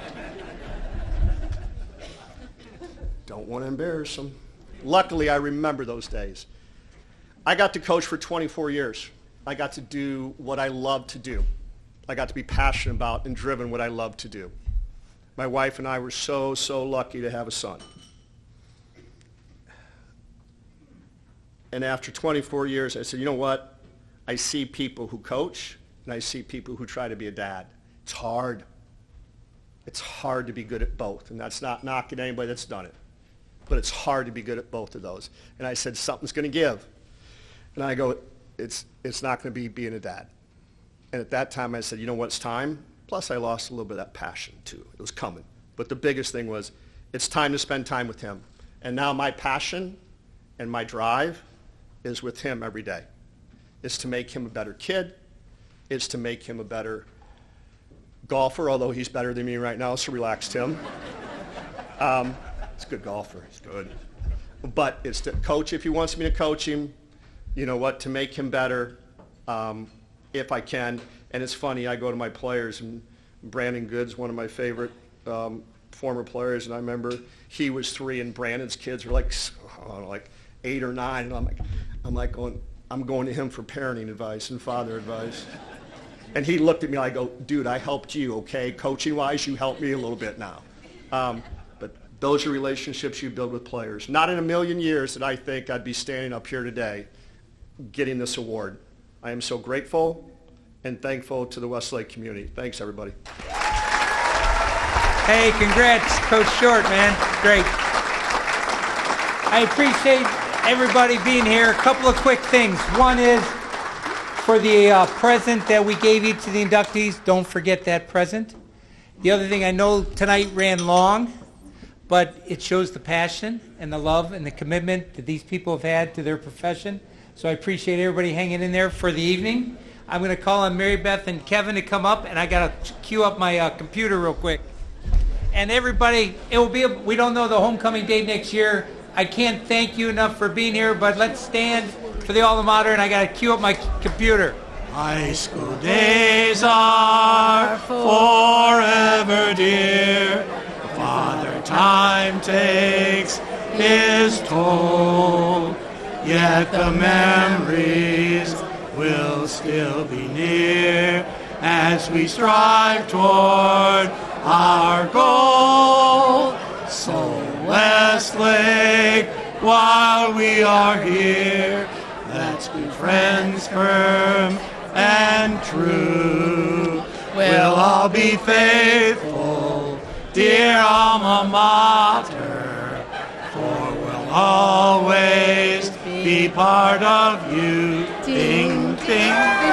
Don't want to embarrass him. Luckily, I remember those days. I got to coach for 24 years. I got to do what I love to do. I got to be passionate about and driven what I love to do. My wife and I were so lucky to have a son. And after 24 years, I said, you know what? I see people who coach, and I see people who try to be a dad. It's hard. It's hard to be good at both. And that's not knocking anybody that's done it. But it's hard to be good at both of those. And I said, something's going to give. And I go, it's not going to be being a dad. And at that time, I said, you know what? It's time. Plus, I lost a little bit of that passion, too. It was coming. But the biggest thing was, it's time to spend time with him. And now my passion and my drive is with him every day. It's to make him a better kid. It's to make him a better golfer, although he's better than me right now, so relax, Tim. He's a good golfer. He's good. But it's to coach if he wants me to coach him, you know what, to make him better if I can. And it's funny, I go to my players, and Brandon Good's one of my favorite former players, and I remember he was 3 and Brandon's kids were like 8 or 9, and I'm going to him for parenting advice and father advice. And he looked at me, I go, dude, I helped you, okay? Coaching-wise, you helped me a little bit now. But those are relationships you build with players. Not in a million years that I think I'd be standing up here today getting this award. I am so grateful and thankful to the Westlake community. Thanks, everybody. Hey, congrats, Coach Short, man. Great. I appreciate everybody being here. A couple of quick things. One is for the present that we gave you to the inductees, don't forget that present. The other thing, I know tonight ran long, but it shows the passion and the love and the commitment that these people have had to their profession. So I appreciate everybody hanging in there for the evening. I'm going to call on Mary Beth and Kevin to come up, and I got to queue up my computer real quick. and everybody, we don't know the homecoming date next year. I can't thank you enough for being here, but let's stand for the alma mater, and I got to cue up my computer. High school days are forever dear. Father Time takes his toll, yet the memories will still be near as we strive toward our goal. So Westlake, while we are here, let's be friends firm and true. We'll all be faithful, dear alma mater, for we'll always be part of you. Ding, ding, ding.